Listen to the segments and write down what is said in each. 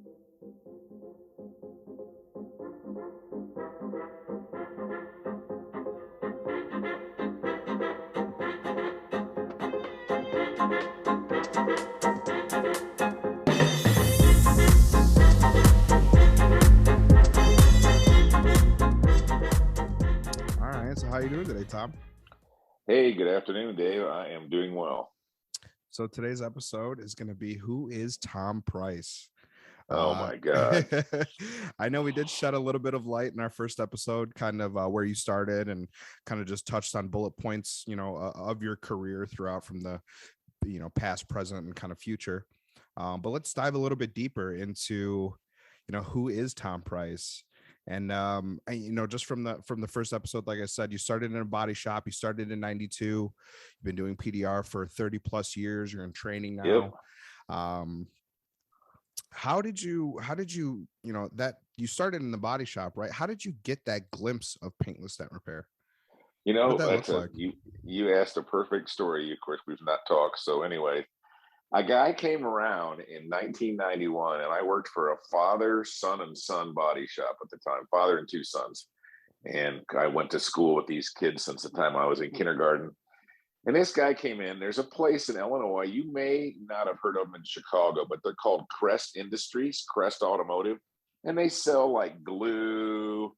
All right, so how are you doing today, Tom? Hey, good afternoon, Dave. I am doing well. So today's episode is going to be Who is Tom Price? Oh my God. I know we did shed a little bit of light in our first episode, kind of where you started and kind of just touched on bullet points, of your career throughout from the, past, present, and kind of future. But let's dive a little bit deeper into, who is Tom Price? And just from the first episode, like I said, you started in a body shop. You started in '92. You've been doing PDR for 30 plus years. You're in training now. Yep. How did you that you started in the body shop, right? How did you get that glimpse of paintless dent repair? What did that look like? You asked a perfect story. Of course, we've not talked. So anyway, a guy came around in 1991, and I worked for a father, son, and son body shop at the time, father and two sons. And I went to school with these kids since the time I was in kindergarten. And this guy came in. There's a place in Illinois. You may not have heard of them in Chicago, but they're called Crest Industries, Crest Automotive. And they sell like glue,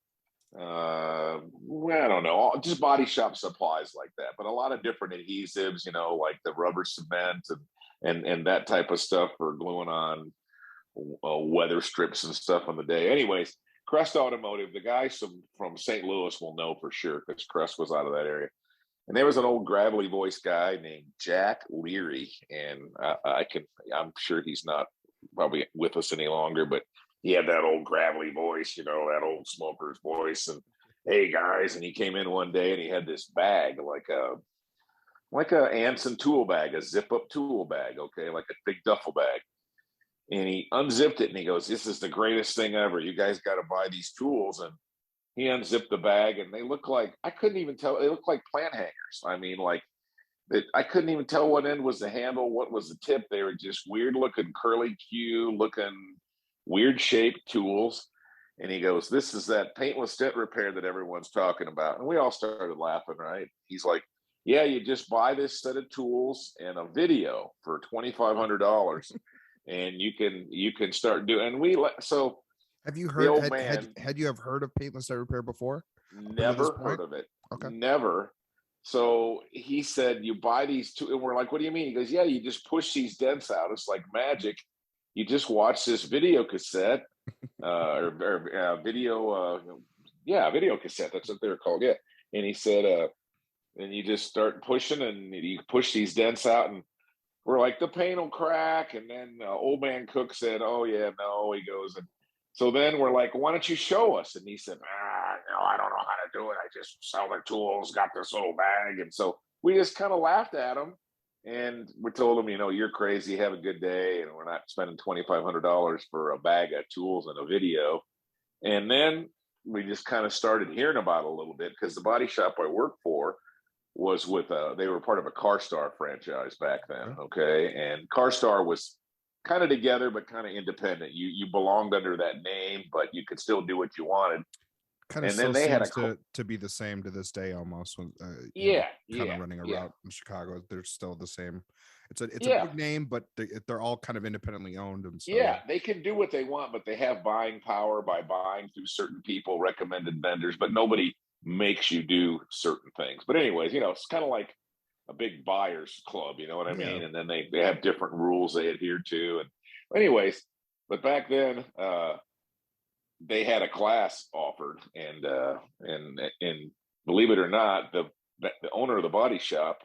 I don't know, just body shop supplies like that. But a lot of different adhesives, like the rubber cement and that type of stuff for gluing on weather strips and stuff on the day. Anyways, Crest Automotive, the guys from St. Louis will know for sure because Crest was out of that area. And there was an old gravelly voice guy named Jack Leary, and I'm sure he's not probably with us any longer, but he had that old gravelly voice, that old smoker's voice. And hey guys, and he came in one day and he had this bag, like a Anson tool bag, a zip up tool bag, okay, like a big duffel bag. And he unzipped it and he goes, "This is the greatest thing ever. You guys got to buy these tools." And he unzipped the bag and they look like, I couldn't even tell. They looked like plant hangers. I mean, like I couldn't even tell what end was the handle, what was the tip. They were just weird looking, curly Q looking, weird shaped tools. And he goes, "This is that paintless dent repair that everyone's talking about." And we all started laughing, right? He's like, "Yeah, you just buy this set of tools and a video for $2,500 and you can start doing." So have you heard? Had you ever heard of paintless dent repair before? Never heard of it. Okay. Never. So he said, "You buy these two," and we're like, "What do you mean?" He goes, "Yeah, you just push these dents out. It's like magic. You just watch this video cassette or video, video cassette. That's what they're called. Yeah." And he said, and you just start pushing, and you push these dents out, and we're like, "The paint will crack." And then old man Cook said, "Oh yeah, no." He goes, and so then we're like, "Why don't you show us?" And he said, "No, I don't know how to do it. I just sell the tools, got this little bag." And so we just kind of laughed at him and we told him, "You're crazy. Have a good day." And we're not spending $2,500 for a bag of tools and a video. And then we just kind of started hearing about it a little bit because the body shop I worked for was with, they were part of a CarStar franchise back then. Okay. And CarStar was kind of together, but kind of independent. You belonged under that name, but you could still do what you wanted. Kind of and then they had to be the same to this day almost. When kind of running a route in Chicago, they're still the same. It's a big name, but they're all kind of independently owned. And so they can do what they want, but they have buying power by buying through certain people, recommended vendors, but nobody makes you do certain things. But anyways, it's kind of like a big buyers club, you know what I mean? And then they have different rules they adhere to. And anyways, but back then they had a class offered, and believe it or not, the owner of the body shop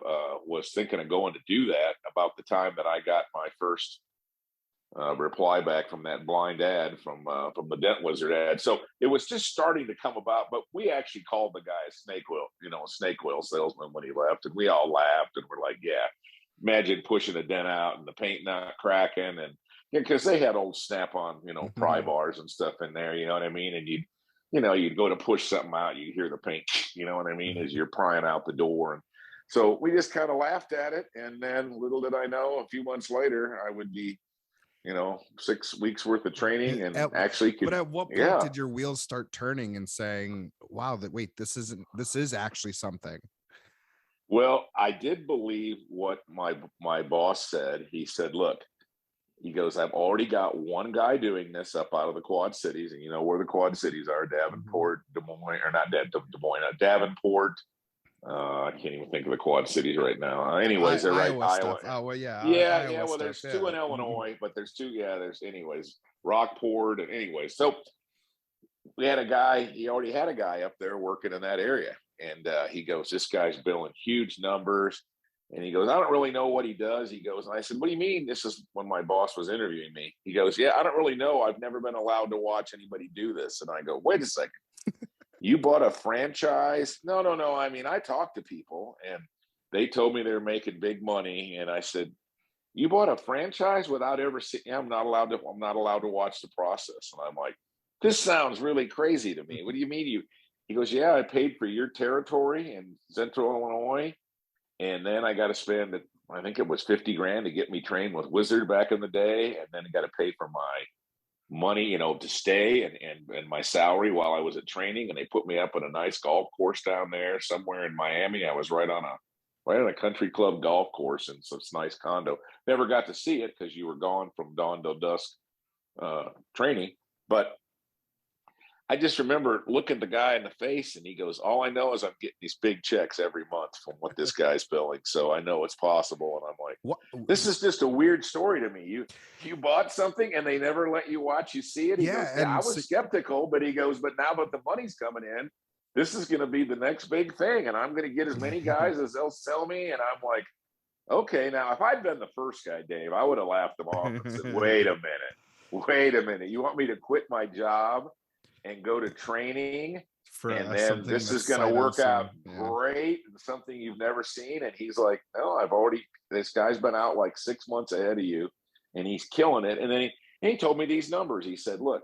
was thinking of going to do that about the time that I got my first reply back from that blind ad from the Dent Wizard ad. So it was just starting to come about, but we actually called the guy a snake oil salesman when he left, and we all laughed and we're like, "Yeah, imagine pushing a dent out and the paint not cracking." And because they had old snap-on, pry bars and stuff in there, you know what I mean? And you'd go to push something out, you hear the paint, you know what I mean, as you're prying out the door. And so we just kind of laughed at it. And then little did I know, a few months later, I would be 6 weeks worth of training, and actually but could, at what point yeah. did your wheels start turning and saying, wow, this is actually something? Well, I did believe what my boss said. He said, look, he goes, I've already got one guy doing this up out of the Quad Cities, and you know where the Quad Cities are: Davenport, Des Moines, or not Des Moines, Davenport. I can't even think of the Quad Cities right now. Anyways, they're right, Iowa Iowa. stuff. Oh well, yeah, Yeah. Iowa Well, stuff. there's Yeah. two in Illinois, but there's two. Yeah, there's anyways Rockport, and anyways. So we had a guy. He already had a guy up there working in that area, and he goes, "This guy's billing huge numbers." And he goes, "I don't really know what he does." He goes, and I said, "What do you mean?" This is when my boss was interviewing me. He goes, "Yeah, I don't really know. I've never been allowed to watch anybody do this." And I go, "Wait a second. You bought a franchise?" No, no, no. I mean, I talked to people, and they told me they were making big money. And I said, "You bought a franchise without ever seeing?" I'm not allowed to. I'm not allowed to watch the process. And I'm like, "This sounds really crazy to me. What do you mean you?" He goes, "Yeah, I paid for your territory in Central Illinois, and then I got to spend, I think it was 50 grand to get me trained with Wizard back in the day, and then I got to pay for my money, to stay and my salary while I was at training. And they put me up in a nice golf course down there somewhere in Miami. I was right on a country club golf course in some nice condo. Never got to see it because you were gone from dawn till dusk training. But I just remember looking the guy in the face, and he goes, "All I know is I'm getting these big checks every month from what this guy's billing, so I know it's possible." And I'm like, What? "This is just a weird story to me. You bought something and they never let you watch you see it." He goes, Yeah, "Yeah, I and was skeptical, but," he goes, "but now that the money's coming in, this is going to be the next big thing, and I'm going to get as many guys as they'll sell me." And I'm like, "Okay, now if I'd been the first guy, Dave, I would have laughed them off and said, wait a minute, you want me to quit my job and go to training, for and then something this is that's going to sight work out unseen. Yeah. great and something you've never seen?" And he's like, "No, this guy's been out like 6 months ahead of you, and he's killing it." And then he told me these numbers. He said, "Look,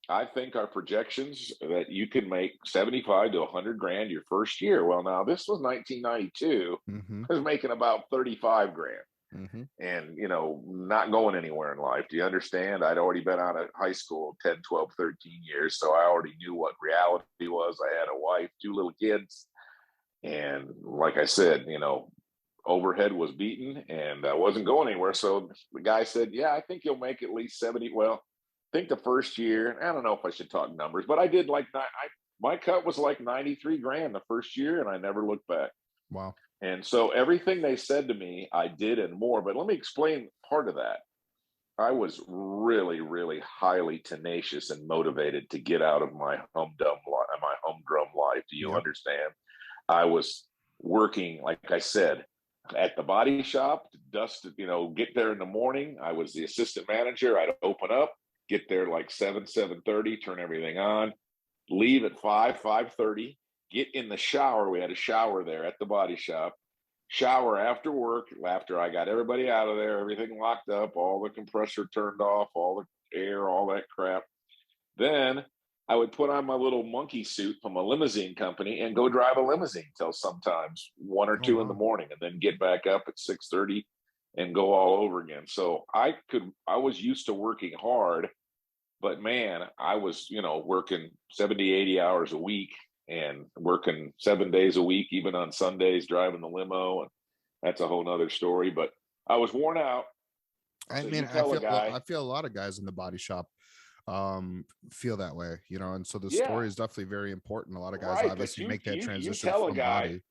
I think our projections that you can make 75 to 100 grand your first year." Well, now this was 1992. Mm-hmm. I was making about 35 grand, Mm-hmm. and not going anywhere in life. Do you understand? I'd already been out of high school 10, 12, 13 years, so I already knew what reality was. I had a wife, 2 little kids, and like I said, overhead was beaten, and I wasn't going anywhere. So the guy said, "Yeah, I think you'll make at least 70." Well, I think the first year, I don't know if I should talk numbers, but I did my cut was like 93 grand the first year, and I never looked back. Wow. And so everything they said to me, I did and more. But let me explain part of that. I was really, really highly tenacious and motivated to get out of my humdrum life. Do you Yep. understand? I was working, like I said, at the body shop, get there in the morning. I was the assistant manager. I'd open up, get there like 7:30, turn everything on, leave at 5:30, get in the shower. We had a shower there at the body shop. Shower after work, after I got everybody out of there, everything locked up, all the compressor turned off, all the air, all that crap. Then I would put on my little monkey suit from a limousine company and go drive a limousine till sometimes 1 or 2 in the Wow. morning, and then get back up at 6:30 and go all over again. So I was used to working hard, but man, I was, working 70, 80 hours a week, and working 7 days a week, even on Sundays, driving the limo. And that's a whole nother story, but I was worn out. I So mean, you tell a I guy, feel a lot of guys in the body shop feel that way, and so the yeah, story is definitely very important. A lot of guys right. But obviously make that you transition tell a from guy, body.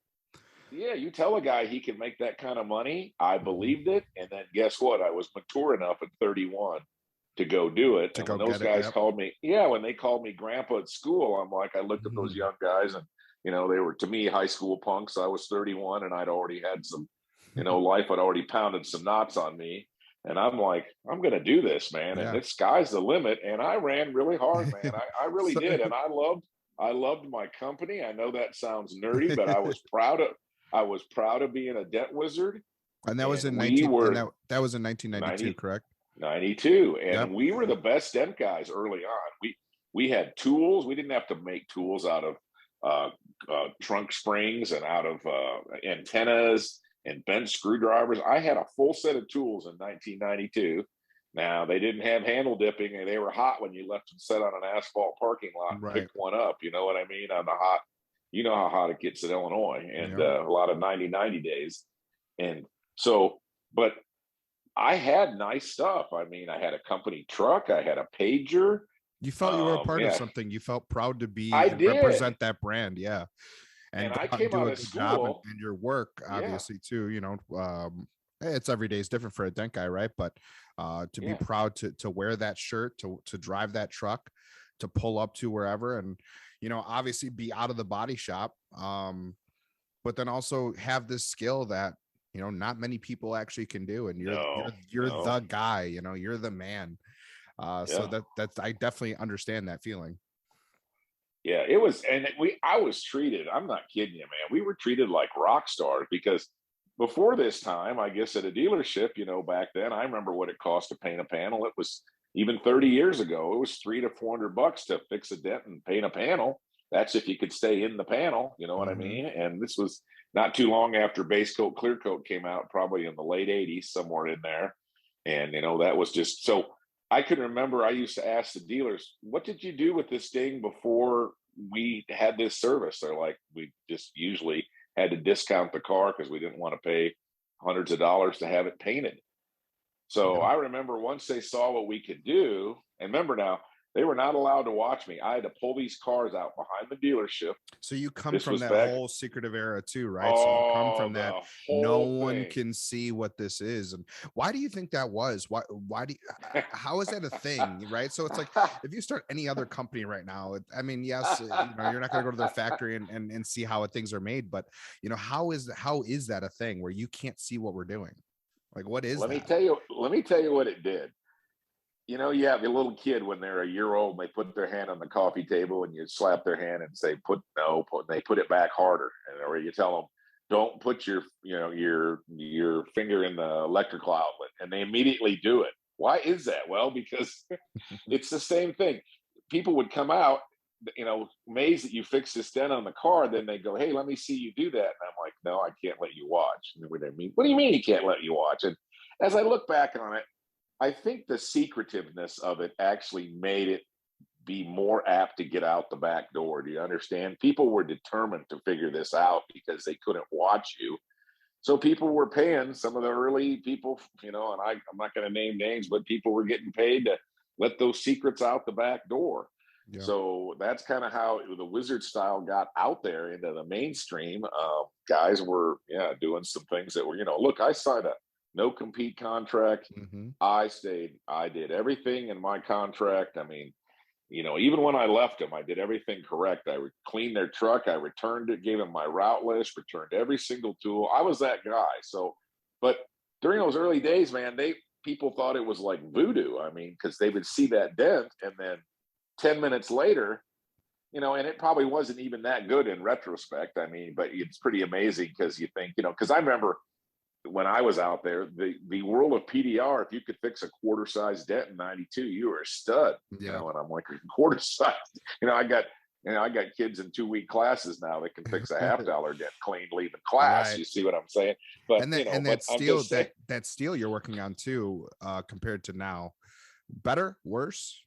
yeah, you tell a guy he can make that kind of money. I Mhm. believed it. And then guess what? I was mature enough at 31 to go do it. To And go when those get it. guys Yep. called me, yeah, when they called me grandpa at school, I'm like, I looked at those Mhm. young guys, and, they were to me high school punks. I was 31, and I'd already had some, life had already pounded some knots on me. And I'm like, I'm going to do this, man. And Yeah. the sky's the limit. And I ran really hard, man. I really So, did. And I loved my company. I know that sounds nerdy, but I was proud of being a debt wizard. and that was And in we 19 and were that was in 1992, 90 correct? 92, Yep. and we were the best dent guys early on. We had tools. We didn't have to make tools out of uh, trunk springs and out of antennas and bent screwdrivers. I had a full set of tools in 1992, Now, they didn't have handle dipping, and they were hot when you left them set on an asphalt parking lot and Right. picked one up. You know what I mean? On the hot, you know how hot it gets in Illinois, and Yeah. a lot of 90 days. And so, but I had nice stuff. I mean, I had a company truck, I had a pager. You felt you were a part of Yeah, something. You felt proud to be I and did. represent that brand. Yeah. And And go I out and came do out a of good job school. and your work, Yeah, obviously, too. It's every day is different for a dent guy, right? But to be yeah, proud to wear that shirt, to drive that truck, to pull up to wherever, and obviously be out of the body shop. But then also have this skill that not many people actually can do, and you're no, you're you're no, the guy, you're the man. So yeah. that's I definitely understand that feeling. Yeah, it was, and I was treated. I'm not kidding you, man. We were treated like rock stars because before this time, I guess at a dealership, back then, I remember what it cost to paint a panel. It was even 30 years ago. It was $300 to $400 to fix a dent and paint a panel. That's if you could stay in the panel. You know what I Hmm. mean? And this was not too long after base coat, clear coat came out, probably in the late '80s, somewhere in there. And that was just so. I can remember I used to ask the dealers, what did you do with this thing before we had this service? They're like, we just usually had to discount the car because we didn't want to pay hundreds of dollars to have it painted. So Yeah. I remember once they saw what we could do, and remember now, they were not allowed to watch me. I had to pull these cars out behind the dealership. So you come This from was that back, whole secretive era too, right? So you come oh, from that the no whole one thing. can see what this is. And why do you think that was? Why do you, how is that a thing, right? So it's like if you start any other company right now, I mean, yes, you're not going to go to their factory and see how things are made, but how is that a thing where you can't see what we're doing? Like, what is let me that? tell you, let me tell you what it did. You have a little kid when they're a year old, and they put their hand on the coffee table, and you slap their hand and say, "Put no," and they put it back harder, and or you tell them, "Don't put your finger in the electrical outlet," and they immediately do it. Why is that? Well, because it's the same thing. People would come out, amazed that you fixed this dent on the car. Then they go, "Hey, let me see you do that." And I'm like, "No, I can't let you watch." And what do mean? What do you mean he can't let you watch? And as I look back on it, I think the secretiveness of it actually made it be more apt to get out the back door. Do you understand? People were determined to figure this out because they couldn't watch you. So people were paying some of the early people, and I'm not going to name names, but people were getting paid to let those secrets out the back door. Yeah. So that's kind of how the wizard style got out there into the mainstream. Guys were, doing some things that were, look, I signed a no compete contract. Hmm. I did everything in my contract. I mean, even when I left them, I did everything correct. I cleaned their truck. I returned it, gave them my route list, returned every single tool. I was that guy. So, but during those early days, man, people thought it was like voodoo. I mean, because they would see that dent, and then 10 minutes later, and it probably wasn't even that good in retrospect. I mean, but it's pretty amazing because you think, because I remember when I was out there, the world of PDR, if you could fix a quarter size dent in '92, you were a stud. Yeah. And I'm like, quarter size. I got kids in 2-week classes now that can fix a $50 dent clean leaving class. Right. You see what I'm saying? But And but that I'm steel just saying, that steel you're working on too, compared to now, better, worse,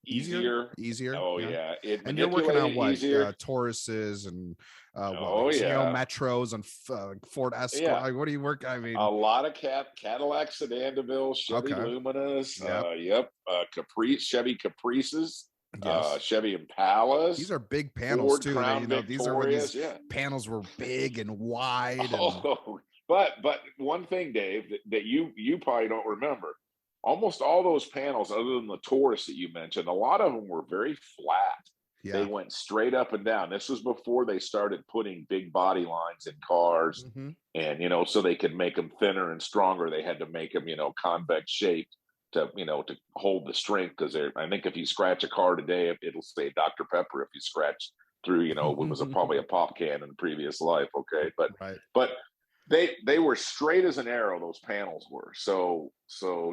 easier, easier. easier, Oh yeah. yeah, it And you're working on manipulated what, easier. Tauruses and what, Oh like Geo yeah, Metros and Ford Escort, yeah. like, what do you work, I A mean? lot of Cadillac sedan DeVille, Chevy Okay. Luminas, Yep. yep, Caprice, Chevy Caprices, Yes. Chevy These Impalas, are big panels Ford too. They, Crown these are when these Victorias. Yeah. panels were big and wide and Oh, but one thing, Dave, that you probably don't remember. Almost all those panels, other than the Taurus that you mentioned, a lot of them were very flat. They yeah. went straight up and down. This was before they started putting big body lines in cars, Hmm. and so they could make them thinner and stronger. They had to make them, convex shaped to hold the strength. Because I think if you scratch a car today, it'll say Dr. Pepper. If you scratch through, it was probably a pop can in the previous life. Okay, Right. but they were straight as an arrow. Those panels were so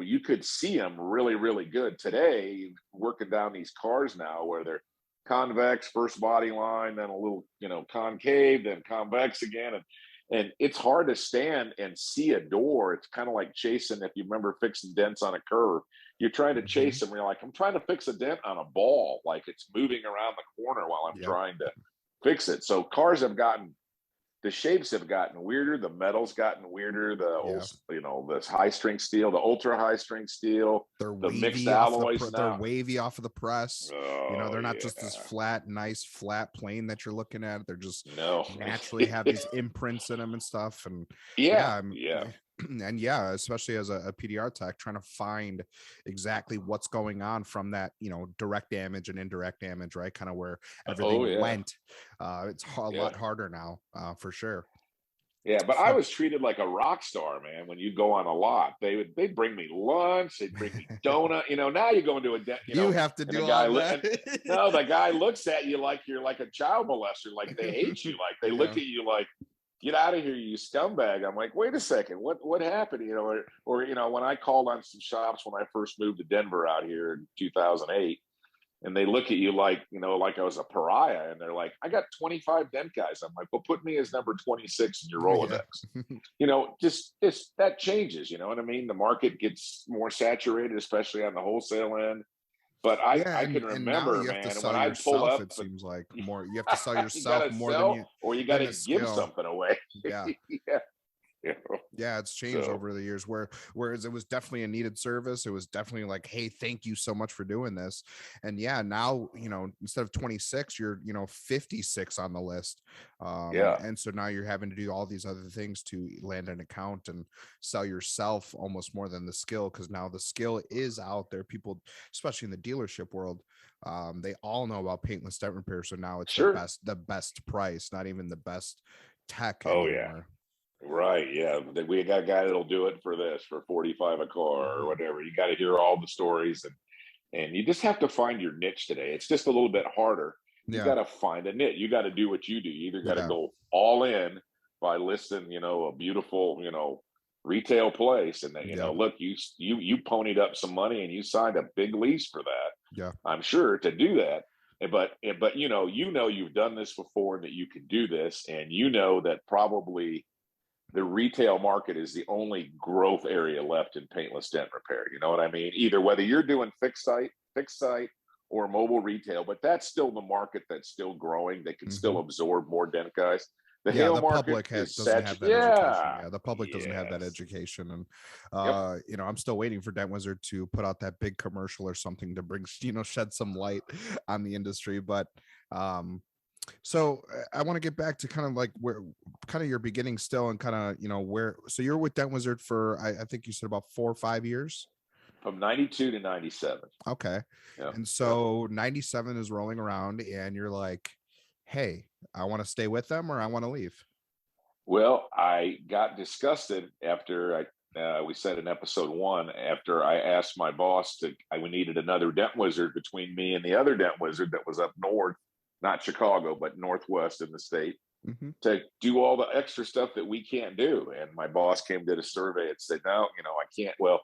you could see them really really good. Today, working down these cars now, where they're convex first body line, then a little concave, then convex again, and it's hard to stand and see a door. It's kind of like chasing, if you remember fixing dents on a curve. you're trying to chase them. You're like, I'm trying to fix a dent on a ball, like it's moving around the corner while I'm trying to fix it. So cars have gotten, the shapes have gotten weirder, the metal's gotten weirder, the old, you know, this high strength steel, the ultra high strength steel, They're the mixed wavy alloys now. they're wavy off of the press. You know, Oh, they're not just this flat, nice flat plane that you're looking at. They're just no. naturally have these imprints in them and stuff. And yeah. And yeah, especially as a PDR tech, trying to find exactly what's going on from that, you know, direct damage and indirect damage, right? Kind of where everything went. It's a lot harder now, for sure. Yeah, but I was treated like a rock star, man. When you go on a lot, they'd bring me lunch, they'd bring me donut. You know, now you go into a you have to do all that. No, the guy looks at you like you're like a child molester, like they hate you, like they look at you like, get out of here, you scumbag. I'm like, wait a second, what happened? You know, or you know, when I called on some shops when I first moved to Denver out here in 2008. And they look at you like, you know, like I was a pariah. And they're like, I got 25 dent guys. I'm like, well, put me as number 26 in your Rolodex. You know, just that changes, you know what I mean? The market gets more saturated, especially on the wholesale end. But I can remember, man, when I pull up, it seems like more, you have to sell yourself you more than you, or you got to give something away. Yeah. Yeah, it's changed over the years, whereas it was definitely a needed service. It was definitely like, hey, thank you so much for doing this. And yeah, now, you know, instead of 26, you're, you know, 56 on the list. And so now you're having to do all these other things to land an account and sell yourself almost more than the skill, because now the skill is out there. People, especially in the dealership world, they all know about paintless dent repair. So now it's the best price, not even the best tech anymore. Right. Yeah. We got a guy that'll do it for this, for 45 a car or whatever. You got to hear all the stories, and you just have to find your niche today. It's just a little bit harder. You got to find a niche. You got to do what you do. You either got to go all in by listing, you know, a beautiful, you know, retail place. And then, you know, look, you ponied up some money and you signed a big lease for that. Yeah. I'm sure to do that. But you know, you've done this before and that you can do this. And you know that probably the retail market is the only growth area left in paintless dent repair. You know what I mean? Either whether you're doing fixed site or mobile retail, but that's still the market that's still growing. They can still absorb more dent guys. The public doesn't have that education. Yeah, the public doesn't have that education. And you know, I'm still waiting for Dent Wizard to put out that big commercial or something to bring, you know, shed some light on the industry. But so I want to get back to kind of like where kind of your beginning still, and kind of, you know, where, so you're with Dent Wizard for, I think you said about 4 or 5 years. From 92 to 97. Okay. And so 97 is rolling around and you're like, hey, I want to stay with them or I want to leave. Well, I got disgusted after we said in episode 1, after I asked my boss we needed another Dent Wizard between me and the other Dent Wizard that was up north, not Chicago, but northwest in the state, to do all the extra stuff that we can't do. And my boss came, did a survey and said, no, you know, I can't. Well,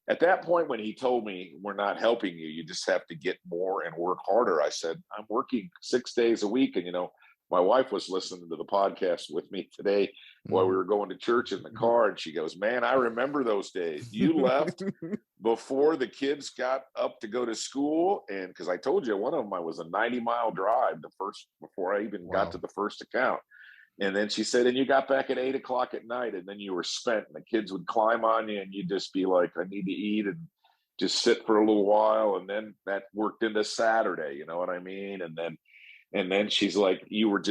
at that point, when he told me, we're not helping you, you just have to get more and work harder, I said, I'm working 6 days a week. And, you know, my wife was listening to the podcast with me today while we were going to church in the car. And she goes, man, I remember those days. You left before the kids got up to go to school. And because I told you, one of them, I was a 90-mile drive before I even got to the first account. And then she said, and you got back at 8 o'clock at night, and then you were spent, and the kids would climb on you, and you'd just be like, I need to eat, and just sit for a little while. And then that worked into Saturday, you know what I mean? And then she's like, you were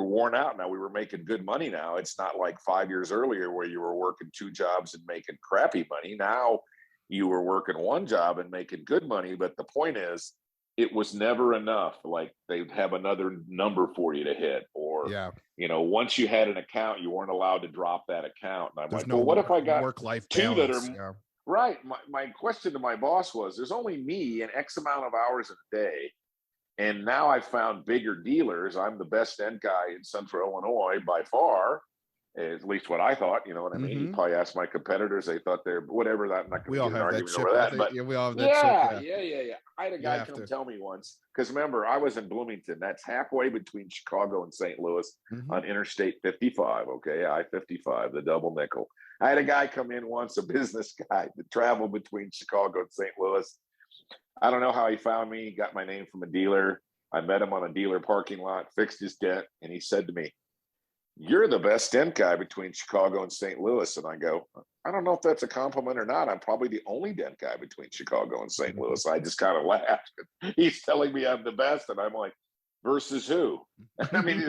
worn out. Now we were making good money. Now it's not like 5 years earlier where you were working 2 jobs and making crappy money. Now you were working 1 job and making good money. But the point is, it was never enough. Like they'd have another number for you to hit, or, you know, once you had an account, you weren't allowed to drop that account. And I'm like, well, what if I got work-life 2 balance? that are right? My question to my boss was, there's only me and X amount of hours in a day. And now I found bigger dealers. I'm the best end guy in Central Illinois by far, at least what I thought. You know what I mean? You probably asked my competitors; they thought they're whatever. That I'm not going to get an argument over that. But we all have that chip. Yeah. I had a guy come tell me once, because remember, I was in Bloomington. That's halfway between Chicago and St. Louis on Interstate 55. Okay, I-55, the double nickel. I had a guy come in once, a business guy that traveled between Chicago and St. Louis. I don't know how he found me. He got my name from a dealer. I met him on a dealer parking lot, fixed his dent, and he said to me, "You're the best dent guy between Chicago and St. Louis." And I go, "I don't know if that's a compliment or not. I'm probably the only dent guy between Chicago and St. Louis." I just kind of laughed. He's telling me I'm the best, and I'm like, versus who? I mean,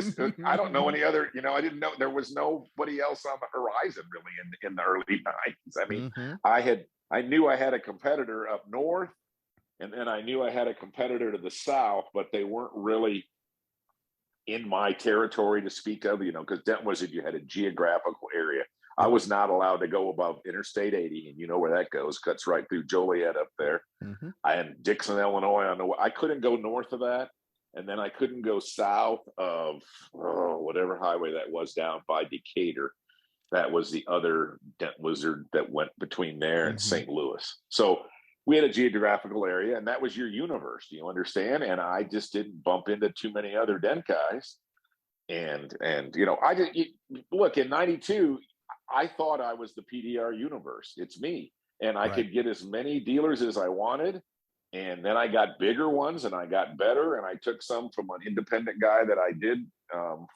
I don't know any other, I didn't know there was nobody else on the horizon really in the early 90s. I mean, I knew I had a competitor up north, and then I knew I had a competitor to the south, but they weren't really in my territory to speak of, because Dent was, you had a geographical area. I was not allowed to go above Interstate 80, and you know where that goes, cuts right through Joliet up there. I had Dixon, Illinois. I couldn't go north of that, and then I couldn't go south of whatever highway that was down by Decatur. That was the other Dent Wizard that went between there and St. Louis. So we had a geographical area, and that was your universe. Do you understand? And I just didn't bump into too many other dent guys. And I just look, in '92, I thought I was the PDR universe. It's me, and I could get as many dealers as I wanted. And then I got bigger ones, and I got better, and I took some from an independent guy that I did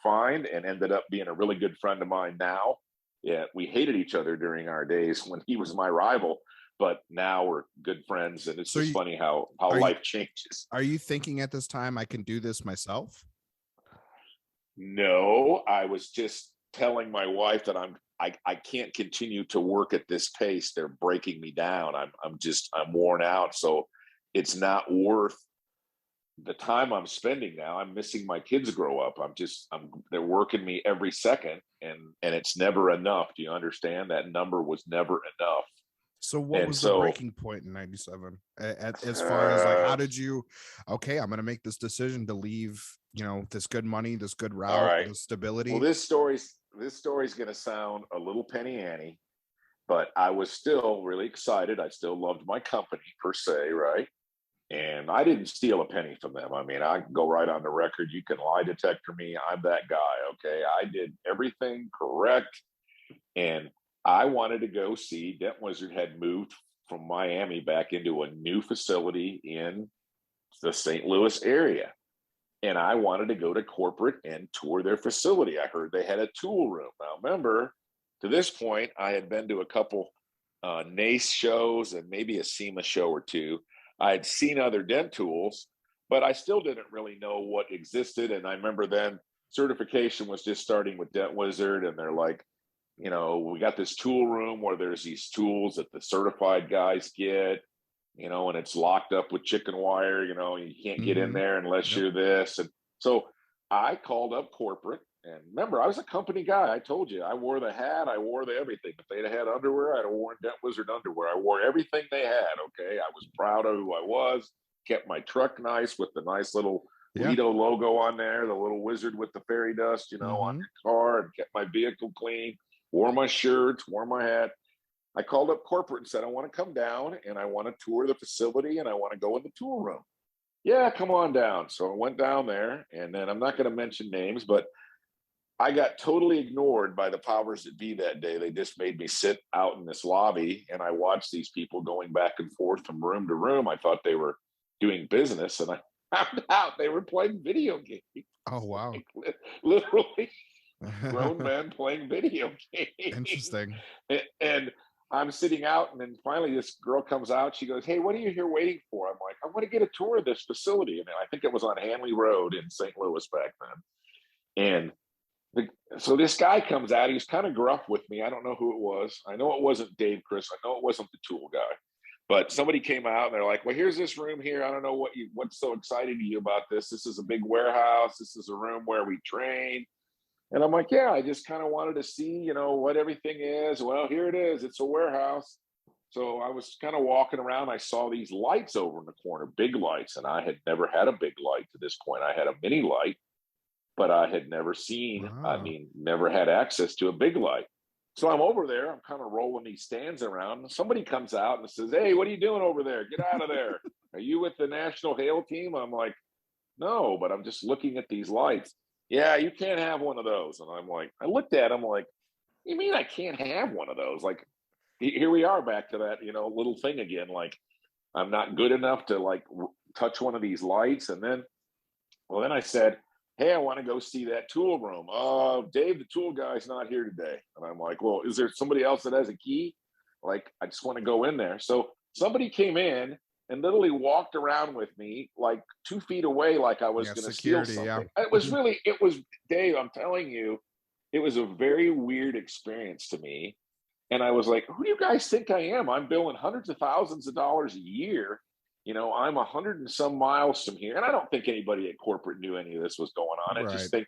find, and ended up being a really good friend of mine now. Yeah, we hated each other during our days when he was my rival, but now we're good friends, and it's just funny how life changes. Are you thinking at this time, I can do this myself? No, I was just telling my wife that I can't continue to work at this pace. They're breaking me down. I'm worn out. So it's not worth the time I'm spending now. I'm missing my kids grow up. They're working me every second, and it's never enough. Do you understand? That number was never enough. So what was the breaking point in '97? As far as like, how did you, okay, I'm going to make this decision to leave, this good money, this good route, this stability. Well, this story's going to sound a little penny ante, but I was still really excited. I still loved my company per se, right? And I didn't steal a penny from them. I mean, I can go right on the record. You can lie detector me. I'm that guy. Okay. I did everything correct. And I wanted to go see Dent Wizard had moved from Miami back into a new facility in the St. Louis area. And I wanted to go to corporate and tour their facility. I heard they had a tool room. Now, remember, to this point, I had been to a couple NACE shows and maybe a SEMA show or two. I had seen other dent tools, but I still didn't really know what existed. And I remember then certification was just starting with Dent Wizard, and they're like, we got this tool room where there's these tools that the certified guys get, and it's locked up with chicken wire, you can't get in there unless you're this. And so I called up corporate, and remember, I was a company guy. I told you, I wore the hat, I wore the everything. If they'd had underwear, I'd have worn Dent Wizard underwear. I wore everything they had. Okay. I was proud of who I was, kept my truck nice with the nice little Lido logo on there, the little wizard with the fairy dust, on your car, and kept my vehicle clean, wore my shirts, wore my hat. I called up corporate and said, I want to come down and I want to tour the facility and I want to go in the tool room. Yeah, come on down. So I went down there, and then I'm not going to mention names, but I got totally ignored by the powers that be that day. They just made me sit out in this lobby, and I watched these people going back and forth from room to room. I thought they were doing business, and I found out they were playing video games. Oh, wow. Like, literally grown men playing video games. Interesting. And I'm sitting out, and then finally this girl comes out. She goes, "Hey, what are you here waiting for?" I'm like, "I want to get a tour of this facility." And I think it was on Hanley Road in St. Louis back then. And so this guy comes out. He was kind of gruff with me. I don't know who it was. I know it wasn't Dave Chris. I know it wasn't the tool guy. But somebody came out, and they're like, "Well, here's this room here. I don't know what's so exciting to you about this. This is a big warehouse. This is a room where we train." And I'm like, "Yeah, I just kind of wanted to see, what everything is." "Well, here it is. It's a warehouse." So I was kind of walking around. I saw these lights over in the corner, big lights. And I had never had a big light to this point. I had a mini light, but I had never seen, never had access to a big light. So I'm over there. I'm kind of rolling these stands around. Somebody comes out and says, "Hey, what are you doing over there? Get out of there. Are you with the National Hail Team?" I'm like, "No, but I'm just looking at these lights." "Yeah, you can't have one of those." And I'm like, I looked at him like, You mean I can't have one of those? Like, here we are back to that, little thing again. Like, I'm not good enough to like touch one of these lights. And then, well, then I said, hey, I want to go see that tool room. Oh, Dave, the tool guy's not here today. And I'm like, well, is there somebody else that has a key? Like, I just want to go in there. So somebody came in and literally walked around with me like 2 feet away, like I was going to steal something. Yeah. It was, Dave, I'm telling you, it was a very weird experience to me. And I was like, who do you guys think I am? I'm billing hundreds of thousands of dollars a year. I'm 100 and some miles from here. And I don't think anybody at corporate knew any of this was going on. I just think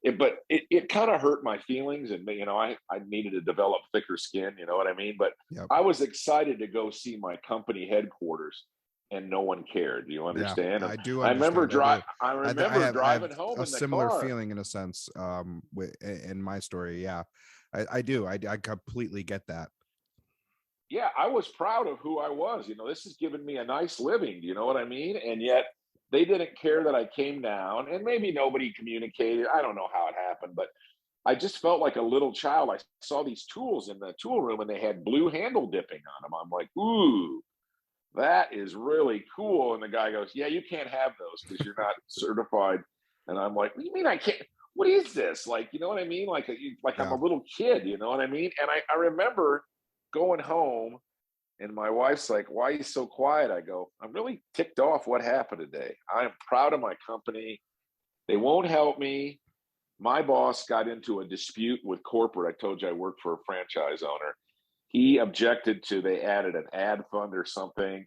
it kind of hurt my feelings. And, I needed to develop thicker skin, you know what I mean? But I was excited to go see my company headquarters and no one cared. Do you understand? Yeah, I do. I remember driving have home a in the similar car. feeling in a sense in my story. Yeah, I do. I completely get that. Yeah, I was proud of who I was. This has given me a nice living. You know what I mean? And yet they didn't care that I came down, and maybe nobody communicated. I don't know how it happened, but I just felt like a little child. I saw these tools in the tool room and they had blue handle dipping on them. I'm like, ooh, that is really cool. And the guy goes, yeah, you can't have those because you're not certified. And I'm like, what do you mean I can't? What is this? Like, you know what I mean? Like I'm a little kid, you know what I mean? And I remember going home and my wife's like, why are you so quiet? I go, I'm really ticked off what happened today. I'm proud of my company. They won't help me. My boss got into a dispute with corporate. I told you I worked for a franchise owner. He objected to, they added an ad fund or something,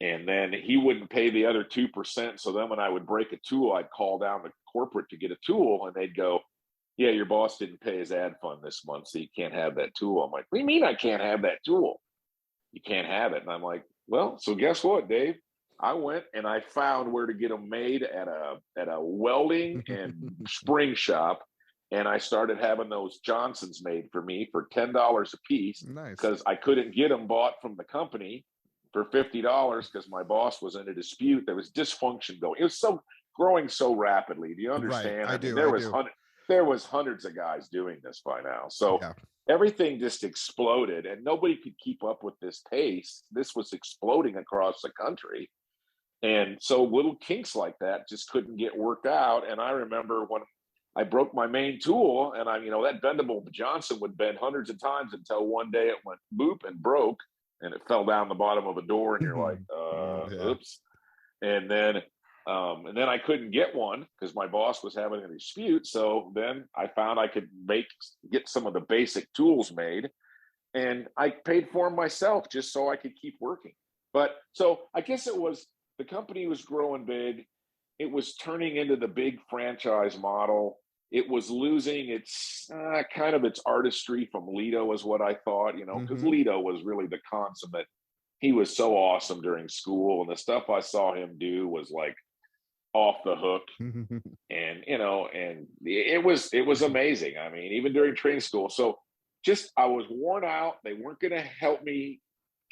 and then he wouldn't pay the other 2%. So then when I would break a tool, I'd call down the corporate to get a tool, and they'd go, yeah, your boss didn't pay his ad fund this month, so you can't have that tool. I'm like, what do you mean I can't have that tool? You can't have it. And I'm like, well, so guess what, Dave? I went and I found where to get them made at a welding and spring shop. And I started having those Johnsons made for me for $10 a piece. Nice. Because I couldn't get them bought from the company for $50 because my boss was in a dispute. There was dysfunction going. It was growing so rapidly. Do you understand? Right. I do. There was hundreds of guys doing this by now. So everything just exploded and nobody could keep up with this pace. This was exploding across the country. And so little kinks like that just couldn't get worked out. And I remember when I broke my main tool and that bendable Johnson would bend hundreds of times until one day it went boop and broke and it fell down the bottom of a door and you're like, oops. And then I couldn't get one because my boss was having a dispute. So then I found I could get some of the basic tools made, and I paid for them myself just so I could keep working. But so I guess the company was growing big. It was turning into the big franchise model. It was losing its kind of its artistry from Lito is what I thought, because Lito was really the consummate. He was so awesome during school, and the stuff I saw him do was like off the hook. And and it was amazing. I mean, even during training school. So just I was worn out. They weren't going to help me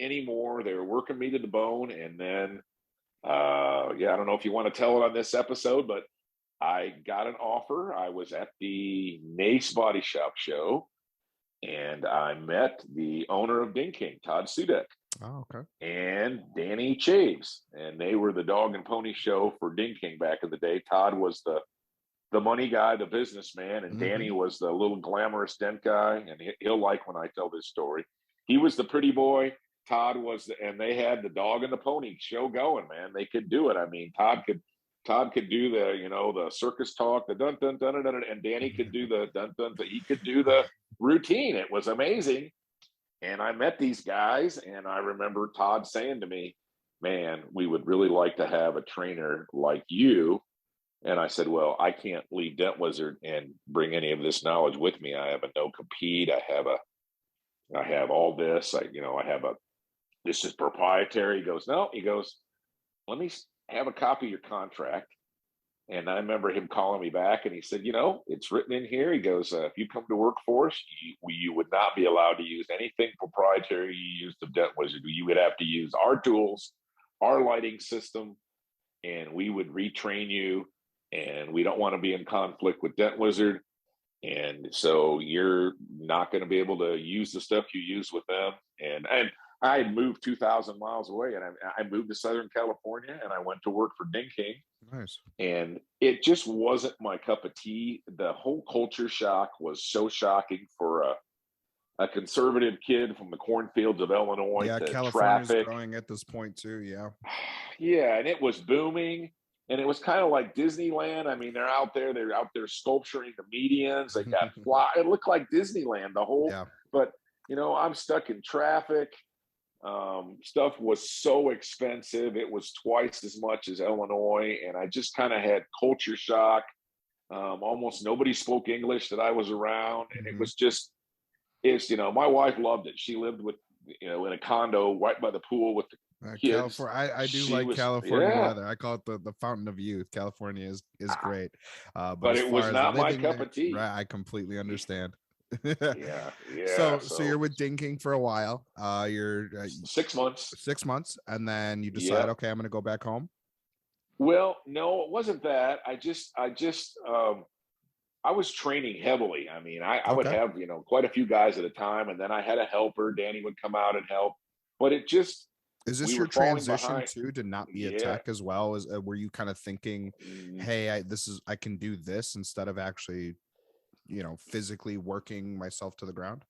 anymore. They were working me to the bone. And then I don't know if you want to tell it on this episode, but I got an offer. I was at the Nace Body Shop show and I met the owner of Ding King, Todd Sudek. Oh, okay. And Danny Chaves, and they were the dog and pony show for Ding King back in the day. Todd was the money guy, the businessman, and Danny was the little glamorous dent guy. And he'll like when I tell this story. He was the pretty boy. Todd was and they had the dog and the pony show going, man. They could do it. I mean, Todd could do the circus talk, the dun dun dun dun, and Danny could do the dun dun. He could do the routine. It was amazing. And I met these guys, and I remember Todd saying to me, man, we would really like to have a trainer like you. And I said, well, I can't leave Dent Wizard and bring any of this knowledge with me. I have a no compete. I have all this. This is proprietary. He goes, no. He goes, let me have a copy of your contract. And I remember him calling me back and he said, it's written in here. He goes, if you come to work for us, you would not be allowed to use anything proprietary you use of Dent Wizard. You would have to use our tools, our lighting system, and we would retrain you. And we don't want to be in conflict with Dent Wizard. And so you're not going to be able to use the stuff you use with them. And I had moved 2,000 miles away, and I moved to Southern California, and I went to work for Ding King. Nice. And it just wasn't my cup of tea. The whole culture shock was so shocking for a conservative kid from the cornfields of Illinois. Yeah, To California's traffic. growing at this point too. Yeah. Yeah, and it was booming. And it was kind of like Disneyland. I mean, they're out there sculpturing the medians. They got it looked like Disneyland, the whole, Yeah. but I'm stuck in traffic. Stuff was so expensive. It was twice as much as Illinois. And I just kind of had culture shock. Almost nobody spoke English that I was around. And it was just, my wife loved it. She lived with, in a condo right by the pool with the kids. California, I do like California weather. I call it the fountain of youth. California is great. But it was not my cup of tea. Right, I completely understand. Yeah. So you're with Ding King for a while. You're 6 months. 6 months, and then you decide, okay, I'm going to go back home. Well, no, it wasn't that. I was training heavily. I mean, I would have quite a few guys at a time, and then I had a helper. Danny would come out and help. But it just is this your transition too to not be a tech as well? As were you kind of thinking, hey, I can do this instead of actually physically working myself to the ground?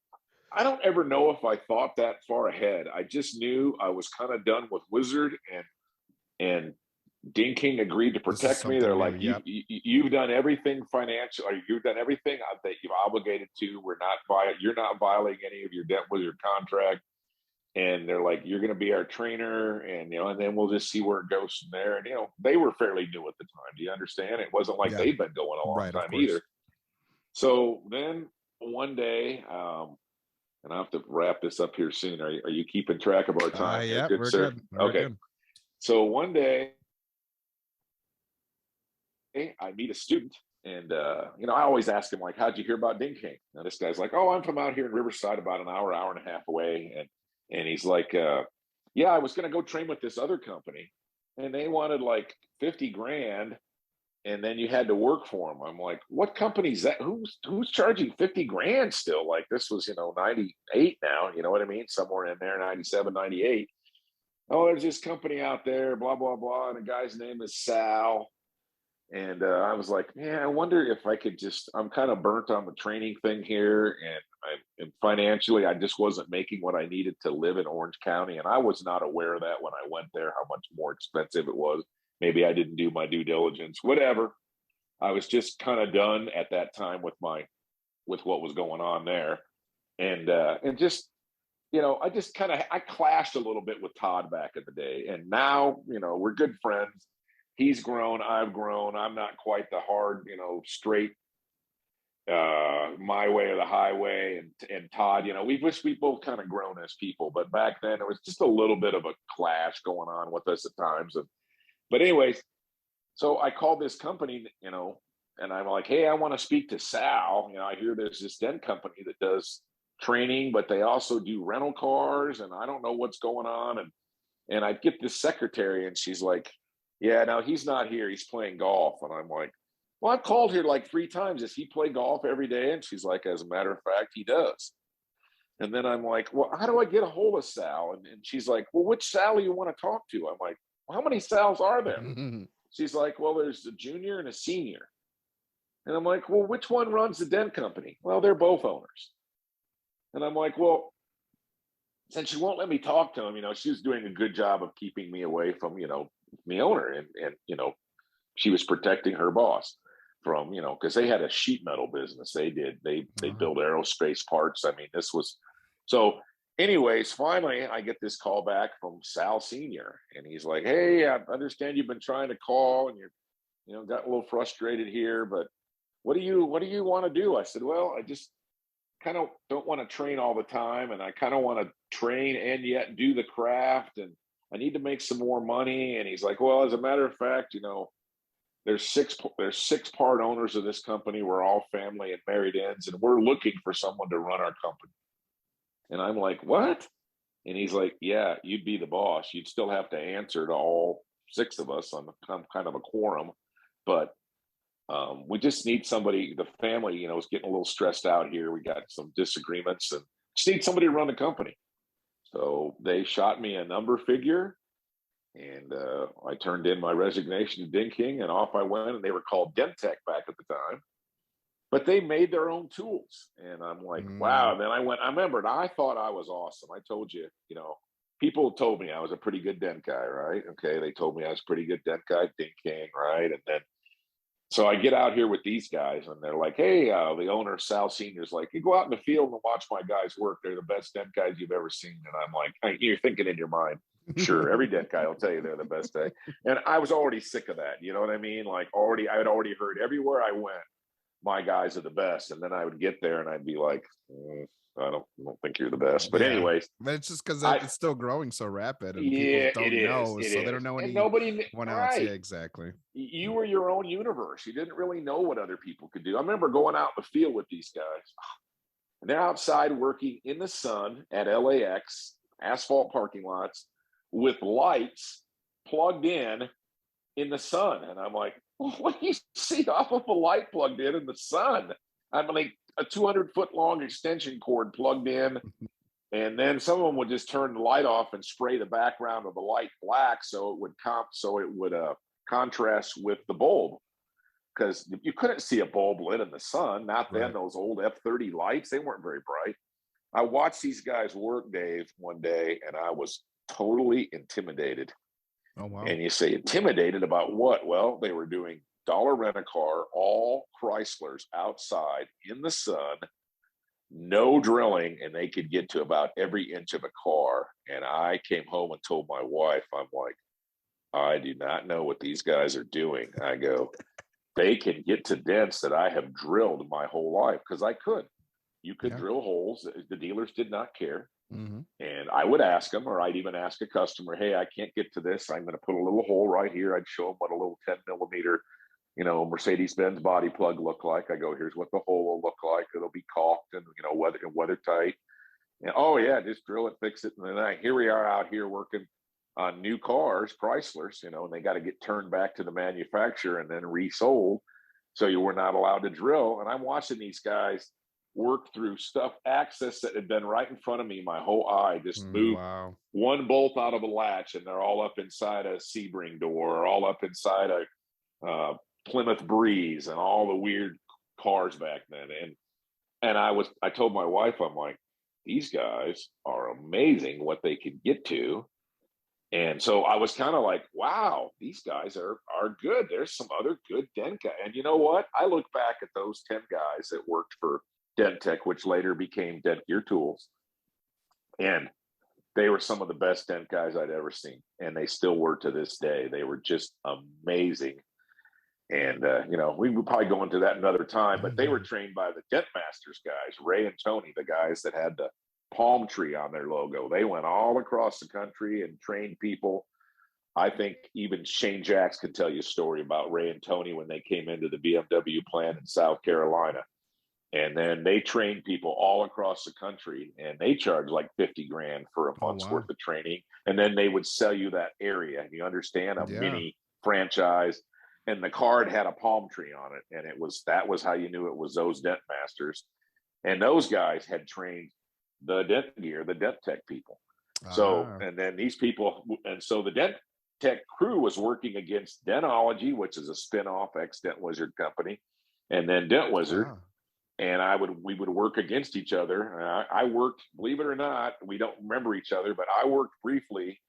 I don't ever know if I thought that far ahead. I just knew I was kind of done with Wizard, and Ding King agreed to protect me. They're like, you've done everything financial, or you've done everything that you've obligated to. You're not violating any of your Dent Wizard contract. And they're like, you're going to be our trainer, and and then we'll just see where it goes from there. And they were fairly new at the time. Do you understand? It wasn't like they'd been going a long time either. So then one day, and I have to wrap this up here soon. Are you keeping track of our time? Yeah, we're good. Okay. Good. So one day, I meet a student, and I always ask him, like, how'd you hear about Ding King? Now this guy's like, oh, I'm from out here in Riverside, about an hour and a half away. And he's like, yeah, I was going to go train with this other company, and they wanted like 50 grand. And then you had to work for them. I'm like, what company's that? Who's charging 50 grand still? Like, this was, 98 now, you know what I mean? Somewhere in there, 97, 98. Oh, there's this company out there, blah, blah, blah. And the guy's name is Sal. And I was like, man, I wonder if I could I'm kind of burnt on the training thing here. And financially, I just wasn't making what I needed to live in Orange County. And I was not aware of that when I went there, how much more expensive it was. Maybe I didn't do my due diligence, whatever. I was just kind of done at that time with what was going on there. And just, I clashed a little bit with Todd back in the day. And now, we're good friends. He's grown, I've grown. I'm not quite the hard, straight, my way or the highway. And Todd, we've both kind of grown as people. But back then, there was just a little bit of a clash going on with us at times. But anyways, so I called this company, and I'm like, hey, I want to speak to Sal. I hear there's this Dent company that does training, but they also do rental cars, and I don't know what's going on. And I get this secretary, and she's like, yeah, no, he's not here. He's playing golf. And I'm like, well, I've called here like 3 times. Does he play golf every day? And she's like, as a matter of fact, he does. And then I'm like, well, how do I get a hold of Sal? And she's like, well, which Sal do you want to talk to? I'm like, how many Sals are there? She's like, well, there's a junior and a senior. And I'm like, well, which one runs the Dent company? Well, they're both owners. And I'm like, well, since she won't let me talk to him, she was doing a good job of keeping me away from, the owner. And she was protecting her boss from, because they had a sheet metal business. They build aerospace parts. I mean, this was so. Anyways, finally, I get this call back from Sal Senior, and he's like, hey, I understand you've been trying to call, and you're, got a little frustrated here, but what do you want to do? I said, well, I just kind of don't want to train all the time, and I kind of want to train and yet do the craft, and I need to make some more money. And he's like, well, as a matter of fact, there's six part owners of this company. We're all family and married ends, and we're looking for someone to run our company. And I'm like, what? And he's like, yeah, you'd be the boss. You'd still have to answer to all 6 of us on kind of a quorum. But We just need somebody. The family, you know, is getting a little stressed out here. We got some disagreements, and just need somebody to run the company. So they shot me a number figure, and I turned in my resignation to Ding King, and off I went. And they were called Dent Tech back at the time, but they made their own tools. And I'm like, wow. And then I went. I remembered. I thought I was awesome. I told you, you know, people told me I was a pretty good dent guy, right? Okay, they told me I was a pretty good dent guy, Ding King, right? And then so I get out here with these guys, and they're like, "Hey, the owner Sal Senior's like, you go out in the field and watch my guys work. They're the best dent guys you've ever seen." And I'm like, "You're thinking in your mind, sure, every dent guy will tell you they're the best day." And I was already sick of that. You know what I mean? Like I had already heard everywhere I went, my guys are the best. And then I would get there and I'd be like, I don't think you're the best. But Yeah. anyways, But it's just because it's still growing so rapid and people yeah, don't know. So they don't know and nobody, anyone else. Yeah, right? exactly. You were your own universe. You didn't really know what other people could do. I remember going out in the field with these guys, and they're outside working in the sun at LAX asphalt parking lots with lights plugged in the sun. And I'm like, well, what do you see off of a light plugged in the sun? I'm like a 200-foot long extension cord plugged in. And then some of them would just turn the light off and spray the background of the light black so it would contrast with the bulb, because you couldn't see a bulb lit in the sun. Not then. Right. Those old F30 lights, they weren't very bright. I watched these guys work, Dave, one day, and I was totally intimidated. Oh, wow. And you say intimidated about what? Well, they were doing dollar rent-a-car, all Chryslers outside in the sun, no drilling, and they could get to about every inch of a car. And I came home and told my wife, I'm like, I do not know what these guys are doing. I go, they can get to dents that I have drilled my whole life, because I could. You could drill holes. The dealers did not care. Mm-hmm. And I would ask them, or I'd even ask a customer, hey, I can't get to this. I'm going to put a little hole right here. I'd show them what a little 10 millimeter, you know, Mercedes-Benz body plug look like. I go, here's what the hole will look like. It'll be caulked and, you know, weather tight. And oh yeah, just drill it, fix it. And then here we are out here working on new cars, Chryslers, you know, and they got to get turned back to the manufacturer and then resold. So you were not allowed to drill. And I'm watching these guys work through stuff, access that had been right in front of me. My whole eye just moved one bolt out of a latch, and they're all up inside a Sebring door, or all up inside a Plymouth Breeze, and all the weird cars back then. And I told my wife, I'm like, these guys are amazing what they can get to. And so I was kind of like, wow, these guys are good. There's some other good dent guys. And you know what? I look back at those 10 guys that worked for Dent Tech, which later became Dent Gear Tools, and they were some of the best dent guys I'd ever seen, and they still were to this day. They were just amazing. And you know, we would probably go into that another time, but they were trained by the Dent Masters guys, Ray and Tony, the guys that had the palm tree on their logo. They went all across the country and trained people. I think even Shane Jacks could tell you a story about Ray and Tony when they came into the BMW plant in South Carolina. And then they trained people all across the country, and they charged like 50 grand for a month's worth of training. And then they would sell you that area. You understand? A mini franchise. And the card had a palm tree on it. And that was how you knew it was those Dent Masters. And those guys had trained the Dent Gear, the Dent Tech people. So, and then these people, and so the Dent Tech crew was working against Dentology, which is a spin-off ex-Dent Wizard company, and then Dent Wizard. And we would work against each other. I worked, believe it or not, we don't remember each other, but I worked briefly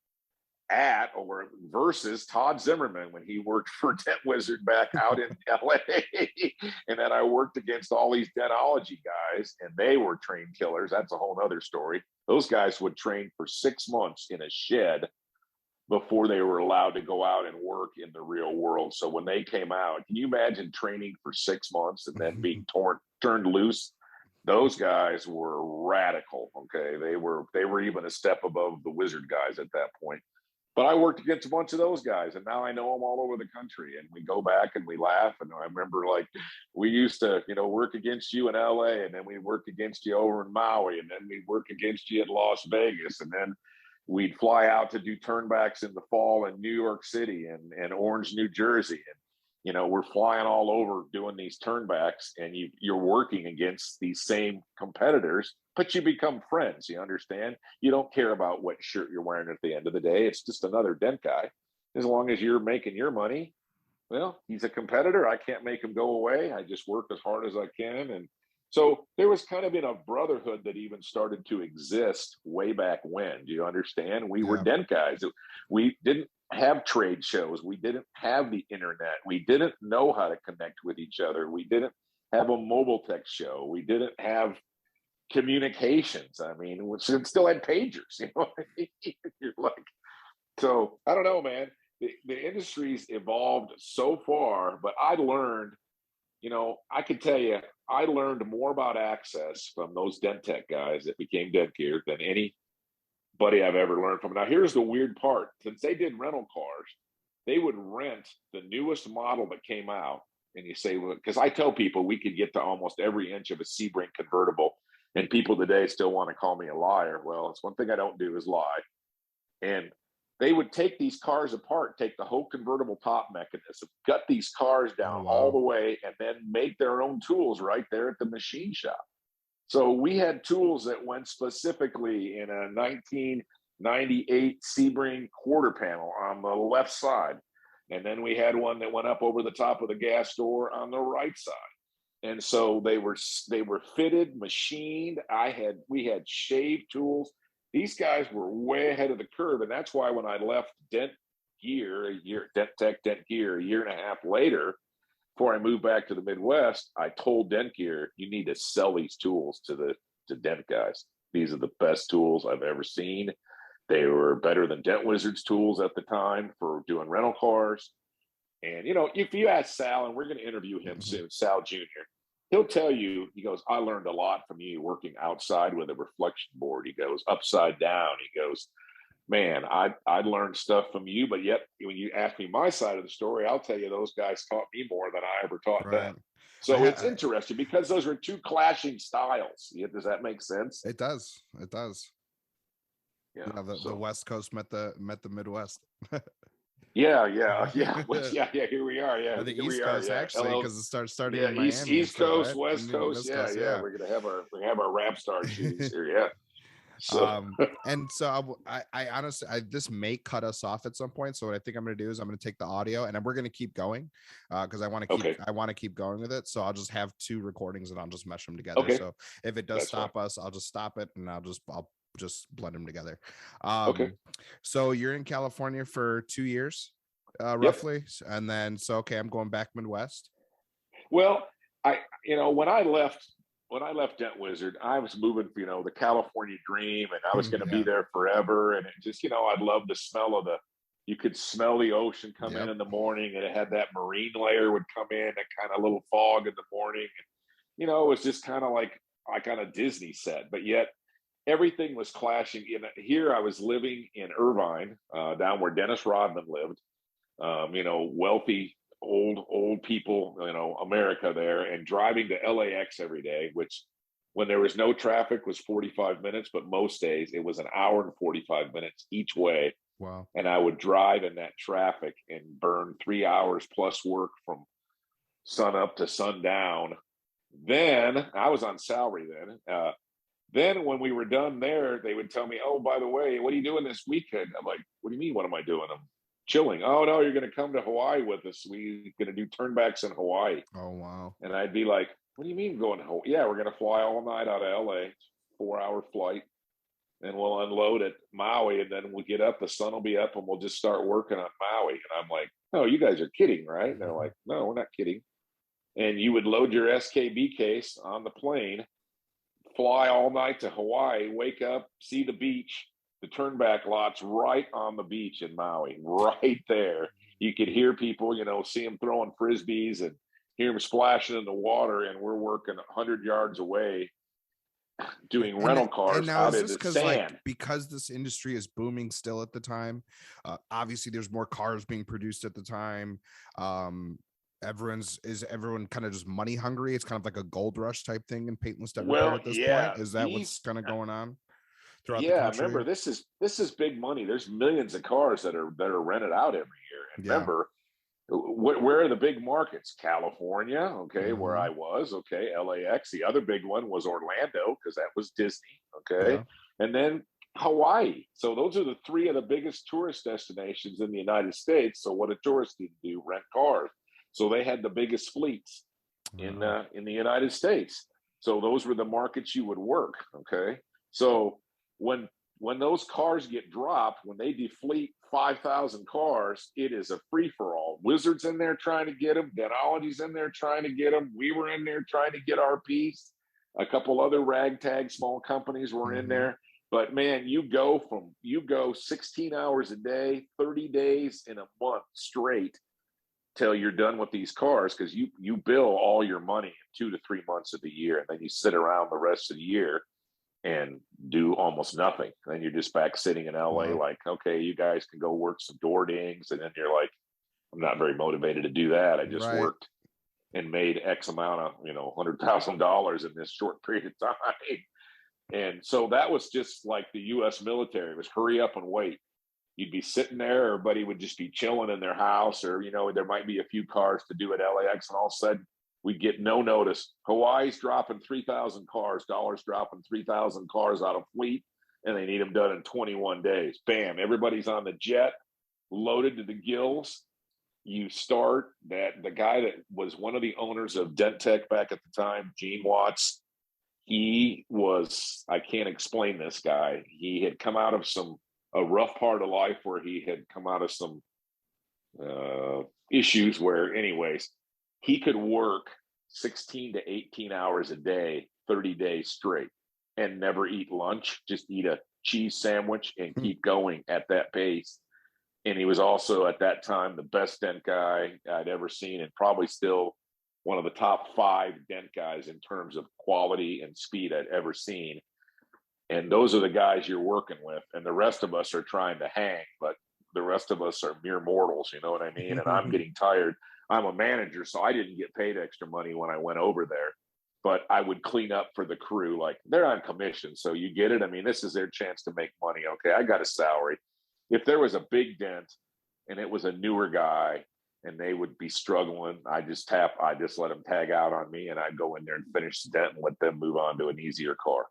versus Todd Zimmerman when he worked for Dent Wizard back out in LA. And then I worked against all these Dentology guys, and they were trained killers. That's a whole other story. Those guys would train for 6 months in a shed before they were allowed to go out and work in the real world. So when they came out, can you imagine training for 6 months and then being turned loose? Those guys were radical. Okay. They were even a step above the Wizard guys at that point. But I worked against a bunch of those guys, and now I know them all over the country. And we go back and we laugh. And I remember, like, we used to, you know, work against you in LA, and then we worked against you over in Maui, and then we work against you in Las Vegas, and then we'd fly out to do turnbacks in the fall in New York City and Orange, New Jersey. we're flying all over doing these turnbacks, and you're working against these same competitors, but you become friends. You understand? You don't care about what shirt you're wearing at the end of the day. It's just another dent guy. As long as you're making your money, well, he's a competitor. I can't make him go away. I just work as hard as I can. And so there was kind of a brotherhood that even started to exist way back when. Do you understand? We were dent guys. We didn't have trade shows. We didn't have the internet. We didn't know how to connect with each other. We didn't have a mobile tech show. We didn't have communications. I mean, we still had pagers. You know what I mean? You're like, so I don't know, man. The industry's evolved so far, but I learned, I could tell you, I learned more about access from those dent tech guys that became dent gear than anybody I've ever learned from. Now, here's the weird part. Since they did rental cars, they would rent the newest model that came out. And you say, well, because I tell people we could get to almost every inch of a Sebring convertible, and people today still want to call me a liar. Well, it's one thing I don't do is lie. And they would take these cars apart, take the whole convertible top mechanism, gut these cars down all the way, and then make their own tools right there at the machine shop. So we had tools that went specifically in a 1998 Sebring quarter panel on the left side. And then we had one that went up over the top of the gas door on the right side. And so they were fitted, machined. We had shave tools. These guys were way ahead of the curve. And that's why when I left Dent Gear, Dent Gear, a year and a half later, before I moved back to the Midwest, I told Dent Gear, you need to sell these tools to Dent guys. These are the best tools I've ever seen. They were better than Dent Wizard's tools at the time for doing rental cars. And, if you ask Sal, and we're going to interview him soon, Sal Jr., he'll tell you, he goes, I learned a lot from you working outside with a reflection board. He goes, upside down. He goes, man, I learned stuff from you, but yet when you ask me my side of the story, I'll tell you those guys taught me more than I ever taught them. So it's interesting because those are two clashing styles. Does that make sense? It does. It does. Yeah, the West Coast met the Midwest. Yeah. Here we are. Yeah, the East Coast actually, because it starting in Miami. East Coast, West Coast. Yeah. We're gonna have our rap star shootings here. Yeah. So. And so I honestly, this may cut us off at some point. So what I think I'm going to do is I'm going to take the audio and we're going to keep going because I want to keep going with it. So I'll just have two recordings and I'll just mesh them together. Okay. So if it does stop us, I'll just stop it and I'll just blend them together. Okay. So you're in California for 2 years, roughly, and then I'm going back Midwest. Well, when I left Dent Wizard, I was moving, the California dream, and I was going to be there forever. And it just, I'd love the smell of you could smell the ocean come in the morning, and it had that marine layer would come in, that kind of little fog in the morning. And, it was just kind of like on a Disney set, but yet everything was clashing. Here I was living in Irvine, down where Dennis Rodman lived, wealthy, old people, America there, and driving to LAX every day, which when there was no traffic was 45 minutes, but most days it was an hour and 45 minutes each way. Wow. And I would drive in that traffic and burn 3 hours plus work from sun up to sundown. Then I was on salary then. Then when we were done there, they would tell me, oh, by the way, what are you doing this weekend? I'm like, what do you mean? What am I doing? I'm chilling. Oh, no, you're going to come to Hawaii with us. We're going to do turnbacks in Hawaii. Oh, wow. And I'd be like, what do you mean going to Hawaii? Yeah, we're going to fly all night out of LA, 4-hour flight. And we'll unload at Maui. And then we'll get up, the sun will be up, and we'll just start working on Maui. And I'm like, no, you guys are kidding, right? And they're like, no, we're not kidding. And you would load your SKB case on the plane, fly all night to Hawaii, wake up, see the beach, the turnback lots right on the beach in Maui, right there. You could hear people, see them throwing Frisbees and hear them splashing in the water, and we're working 100 yards away doing rental cars out in the sand. Because this industry is booming still at the time, obviously there's more cars being produced at the time. Everyone kind of just money hungry? It's kind of like a gold rush type thing in paintless at this point. Is that what's kind of going on throughout the country? Remember, this is big money. There's millions of cars that are rented out every year. And remember, Where are the big markets? California, okay, where Mm-hmm. I was, okay, LAX. The other big one was Orlando because that was Disney, okay, Yeah. and then Hawaii. So those are the three of the biggest tourist destinations in the United States. So what do tourists need to do? Rent cars. So they had the biggest fleets Wow. in the United States. So those were the markets you would work. Okay. So when those cars get dropped, when they defleet 5,000 cars, it is a free for all. Wizards in there trying to get them. Denology's in there trying to get them. We were in there trying to get our piece. A couple other ragtag small companies were in Mm-hmm. there. But man, you go 16 hours a day, 30 days in a month straight till you're done with these cars, because you bill all your money in 2 to 3 months of the year, and then you sit around the rest of the year and do almost nothing. Then you're just back sitting in LA, Wow. like, okay, you guys can go work some door dings, and then you're like, I'm not very motivated to do that. I just Right. worked and made X amount of $100,000 in this short period of time. And so that was just like the U.S. military. It was hurry up and wait. You'd be sitting there, everybody would just be chilling in their house, or there might be a few cars to do at LAX, and all of a sudden we'd get no notice. Hawaii's dropping 3,000 cars, dollars dropping 3,000 cars out of fleet, and they need them done in 21 days. Bam, everybody's on the jet, loaded to the gills. You start that the guy that was one of the owners of Dent Tech back at the time, Gene Watts, he was, I can't explain this guy. He had come out of a rough part of life where he had come out of some issues where, anyways, he could work 16 to 18 hours a day, 30 days straight, and never eat lunch, just eat a cheese sandwich and keep going at that pace. And he was also at that time the best dent guy I'd ever seen, and probably still one of the top 5 dent guys in terms of quality and speed I'd ever seen. And those are the guys you're working with, and the rest of us are trying to hang, but the rest of us are mere mortals, you know what I mean? And I'm getting tired. I'm a manager, so I didn't get paid extra money when I went over there, but I would clean up for the crew. Like, they're on commission, so you get it. I mean, this is their chance to make money. Okay, I got a salary. If there was a big dent and it was a newer guy and they would be struggling, I just let them tag out on me, and I'd go in there and finish the dent and let them move on to an easier car,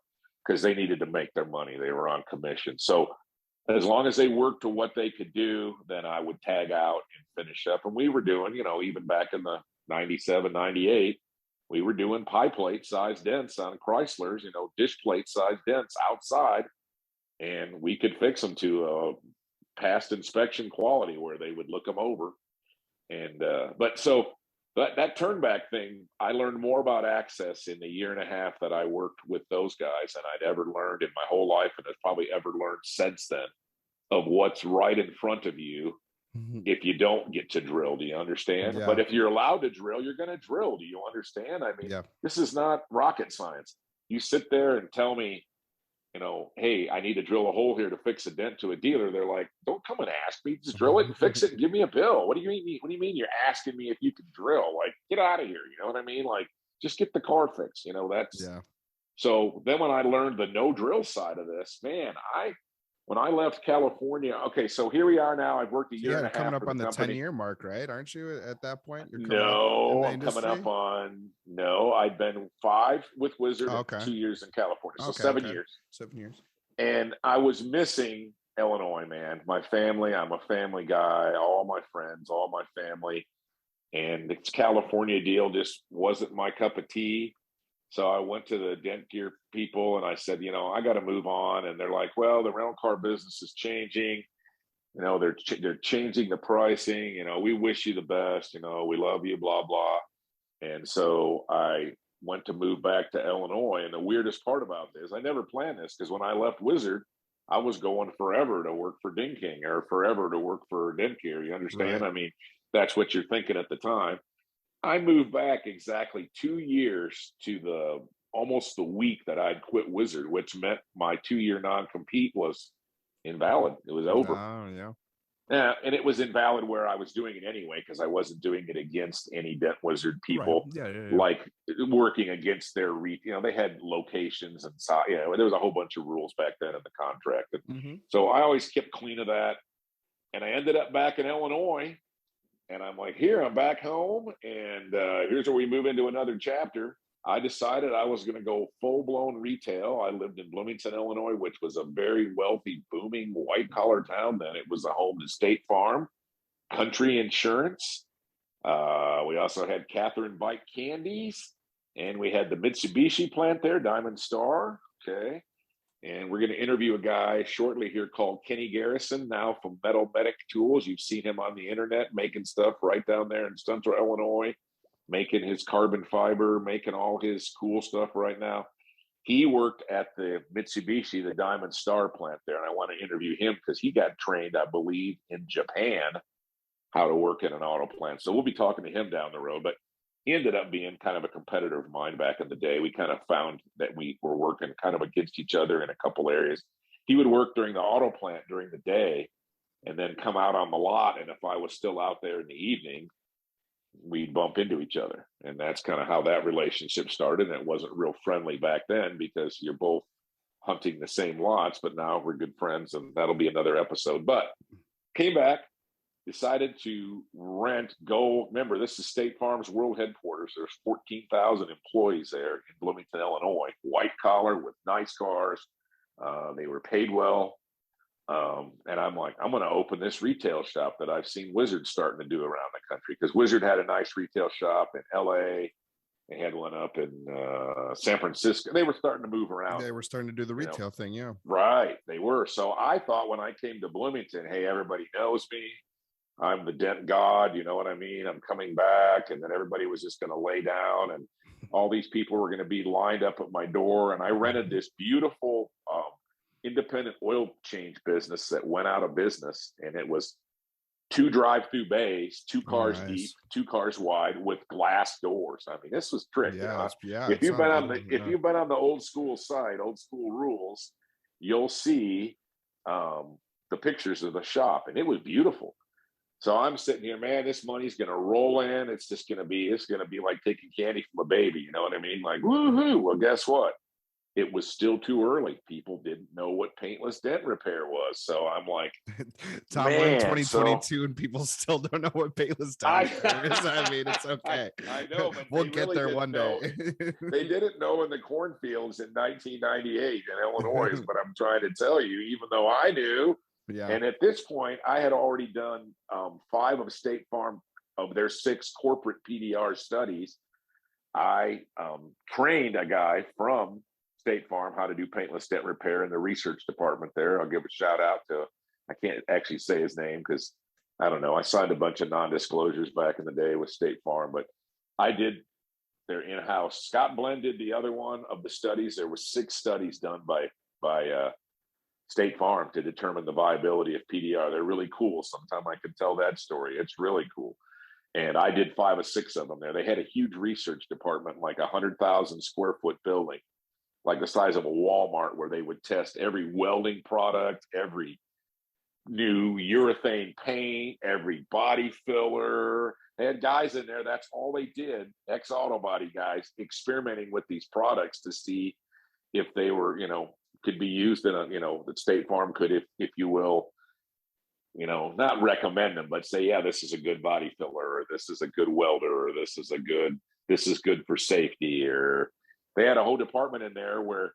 because they needed to make their money. They were on commission. So as long as they worked to what they could do, then I would tag out and finish up. And we were doing, even back in the 97, 98, we were doing pie plate size dents on Chryslers, dish plate size dents outside. And we could fix them to a past inspection quality where they would look them over. And, but so that turnback thing, I learned more about access in the year and a half that I worked with those guys than I'd ever learned in my whole life, and have probably ever learned since then, of what's right in front of you if you don't get to drill. Do you understand? Yeah. But if you're allowed to drill, you're going to drill. Do you understand? I mean, Yeah. this is not rocket science. You sit there and tell me, hey, I need to drill a hole here to fix a dent to a dealer. They're like, don't come and ask me. Just drill it and fix it and give me a bill. What do you mean? What do you mean you're asking me if you can drill? Like, get out of here. You know what I mean? Like, just get the car fixed. That's Yeah. So then when I learned the no drill side of this, man, when I left California, okay, so here we are now. I've worked a year and a Coming half up for the on the company. 10-year mark, right? Aren't you at that point? You're coming up in No, the I'm coming industry? up on, no, I've been 5 with Wizard and Okay. 2 years in California. So Okay. 7 years. 7 years. And I was missing Illinois, man. My family, I'm a family guy, all my friends, all my family. And the California deal just wasn't my cup of tea. So I went to the dent gear people and I said, I got to move on. And they're like, well, the rental car business is changing. They're changing the pricing. We wish you the best. We love you, blah, blah. And so I went to move back to Illinois. And the weirdest part about this, I never planned this, because when I left Wizard, I was going forever to work for Ding King or forever to work for Dent Gear. You understand? Right. I mean, that's what you're thinking at the time. I moved back exactly 2 years to almost the week that I'd quit Wizard, which meant my 2-year non-compete was invalid. It was over. Oh, yeah. Yeah, and it was invalid where I was doing it anyway, because I wasn't doing it against any Dent Wizard people, Right. Yeah. like working against their they had locations and there was a whole bunch of rules back then in the contract. And so I always kept clean of that. And I ended up back in Illinois, And I'm like, here, I'm back home. And here's where we move into another chapter. I decided I was going to go full blown retail. I lived in Bloomington, Illinois, which was a very wealthy, booming white collar town then. It was a home to State Farm, Country Insurance. We also had Catherine Bite Candies, and we had the Mitsubishi plant there, Diamond Star. Okay. And we're going to interview a guy shortly here called Kenny Garrison, now from Metal Medic Tools. You've seen him on the internet making stuff right down there in Central Illinois, making his carbon fiber, making all his cool stuff right now. He worked at the Mitsubishi, the Diamond Star plant there, and I want to interview him because he got trained, I believe, in Japan how to work in an auto plant. So we'll be talking to him down the road, but he ended up being kind of a competitor of mine back in the day. We kind of found that we were working kind of against each other in a couple areas. He would work during the auto plant during the day and then come out on the lot. And if I was still out there in the evening, we'd bump into each other. And that's kind of how that relationship started. And it wasn't real friendly back then because you're both hunting the same lots, but now we're good friends, and that'll be another episode. But came back, decided to remember, this is State Farm's world headquarters. There's 14,000 employees there in Bloomington, Illinois, white collar with nice cars. They were paid well. And I'm like, I'm going to open this retail shop that I've seen Wizard starting to do around the country, because Wizard had a nice retail shop in LA. They had one up in San Francisco. They were starting to move around. They were starting to do the retail thing. Yeah. Right. They were. So I thought when I came to Bloomington, hey, everybody knows me. I'm the Dent God, you know what I mean? I'm coming back. And then everybody was just going to lay down, and all these people were going to be lined up at my door. And I rented this beautiful independent oil change business that went out of business. And it was 2 drive-through bays, 2 cars deep, 2 cars wide with glass doors. I mean, this was tricky. Yeah. If you've been on the old school site, old school rules, you'll see the pictures of the shop, and it was beautiful. So I'm sitting here, man, this money's going to roll in. It's going to be like taking candy from a baby. You know what I mean? Like, woohoo. Well, guess what? It was still too early. People didn't know what paintless dent repair was. So I'm like, Tom, we're in 2022 and people still don't know what paintless dent repair is. I mean, it's okay. I know, but we'll get there one day. They didn't know in the cornfields in 1998 in Illinois, is what I'm trying to tell you, even though I knew. Yeah. And at this point, I had already done 5 of State Farm of their 6 corporate PDR studies. I trained a guy from State Farm how to do paintless dent repair in the research department there. I'll give a shout out to, I can't actually say his name because I don't know. I signed a bunch of non-disclosures back in the day with State Farm, but I did their in-house. Scott Blend did the other one of the studies. There were 6 studies done by State Farm to determine the viability of PDR. They're really cool. Sometime I could tell that story. It's really cool. And I did 5 or 6 of them there. They had a huge research department, like 100,000 square foot building, like the size of a Walmart, where they would test every welding product, every new urethane paint, every body filler. They had guys in there. That's all they did. Ex-auto body guys experimenting with these products to see if they were, could be used in that State Farm could, if you will, not recommend them, but say, yeah, this is a good body filler, or this is a good welder, or this is good for safety. Or they had a whole department in there where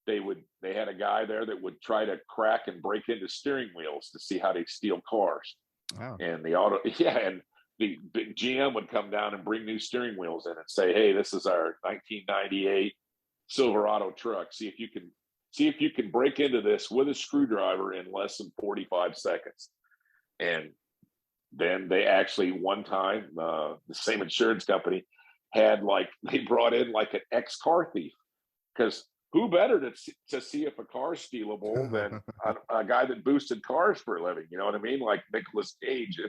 they had a guy there that would try to crack and break into steering wheels to see how they steal cars. Wow. And and the GM would come down and bring new steering wheels in and say, hey, this is our 1998 Silverado truck. See if you can break into this with a screwdriver in less than 45 seconds. And then they actually, one time, the same insurance company they brought in like an ex-car thief, because who better to see if a car's stealable than a guy that boosted cars for a living? You know what I mean? Like Nicolas Cage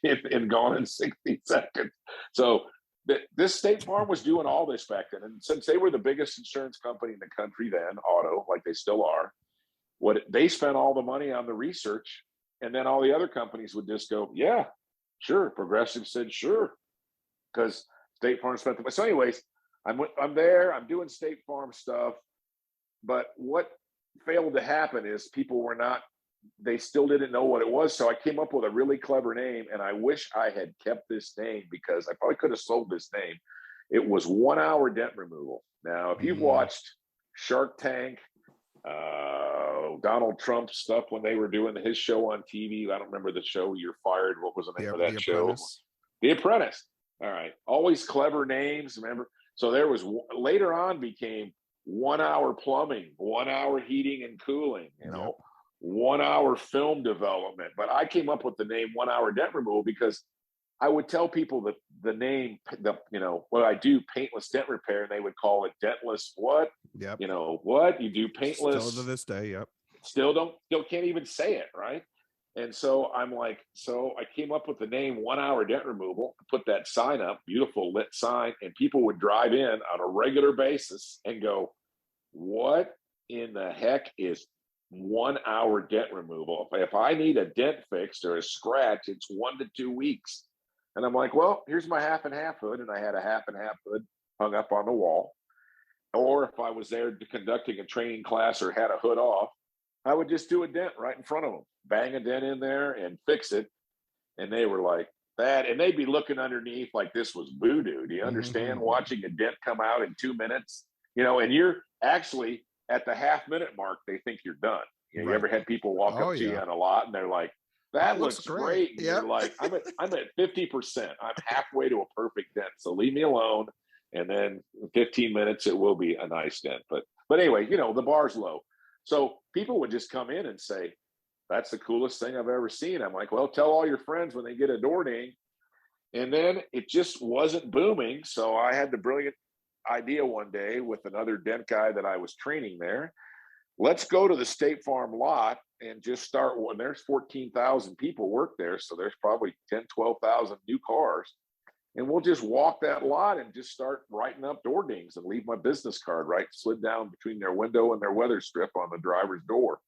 in Gone in 60 Seconds. So this State Farm was doing all this back then. And since they were the biggest insurance company in the country then, auto, like they still are, they spent all the money on the research, and then all the other companies would just go, yeah, sure. Progressive said, sure, because State Farm spent the money. So anyways, I'm there, I'm doing State Farm stuff, but what failed to happen is people were not they still didn't know what it was. So I came up with a really clever name, and I wish I had kept this name because I probably could have sold this name. It was 1 hour dent removal. Now, if you've watched Shark Tank, Donald Trump stuff when they were doing his show on TV, I don't remember the show. You're Fired. What was the name of that show? Apprentice. The Apprentice. All right. Always clever names. Remember? So there was later on became 1 hour plumbing, 1 hour heating and cooling, 1 hour film development. But I came up with the name 1 hour dent removal because I would tell people that the name, what I do, paintless dent repair, and they would call it dentless what? Yep. What? You do paintless. Still to this day, yep. Still can't even say it, right? And so I'm like, I came up with the name 1 hour dent removal, put that sign up, beautiful lit sign, and people would drive in on a regular basis and go, what in the heck is 1 hour dent removal? If I need a dent fixed or a scratch, it's 1 to 2 weeks. And I'm like, well, here's my half and half hood. And I had a half and half hood hung up on the wall. Or if I was there conducting a training class or had a hood off, I would just do a dent right in front of them, bang a dent in there and fix it. And they were like that. And they'd be looking underneath like this was voodoo. Do you understand? Watching a dent come out in 2 minutes, and you're actually at the half-minute mark, they think you're done. You ever had people walk up to you on a lot and they're like, that looks great. And you're like, I'm at 50%. I'm halfway to a perfect dent. So leave me alone. And then in 15 minutes, it will be a nice dent. But anyway, the bar's low. So people would just come in and say, that's the coolest thing I've ever seen. I'm like, well, tell all your friends when they get a door ding. And then it just wasn't booming. So I had the brilliant idea one day with another dent guy that I was training there. Let's go to the State Farm lot and just start one. There's 14,000 people work there. So there's probably 10, 12,000 new cars. And we'll just walk that lot and just start writing up door dings and leave my business card slid down between their window and their weather strip on the driver's door.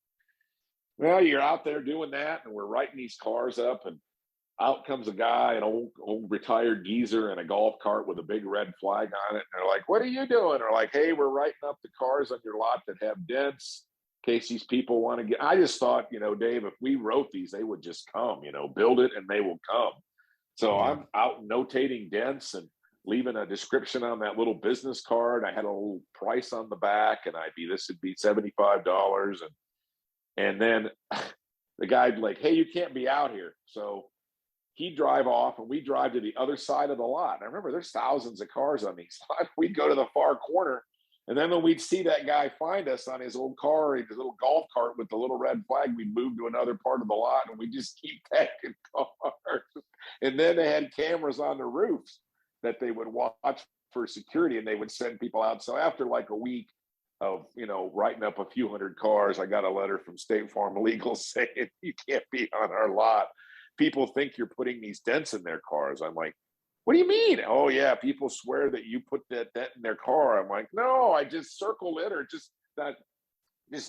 Well, you're out there doing that, and we're writing these cars up, and out comes a guy, an old retired geezer in a golf cart with a big red flag on it. And they're like, what are you doing? They're like, hey, we're writing up the cars on your lot that have dents in case these people want to get. I just thought, Dave, if we wrote these, they would just come, build it and they will come. So I'm out notating dents and leaving a description on that little business card. I had a little price on the back, and this would be $75. And then the guy'd be like, hey, you can't be out here. So he'd drive off, and we drive to the other side of the lot. And I remember there's thousands of cars on these lots. We'd go to the far corner, and then when we'd see that guy find us on his old car, his little golf cart with the little red flag, we'd move to another part of the lot, and we just keep tagging cars. And then they had cameras on the roofs that they would watch for security, and they would send people out. So after like a week of writing up a few hundred cars, I got a letter from State Farm Legal saying you can't be on our lot. People think you're putting these dents in their cars. I'm like, what do you mean? Oh yeah, people swear that you put that dent in their car. I'm like, no, I just circled it or just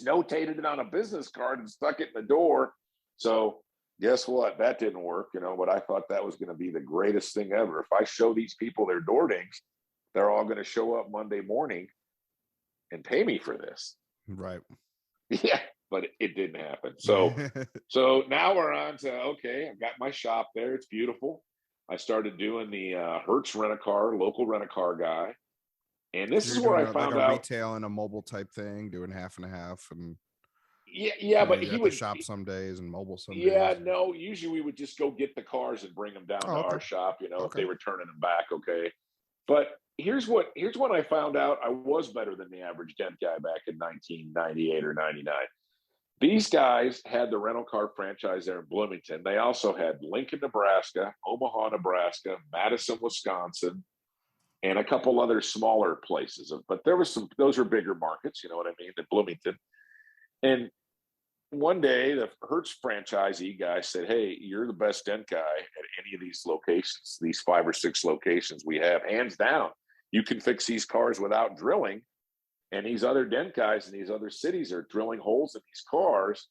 notated it on a business card and stuck it in the door. So guess what? That didn't work, but I thought that was going to be the greatest thing ever. If I show these people their door dings, they're all going to show up Monday morning and pay me for this. Right. Yeah, but it didn't happen. So now we're on to, okay, I've got my shop there. It's beautiful. I started doing the Hertz rent-a-car, local rent-a-car guy. And this is where I found out. Retail and a mobile type thing, doing half and a half. And but he would shop some days and mobile some days. No, usually we would just go get the cars and bring them down to our shop, if they were turning them back. Okay. But here's when I found out I was better than the average dent guy back in 1998 or 99. These guys had the rental car franchise there in Bloomington. They also had Lincoln, Nebraska, Omaha, Nebraska, Madison, Wisconsin, and a couple other smaller places. But there was those were bigger markets, you know what I mean, than Bloomington. And one day, the Hertz franchisee guy said, hey, you're the best dent guy at any of these locations, these 5 or 6 locations we have, hands down. You can fix these cars without drilling. And these other dent guys in these other cities are drilling holes in these cars.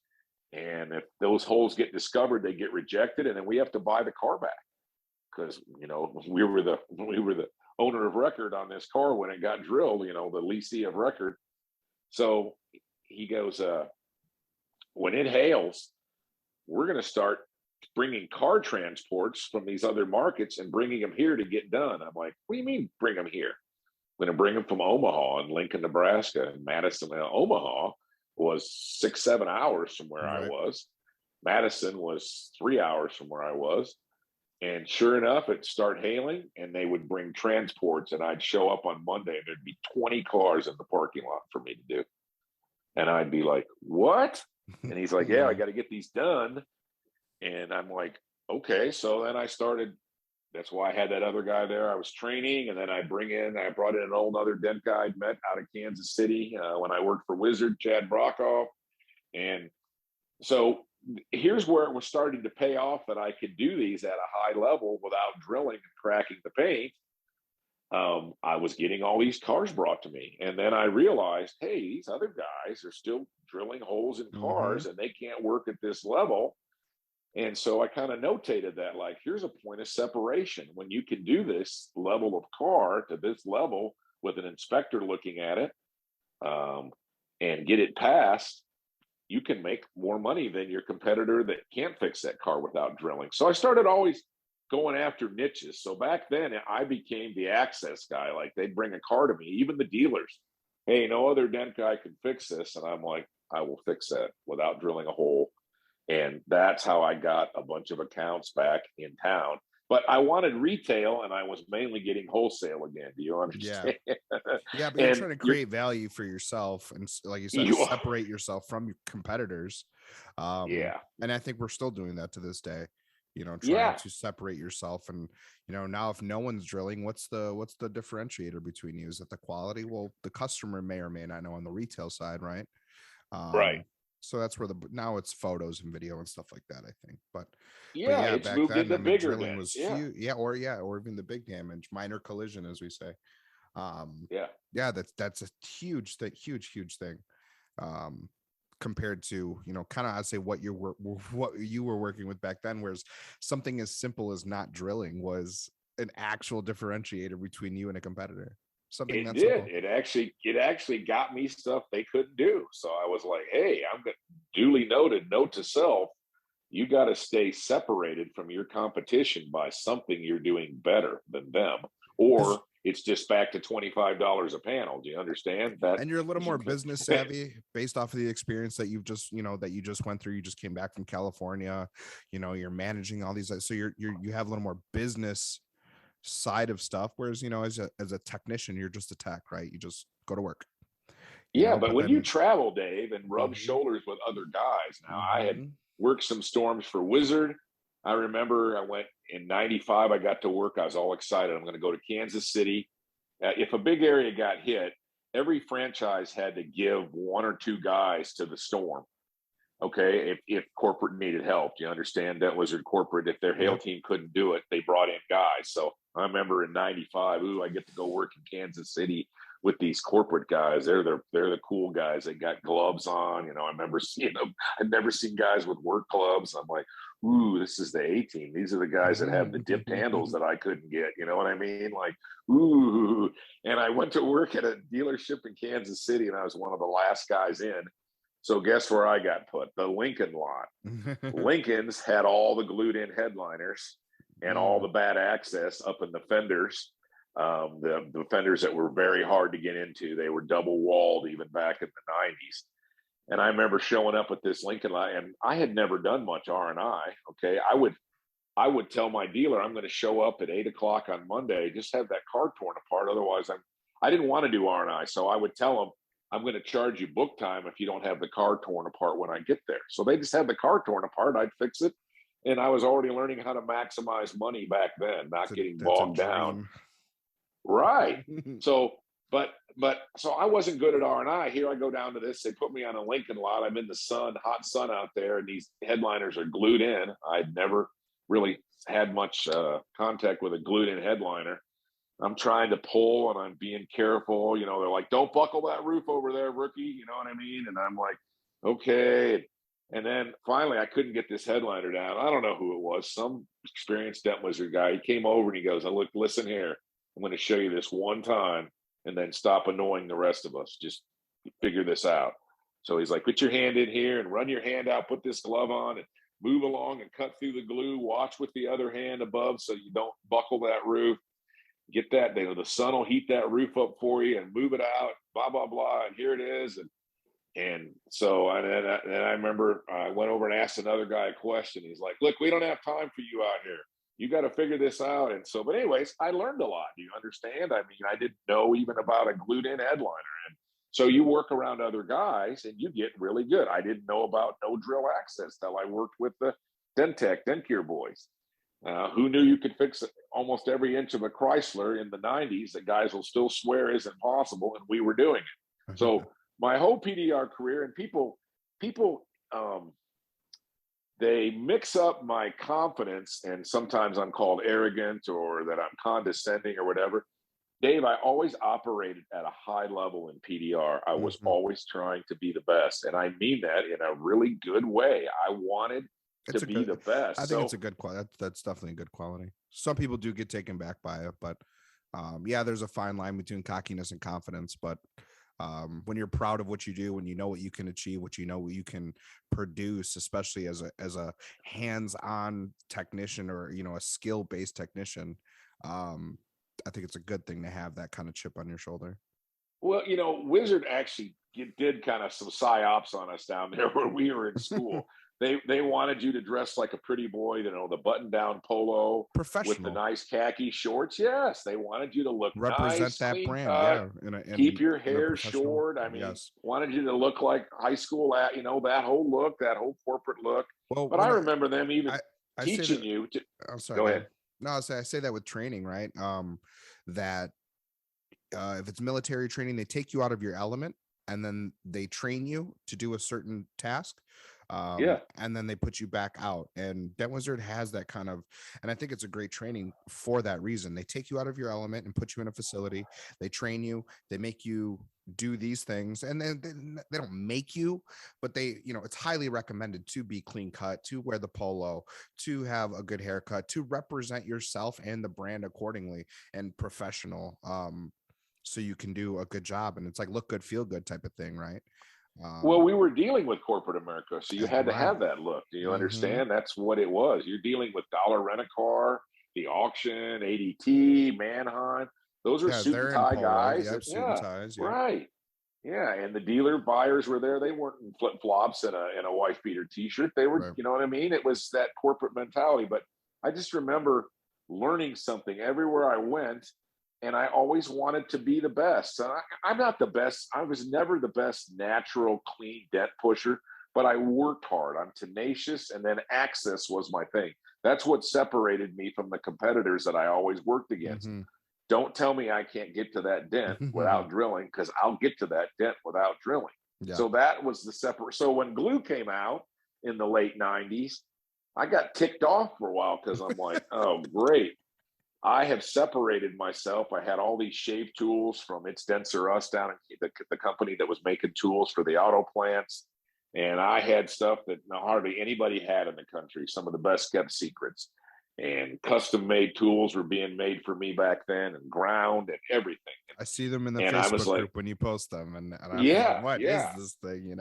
And if those holes get discovered, they get rejected. And then we have to buy the car back because, we were the owner of record on this car when it got drilled, the leasee of record. So he goes, when it hails, we're going to start bringing car transports from these other markets and bringing them here to get done. I'm like, what do you mean bring them here? I'm going to bring them from Omaha and Lincoln, Nebraska, and Madison. Omaha was 6-7 hours from where I Right. was. Madison was 3 hours from where I was. And sure enough, it'd start hailing and they would bring transports, and I'd show up on Monday and there'd be 20 cars in the parking lot for me to do. And I'd be like, what? And he's like, yeah, I got to get these done. And I'm like, okay. So then I started, that's why I had that other guy there. I was training, and then I brought in an old other dent guy I'd met out of Kansas City when I worked for Wizard, Chad Brokoff. And so here's where it was starting to pay off that I could do these at a high level without drilling and cracking the paint. I was getting all these cars brought to me. And then I realized, hey, these other guys are still drilling holes in cars and they can't work at this level. And so I kind of notated that, like, here's a point of separation. When you can do this level of car to this level with an inspector looking at it and get it passed, you can make more money than your competitor that can't fix that car without drilling. So I started always going after niches. So back then I became the access guy. Like, they'd bring a car to me, even the dealers. Hey, no other dent guy can fix this. And I'm like, I will fix that without drilling a hole. And that's how I got a bunch of accounts back in town. But I wanted retail, and I was mainly getting wholesale again. Do you understand? Yeah, but you're trying to create value for yourself, and like you said, separate yourself from your competitors. And I think we're still doing that to this day. Trying to separate yourself. And now if no one's drilling, what's the differentiator between you? Is it the quality? Well, the customer may or may not know on the retail side, right? Right. So that's where now it's photos and video and stuff like that, I think. But it's back moved then, into bigger drilling was huge. or even the big damage, minor collision, as we say. That's a huge thing. Compared to kind of, I'd say what you were working with back then, whereas something as simple as not drilling was an actual differentiator between you and a competitor. Something it that did. simple. It actually got me stuff they couldn't do. So I was like, hey, I'm going to duly noted, note to self, you got to stay separated from your competition by something you're doing better than them, or it's just back to $25 a panel. Do you understand that? And you're a little more business savvy based off of the experience that you've just, that you just went through. You just came back from California, you're managing all these. So you have a little more business side of stuff, whereas as a technician, you're just a tech, right? You just go to work. But when you travel, Dave, and rub shoulders with other guys, now I had worked some storms for Wizard. I remember I went in 95, I got to work, I was all excited, I'm going to go to Kansas City. If a big area got hit, every franchise had to give 1 or 2 guys to the storm. Okay, if corporate needed help, you understand? That was their corporate. If their hail team couldn't do it, they brought in guys. So I remember in 95, I get to go work in Kansas City with these corporate guys. They're the cool guys. They got gloves on. I remember seeing them. I'd never seen guys with work gloves. I'm like, ooh, this is the A team. These are the guys that have the dipped handles that I couldn't get. You know what I mean? Like, ooh. And I went to work at a dealership in Kansas City, and I was one of the last guys in. So guess where I got put? The Lincoln lot. Lincoln's had all the glued in headliners and all the bad access up in the fenders. The fenders that were very hard to get into. They were double walled even back in the 90s. And I remember showing up at this Lincoln lot, and I had never done much R&I. Okay. I would tell my dealer, I'm going to show up at 8:00 on Monday, just have that car torn apart. Otherwise I didn't want to do R&I. So I would tell them, I'm going to charge you book time if you don't have the car torn apart when I get there. So they just had the car torn apart. I'd fix it. And I was already learning how to maximize money back then, not getting bogged down. Right. So I wasn't good at R&I. Here I go down to this. They put me on a Lincoln lot. I'm in the sun, hot sun out there, and these headliners are glued in. I'd never really had much contact with a glued in headliner. I'm trying to pull and I'm being careful. They're like, don't buckle that roof over there, rookie. You know what I mean? And I'm like, okay. And then finally I couldn't get this headliner down. I don't know who it was. Some experienced dent wizard guy. He came over and he goes, look, listen here. I'm going to show you this one time and then stop annoying the rest of us. Just figure this out. So he's like, put your hand in here and run your hand out, put this glove on. And move along and cut through the glue, watch with the other hand above so you don't buckle that roof. Get that, the sun will heat that roof up for you and move it out, blah, blah, blah. And here it is. And so and I remember I went over and asked another guy a question. He's like, look, we don't have time for you out here. You got to figure this out. And so, but anyways, I learned a lot. Do you understand? I mean, I didn't know even about a glued in headliner. And so you work around other guys and you get really good. I didn't know about no drill access till I worked with the Dent Gear boys. Who knew you could fix almost every inch of a Chrysler in the 90s that guys will still swear isn't possible, and we were doing it. So my whole PDR career, and people they mix up my confidence, and sometimes I'm called arrogant or that I'm condescending or whatever. Dave, I always operated at a high level in PDR. I was always trying to be the best, and I mean that in a really good way. I wanted to be the best. I think it's a good quality. That's definitely a good quality. Some people do get taken back by it, but yeah, there's a fine line between cockiness and confidence. But when you're proud of what you do, when you know what you can achieve, what you can produce, especially as a hands-on technician or a skill-based technician, I think it's a good thing to have that kind of chip on your shoulder. Well, Wizard actually did kind of some psyops on us down there when we were in school. They wanted you to dress like a pretty boy, the button-down polo with the nice khaki shorts. Yes, they wanted you to look represent nice, that clean brand, cut, keep your hair short. I mean, wanted you to look like high school at that whole look, that whole corporate look. Well, but I remember them even teaching you to. I'm sorry. Go ahead. No, I say that with training, right? That if it's military training, they take you out of your element and then they train you to do a certain task. And then they put you back out, and Dent Wizard has that kind of, and I think it's a great training for that reason. They take you out of your element and put you in a facility. They train you, they make you do these things, and then they don't make you, but they, it's highly recommended to be clean cut, to wear the polo, to have a good haircut, to represent yourself and the brand accordingly and professional, so you can do a good job. And it's like look good, feel good type of thing, right? Well, we were dealing with corporate America, so you had to have that look. Do you understand? That's what it was. You're dealing with Dollar Rent-A-Car, the auction, ADT, Manheim. Those are suit and tie guys. Suit and ties. Right. Yeah, and the dealer buyers were there. They weren't in flip flops and a wife beater T-shirt. They were, you know what I mean? It was that corporate mentality. But I just remember learning something everywhere I went. And I always wanted to be the best. And I'm not the best. I was never the best natural, clean dent pusher, but I worked hard. I'm tenacious, and then access was my thing. That's what separated me from the competitors that I always worked against. Don't tell me I can't get to that dent without drilling, because I'll get to that dent without drilling. So that was the separate. So when glue came out in the late 90s, I got ticked off for a while because I'm like, oh, great. I have separated myself. I had all these shave tools from It's Dents or Us down in the company that was making tools for the auto plants. And I had stuff that hardly anybody had in the country, some of the best kept secrets. And custom made tools were being made for me back then, and ground and everything. I see them in the Facebook group when you post them, and I'm like, what is this thing,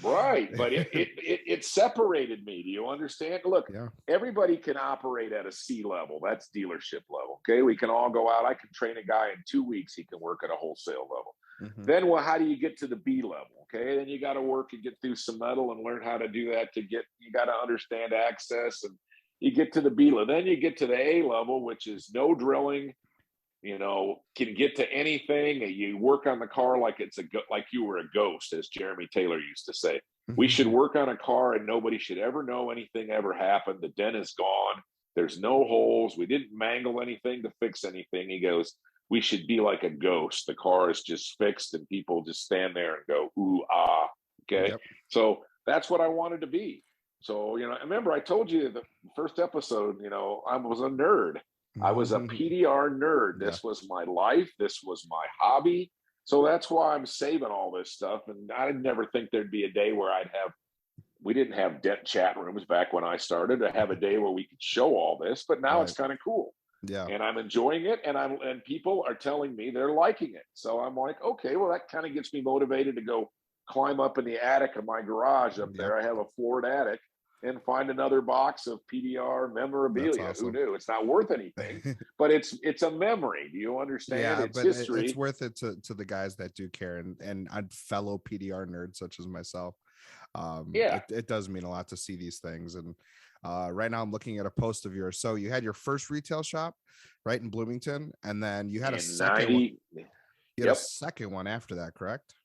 Right, but it separated me. Do you understand? Look, everybody can operate at a C level. That's dealership level. Okay, we can all go out. I can train a guy in 2 weeks. He can work at a wholesale level. Then, well, how do you get to the B level? Okay, then you got to work and get through some metal and learn how to do that. You got to understand access, and you get to the B level. Then you get to the A level, which is no drilling. Can get to anything. You work on the car like like you were a ghost, as Jeremy Taylor used to say. We should work on a car and nobody should ever know anything ever happened. The dent is gone. There's no holes. We didn't mangle anything to fix anything. He goes, we should be like a ghost. The car is just fixed and people just stand there and go, ooh, ah. Okay. So that's what I wanted to be. So, I remember I told you the first episode, I was a nerd. I was a PDR nerd. This was my life. This was my hobby. So that's why I'm saving all this stuff. And I never think there'd be a day where we didn't have dent chat rooms back when I started to have a day where we could show all this, but now it's kind of cool. Yeah. And I'm enjoying it. And people are telling me they're liking it. So I'm like, okay, well, that kind of gets me motivated to go climb up in the attic of my garage up there. I have a floored attic. and find another box of PDR That's memorabilia. Who awesome. knew? It's not worth anything, but it's a memory. Do you understand? Yeah, It's but it's history. worth it to the guys that do care, and fellow PDR nerds such as myself. Yeah. It does mean a lot to see these things. And right now I'm looking at a post of yours. So you had your first retail shop right in Bloomington, and then you had a In second one. 90. You had a Yep. second one after that, correct?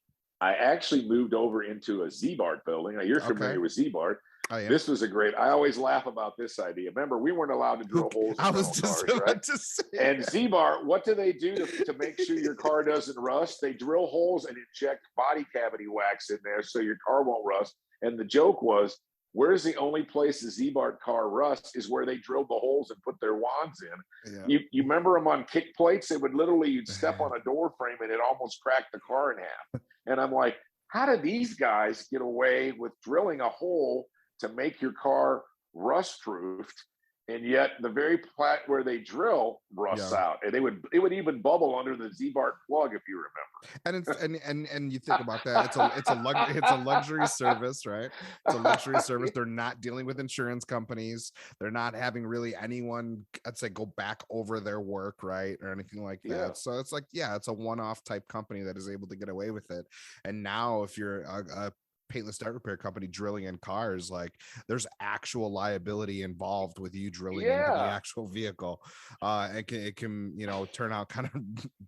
I actually moved over into a Z-Bart building. Now, you're Okay. familiar with Z-Bart. I am. This was I always laugh about this idea. Remember, we weren't allowed to drill holes in I was rental just cars, right? about to say. And Z-Bart, what do they do to make sure your car doesn't rust? They drill holes and inject body cavity wax in there so your car won't rust. And the joke was, where's the only place the Z-Bart car rusts is where they drilled the holes and put their wands in. Yeah. You remember them on kick plates? It would literally, you'd step on a door frame and it almost cracked the car in half. And I'm like, how did these guys get away with drilling a hole to make your car rust proofed? And yet the very plat where they drill rusts out, and it would even bubble under the Z-Bart plug, if you remember. And it's, and you think about that, it's a luxury service, right? It's a luxury service. They're not dealing with insurance companies. They're not having really anyone, I'd say, go back over their work, right, or anything like that. Yeah. So it's like, yeah, it's a one-off type company that is able to get away with it. And now if you're a paintless dent repair company drilling in cars, like there's actual liability involved with you drilling into the actual vehicle. It can turn out kind of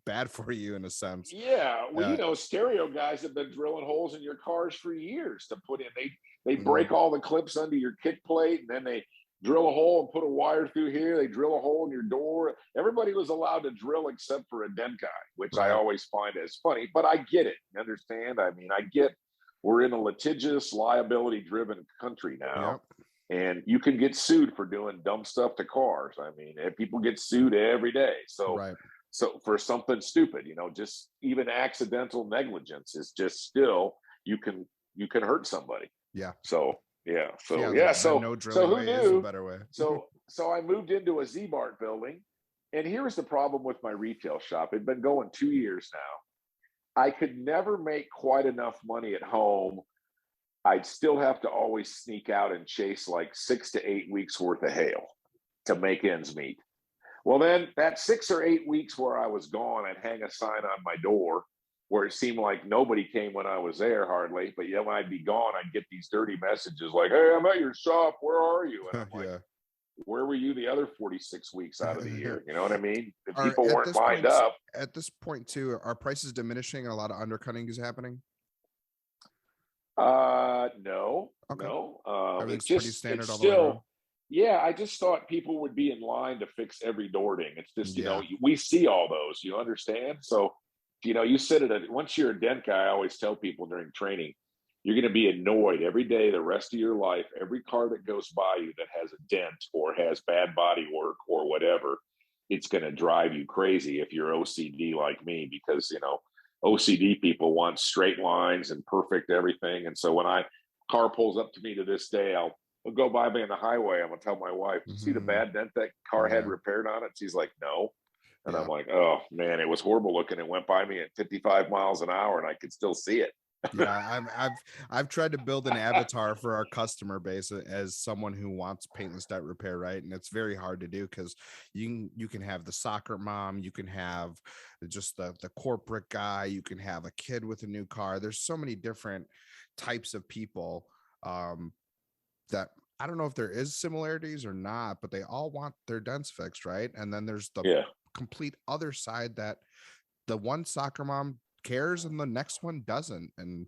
bad for you in a sense. Yeah, well, stereo guys have been drilling holes in your cars for years to put in. They break all the clips under your kick plate, and then they drill a hole and put a wire through here. They drill a hole in your door. Everybody was allowed to drill except for a dent guy, which I always find as funny. But I get it. You understand? I mean, I get we're in a litigious, liability-driven country now. Yep. And you can get sued for doing dumb stuff to cars. I mean, people get sued every day. So for something stupid, just even accidental negligence is just still you can hurt somebody. Yeah. So yeah. So no so who knew? Is a better way. so I moved into a Z-Bart building, and here's the problem with my retail shop. It'd been going 2 years now. I could never make quite enough money at home. I'd still have to always sneak out and chase like 6 to 8 weeks worth of hail to make ends meet. Well, then that 6 or 8 weeks where I was gone, I'd hang a sign on my door where it seemed like nobody came when I was there hardly. But when I'd be gone, I'd get these dirty messages like, "Hey, I'm at your shop. Where are you?" And I'm like, where were you the other 46 weeks out of the year? You know what I mean? If people weren't lined up. At this point, too, are prices diminishing and a lot of undercutting is happening? No. Everything's pretty standard all the way around. Yeah, I just thought people would be in line to fix every door ding. It's just, we see all those, you understand? So, you sit once you're a dent guy, I always tell people during training, you're going to be annoyed every day the rest of your life. Every car that goes by you that has a dent or has bad body work or whatever, it's going to drive you crazy if you're OCD like me, because, OCD people want straight lines and perfect everything. And so when car pulls up to me to this day, I'll go by me on the highway. I'm going to tell my wife, see the bad dent that car had repaired on it? She's like, no. And I'm like, oh man, it was horrible looking. It went by me at 55 miles an hour and I could still see it. Yeah, I've tried to build an avatar for our customer base as someone who wants paintless dent repair, right? And it's very hard to do because you can have the soccer mom, you can have just the corporate guy, you can have a kid with a new car. There's so many different types of people that I don't know if there is similarities or not, but they all want their dents fixed, right? And then there's the complete other side that the one soccer mom cares and the next one doesn't, and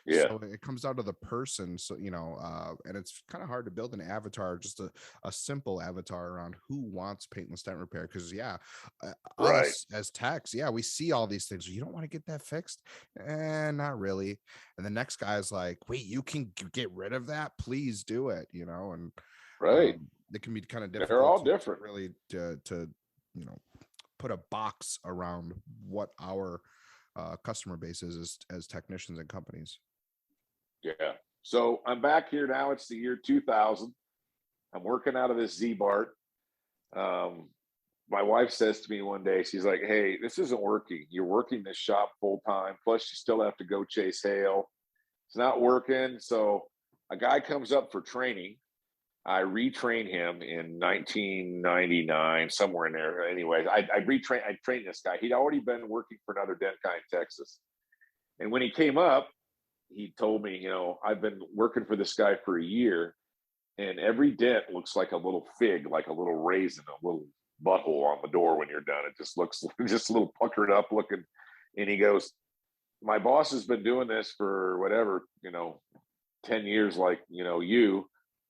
so it comes down to the person. So and it's kind of hard to build an avatar, just a simple avatar around who wants paintless dent repair, because us as techs, we see all these things. You don't want to get that fixed, and not really. And the next guy's like, wait, you can get rid of that, please do it, and it can be kind of difficult. They're all different, really, to put a box around what our customer base is as technicians and companies. Yeah. So I'm back here now. It's the year 2000. I'm working out of this Z-Bart. My wife says to me one day, she's like, hey, this isn't working. You're working this shop full time. Plus you still have to go chase hail. It's not working. So a guy comes up for training I retrained him in 1999, somewhere in there. Anyways, I trained this guy. He'd already been working for another dent guy in Texas. And when he came up, he told me, I've been working for this guy for a year, and every dent looks like a little fig, like a little raisin, a little butthole on the door when you're done. It just looks just a little puckered up looking. And he goes, my boss has been doing this for whatever, 10 years, like, you.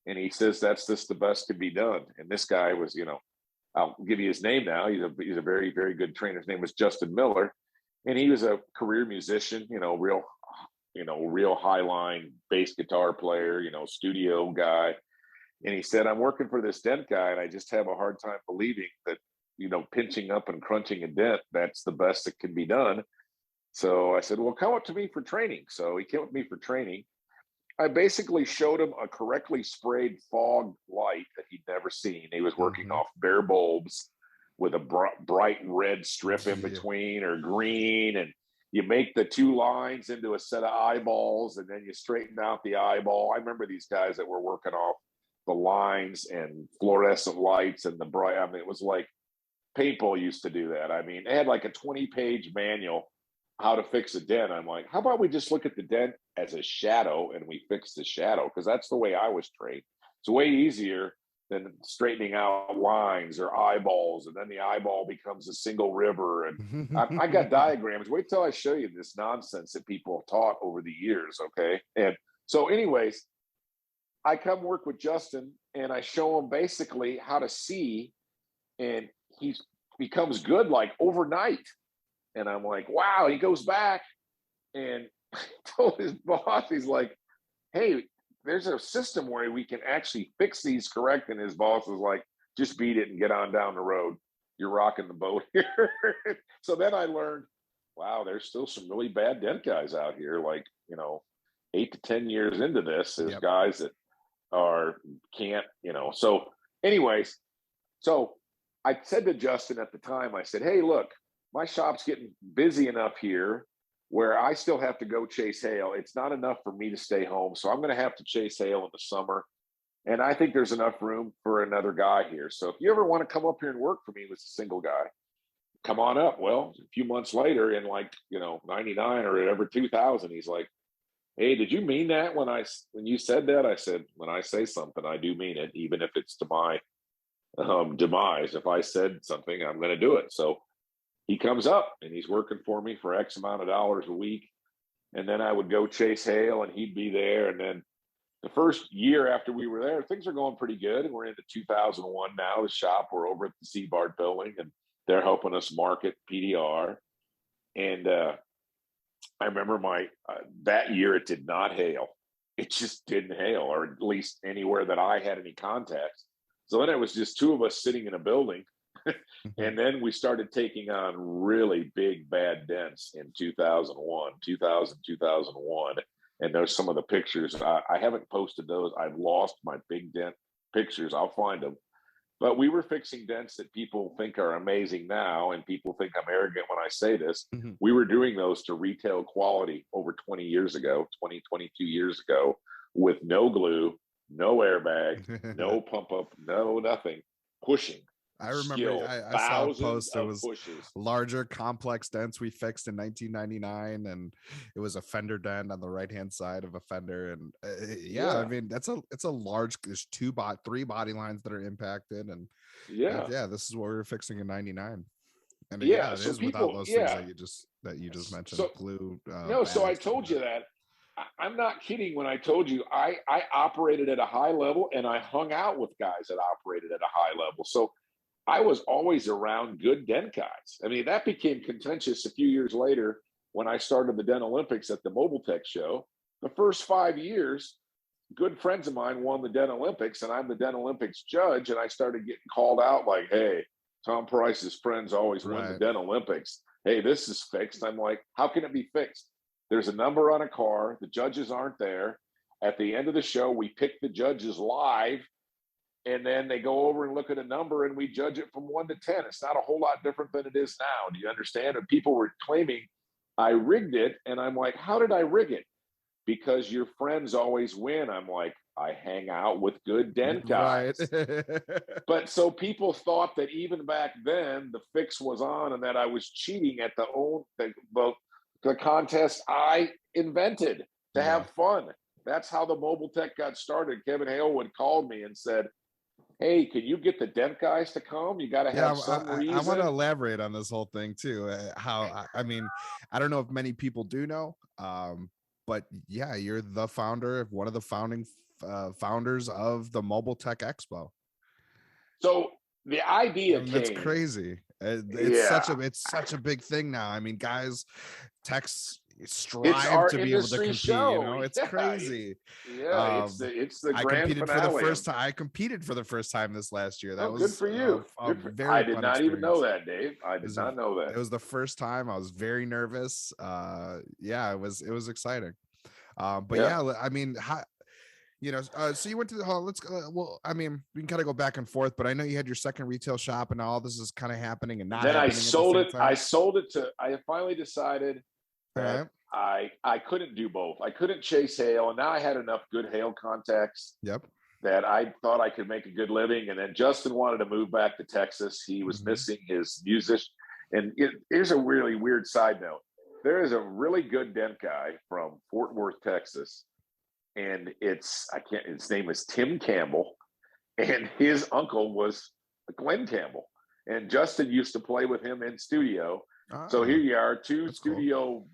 And he says, that's just the best can be done. And this guy was, I'll give you his name now. He's a very, very good trainer. His name was Justin Miller. And he was a career musician, real high line bass guitar player, studio guy. And he said, I'm working for this dent guy, and I just have a hard time believing that, pinching up and crunching a dent, that's the best that can be done. So I said, well, come up to me for training. So he came with me for training. I basically showed him a correctly sprayed fog light that he'd never seen. He was working off bare bulbs with a bright red strip in between, or green, and you make the two lines into a set of eyeballs, and then you straighten out the eyeball. I remember these guys that were working off the lines and fluorescent lights and the bright. I mean, it was like paintball used to do that. I mean, they had like a 20-page manual how to fix a dent. I'm like, how about we just look at the dent as a shadow and we fix the shadow? Because that's the way I was trained. It's way easier than straightening out lines or eyeballs, and then the eyeball becomes a single river. And I got diagrams. Wait till I show you this nonsense that people have taught over the years, okay? And so anyways, I come work with Justin, and I show him basically how to see, and he becomes good like overnight. And I'm like, wow. He goes back and told his boss, he's like, hey, there's a system where we can actually fix these correct. And his boss was like, just beat it and get on down the road. You're rocking the boat here. So then I learned, wow, there's still some really bad dent guys out here. Like, 8 to 10 years into this, there's guys that can't. So anyways, so I said to Justin at the time, I said, hey, look, my shop's getting busy enough here where I still have to go chase hail. It's not enough for me to stay home. So I'm going to have to chase hail in the summer. And I think there's enough room for another guy here. So if you ever want to come up here and work for me with a single guy, come on up. Well, a few months later, in like, 99 or whatever, 2000, he's like, hey, did you mean that when you said that? I said, when I say something, I do mean it, even if it's to my demise. If I said something, I'm going to do it. So he comes up and he's working for me for X amount of dollars a week. And then I would go chase hail and he'd be there. And then the first year after we were there, things are going pretty good. And we're into 2001 now. The shop, we're over at the Seabart building, and they're helping us market PDR. And I remember that year it did not hail. It just didn't hail, or at least anywhere that I had any contacts. So then it was just two of us sitting in a building. And then we started taking on really big bad dents in 2001. And there's some of the pictures. I haven't posted those. I've lost my big dent pictures. I'll find them. But we were fixing dents that people think are amazing now, and people think I'm arrogant when I say this. We were doing those to retail quality over 22 years ago, with no glue, no airbag, no pump up, no nothing, pushing. I remember I saw a post. It was larger, complex dents we fixed in 1999, and it was a fender dent on the right hand side of a fender. And I mean, it's a large. There's 3 body lines that are impacted, and this is what we were fixing in 99. And it is people, without those things that you just mentioned. So, glue. So I told you that. I'm not kidding when I told you I operated at a high level, and I hung out with guys that operated at a high level. So I was always around good dent guys. I mean, that became contentious a few years later when I started the Dent Olympics at the Mobile Tech show. The first 5 years, good friends of mine won the Dent Olympics, and I'm the Dent Olympics judge, and I started getting called out like, hey, Tom Price's friends always win the Dent Olympics. Hey, this is fixed. I'm like, how can it be fixed? There's a number on a car. The judges aren't there. At the end of the show, we pick the judges live, and then they go over and look at a number, and we judge it from 1 to 10. It's not a whole lot different than it is now. Do you understand? And people were claiming I rigged it, and I'm like, how did I rig it? Because your friends always win. I'm like, I hang out with good Dent Right. guys. But so people thought that even back then the fix was on and that I was cheating at the contest I invented to Yeah. have fun. That's how the Mobile Tech got started. Kevin Halewood called me and said, "Hey, can you get the Dent guys to come? You got to Yeah, have some I want to reason." elaborate on this whole thing too. I mean, I don't know if many people do know, but yeah, you're the founder, one of the founding founders of the Mobile Tech Expo. So the idea That's came, crazy. yeah, It's such a big thing now. I mean, guys, techs it's strive our to be able to industry compete. You show. know, it's Yeah, crazy. it's Um, the I grand competed for the finale of. first time. I competed for the first time this last year. Oh, That good was for you. a Good for. I very did fun not even know experience. that, Dave. I It did was, not know that. it was the first time. I was very nervous. Yeah, it was exciting. But Yeah. yeah, I mean, how, you know, so you went to the hall. Let's go. Well, I mean, we can kind of go back and forth, but I know you had your second retail shop and all this is kind of happening and not Then I happening at the sold same it. I time. sold it to. I finally decided All that right. I couldn't do both. I couldn't chase hail, and now I had enough good hail contacts Yep. that I thought I could make a good living. And then Justin wanted to move back to Texas. He was Mm-hmm. missing his music. And here's a really weird side note. There is a really good dent guy from Fort Worth, Texas, and his name is Tim Campbell, and his uncle was Glenn Campbell. And Justin used to play with him in studio. So here Ah, you are, two that's cool. studio,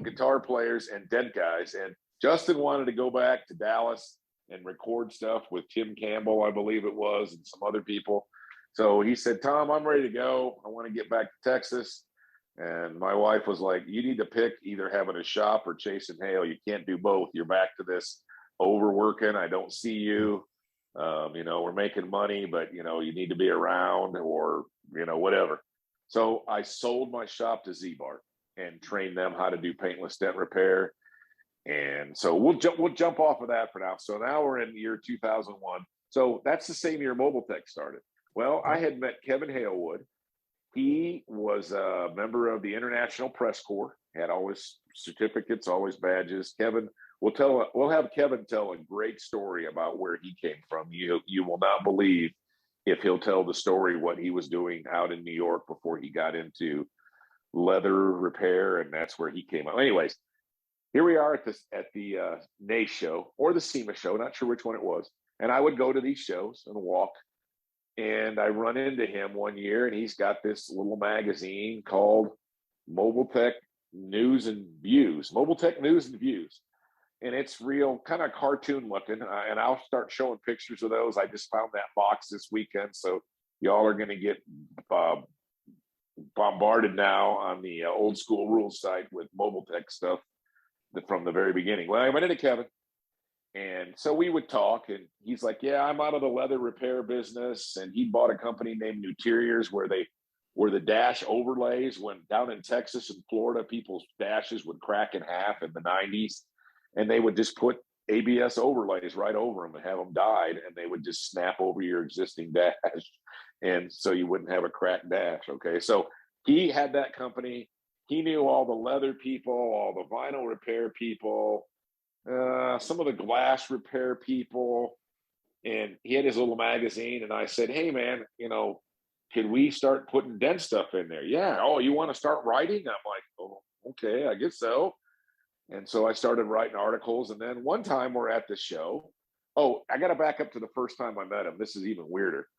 guitar players and dent guys. And Justin wanted to go back to Dallas and record stuff with Tim Campbell, I believe it was, and some other people. So he said, "Tom, I'm ready to go. I want to get back to Texas." And my wife was like, "You need to pick either having a shop or chasing hail. You can't do both. You're back to this overworking. I don't see you. We're making money, but you need to be around or whatever." So I sold my shop to Z-Bar and trained them how to do paintless dent repair. And so we'll jump off of that for now. So now we're in the year 2001. So that's the same year Mobile Tech started. Well, I Okay. had met Kevin Halewood. He was a member of the International Press Corps, had always certificates, always badges. We'll have Kevin tell a great story about where he came from. You will not believe if he'll tell the story what he was doing out in New York before he got into leather repair, and that's where he came out. Anyways, here we are at the NACE show or the SEMA show, not sure which one it was. And I would go to these shows and walk. And I run into him one year, and he's got this little magazine called Mobile Tech News and Views, Mobile Tech News and Views. And it's real kind of cartoon looking. And I'll start showing pictures of those. I just found that box this weekend. So y'all are going to get bombarded now on the old school rules site with Mobile Tech stuff from the very beginning. Well, I went into Kevin, and so we would talk, and he's like, "Yeah, I'm out of the leather repair business." And he bought a company named Interiors where the dash overlays, when down in Texas and Florida, people's dashes would crack in half in the 90s, and they would just put ABS overlays right over them and have them dyed, and they would just snap over your existing dash, and so you wouldn't have a cracked dash. Okay, so he had that company. He knew all the leather people, all the vinyl repair people, some of the glass repair people, and he had his little magazine. And I said, "Hey, man, can we start putting dent stuff in there?" "Yeah." "Oh, you want to start writing?" I'm like, "Oh, okay, I guess so." And so I started writing articles. And then one time we're at the show. Oh, I got to back up to the first time I met him. This is even weirder.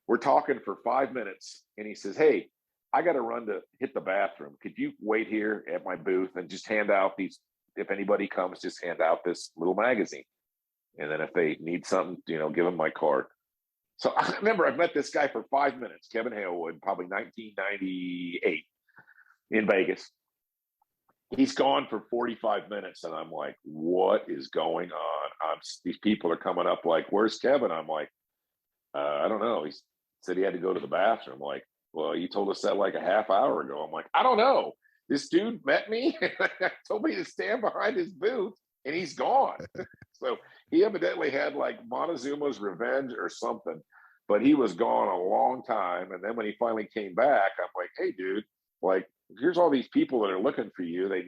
We're talking for 5 minutes, and he says, "Hey, I got to run to hit the bathroom. Could you wait here at my booth and just hand out these? If anybody comes, just hand out this little magazine. And then if they need something, give them my card." So I remember I've met this guy for 5 minutes, Kevin Halewood, probably 1998 in Vegas. He's gone for 45 minutes, and I'm like, "What is going on?" These people are coming up like, "Where's Kevin?" I'm like, "I don't know. He said he had to go to the bathroom." I'm like, "Well, you told us that like a half hour ago." I'm like, "I don't know. This dude met me, told me to stand behind his booth, and he's gone." So he evidently had like Montezuma's revenge or something, but he was gone a long time. And then when he finally came back, I'm like, "Hey, dude, like, here's all these people that are looking for you." They,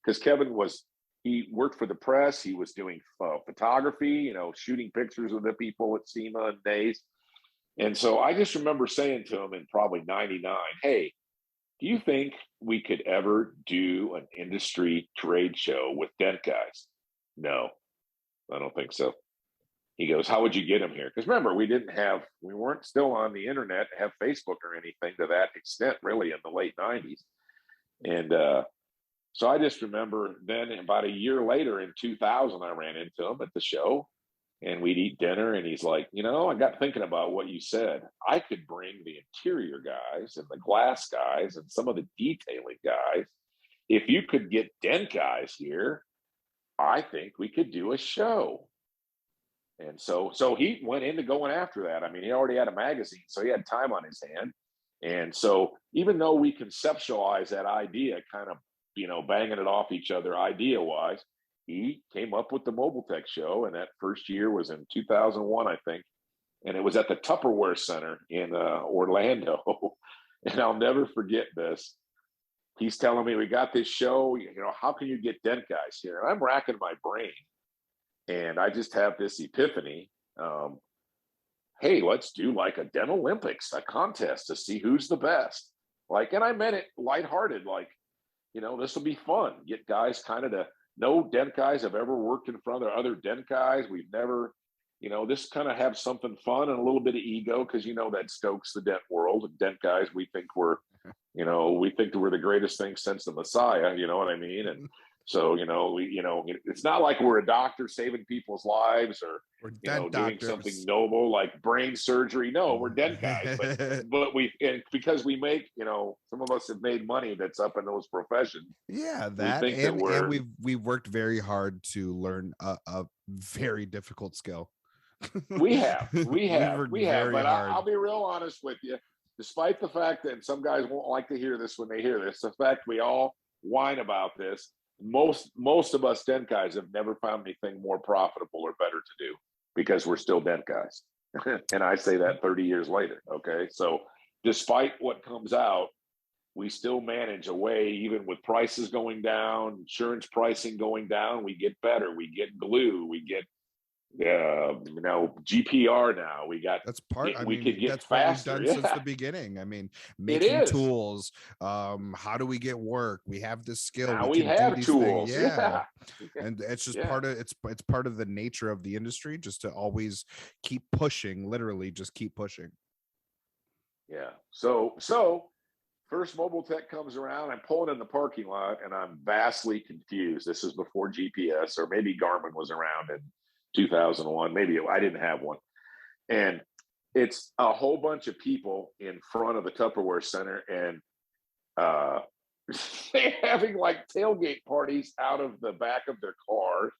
because Kevin was he worked for the press. He was doing photography, you know, shooting pictures of the people at SEMA and days. And so I just remember saying to him in probably 99, hey, do you think we could ever do an industry trade show with dent guys? No, I don't think so. He goes, how would you get them here? Because remember, we weren't still on the internet, have Facebook or anything to that extent, really, in the late 90s. And so I just remember then about a year later in 2000, I ran into him at the show and we'd eat dinner. And he's like, you know, I got thinking about what you said. I could bring the interior guys and the glass guys and some of the detailing guys. If you could get dent guys here, I think we could do a show. And so he went into going after that. I mean, he already had a magazine, so he had time on his hand. And so even though we conceptualized that idea, kind of, you know, banging it off each other idea wise, he came up with the Mobile Tech show. And that first year was in 2001, I think. And it was at the Tupperware Center in Orlando. And I'll never forget this. He's telling me, we got this show, you know, how can you get dent guys here? And I'm racking my brain. And I just have this epiphany. Hey, let's do like a Dent Olympics, a contest to see who's the best. Like, and I meant it lighthearted, like, you know, this will be fun. Get guys kind of to no dent guys have ever worked in front of other dent guys. We've never, you know, this kind of have something fun and a little bit of ego, because, you know, that stokes the dent world. And dent guys, we think we're the greatest thing since the Messiah, you know what I mean? And so, you know, it's not like we're a doctor saving people's lives or, you know, doing something noble like brain surgery. No, we're dent guys, but because we make, you know, some of us have made money that's up in those professions. Yeah, and we've worked very hard to learn a very difficult skill. we have, but I'll be real honest with you. Despite the fact that some guys won't like to hear this when they hear this, the fact we all whine about this, most of us dent guys have never found anything more profitable or better to do because we're still dent guys. And I say that 30 years later. Okay. So despite what comes out, we still manage a way, even with prices going down, insurance pricing going down, we get better. We get glue. We get, you know, GPR now. We got that's part. We could get that's faster. What we've done since the beginning. I mean, making tools. How do we get work? We have this skill. Now we have tools. Yeah. And it's just part of it's part of the nature of the industry, just to always keep pushing. Literally, just keep pushing. Yeah. So first Mobile Tech comes around. I'm pulling in the parking lot, and I'm vastly confused. This is before GPS, or maybe Garmin was around in 2001. Maybe I didn't have one. And it's a whole bunch of people in front of the Tupperware Center, and they're having like tailgate parties out of the back of their cars.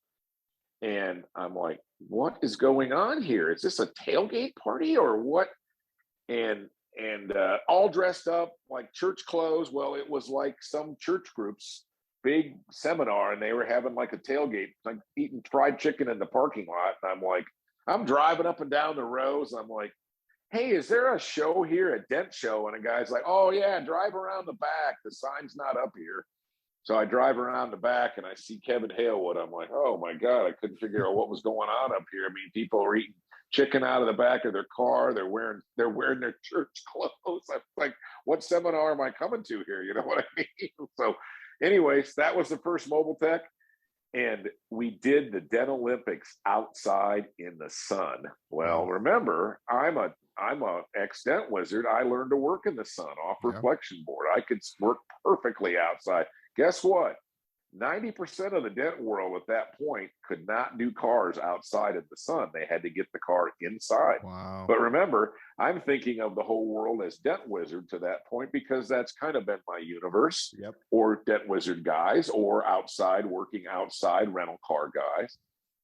And I'm like, what is going on here? Is this a tailgate party or what? And all dressed up like church clothes. Well, it was like some church group's big seminar, and they were having like a tailgate, like eating fried chicken in the parking lot. And I'm like, I'm driving up and down the rows. I'm like, hey, is there a show here, a dent show? And a guy's like, oh yeah, drive around the back. The sign's not up here. So I drive around the back and I see Kevin Halewood. I'm like, oh my God, I couldn't figure out what was going on up here. I mean, people are eating chicken out of the back of their car. They're wearing their church clothes. I'm like, what seminar am I coming to here? You know what I mean? So anyways, that was the first Mobile Tech. And we did the Dent Olympics outside in the sun. Well, remember, I'm a ex-dent wizard. I learned to work in the sun off reflection board. I could work perfectly outside. Guess what? 90% of the dent world at that point could not do cars outside in the sun. They had to get the car inside. Wow. But remember, I'm thinking of the whole world as dent wizard to that point, because that's kind of been my universe. Yep. Or dent wizard guys, or outside, working outside rental car guys.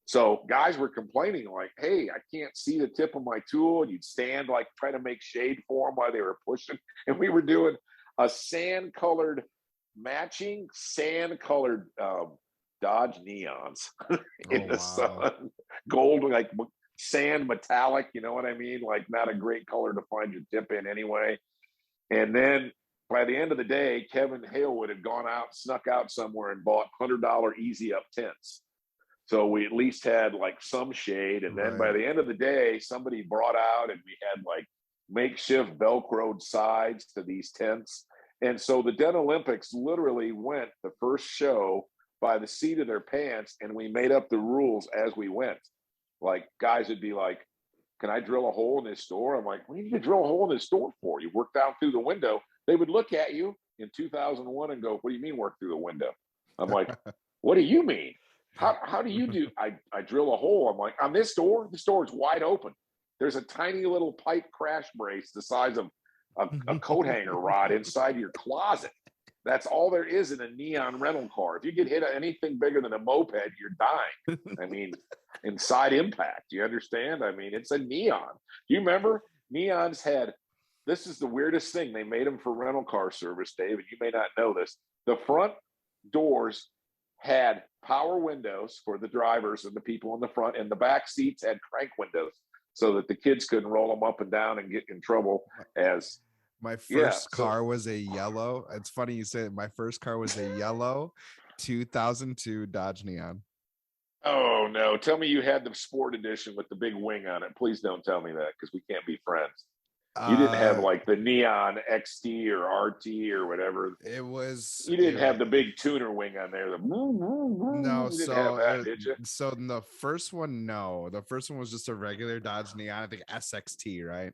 So guys were complaining like, hey, I can't see the tip of my tool. You'd stand like trying to make shade for them while they were pushing. And we were doing a matching sand-colored Dodge Neons in the sun. Gold, like sand metallic, you know what I mean? Like not a great color to find your tip in anyway. And then by the end of the day, Kevin Hewitt had gone out, snuck out somewhere and bought $100 easy up tents. So we at least had like some shade. And then by the end of the day, somebody brought out and we had like makeshift Velcroed sides to these tents. And so the Dent Olympics literally went the first show by the seat of their pants, and we made up the rules as we went. Like guys would be like, can I drill a hole in this door? I'm like, what do you need to drill a hole in this door for? You work down through the window. They would look at you in 2001 and go, what do you mean work through the window? I'm like, what do you mean? How do you do? I drill a hole. I'm like, on this door is wide open. There's a tiny little pipe crash brace the size of a coat hanger rod inside your closet. That's all there is in a neon rental car. If you get hit at anything bigger than a moped, you're dying. I mean, inside impact. You understand? I mean, it's a neon. Do you remember neons had, this is the weirdest thing. They made them for rental car service, David. You may not know this. The front doors had power windows for the drivers and the people in the front, and the back seats had crank windows so that the kids couldn't roll them up and down and get in trouble. As my first car was a yellow. It's funny you say it. My first car was a yellow 2002 Dodge Neon. Oh no, tell me you had the sport edition with the big wing on it. Please don't tell me that, because we can't be friends. You didn't have like the neon XT or RT or whatever. It was. You didn't have the big tuner wing on there. No, you didn't have that, did you? So in the first one, no. The first one was just a regular Dodge Neon. I think SXT, right?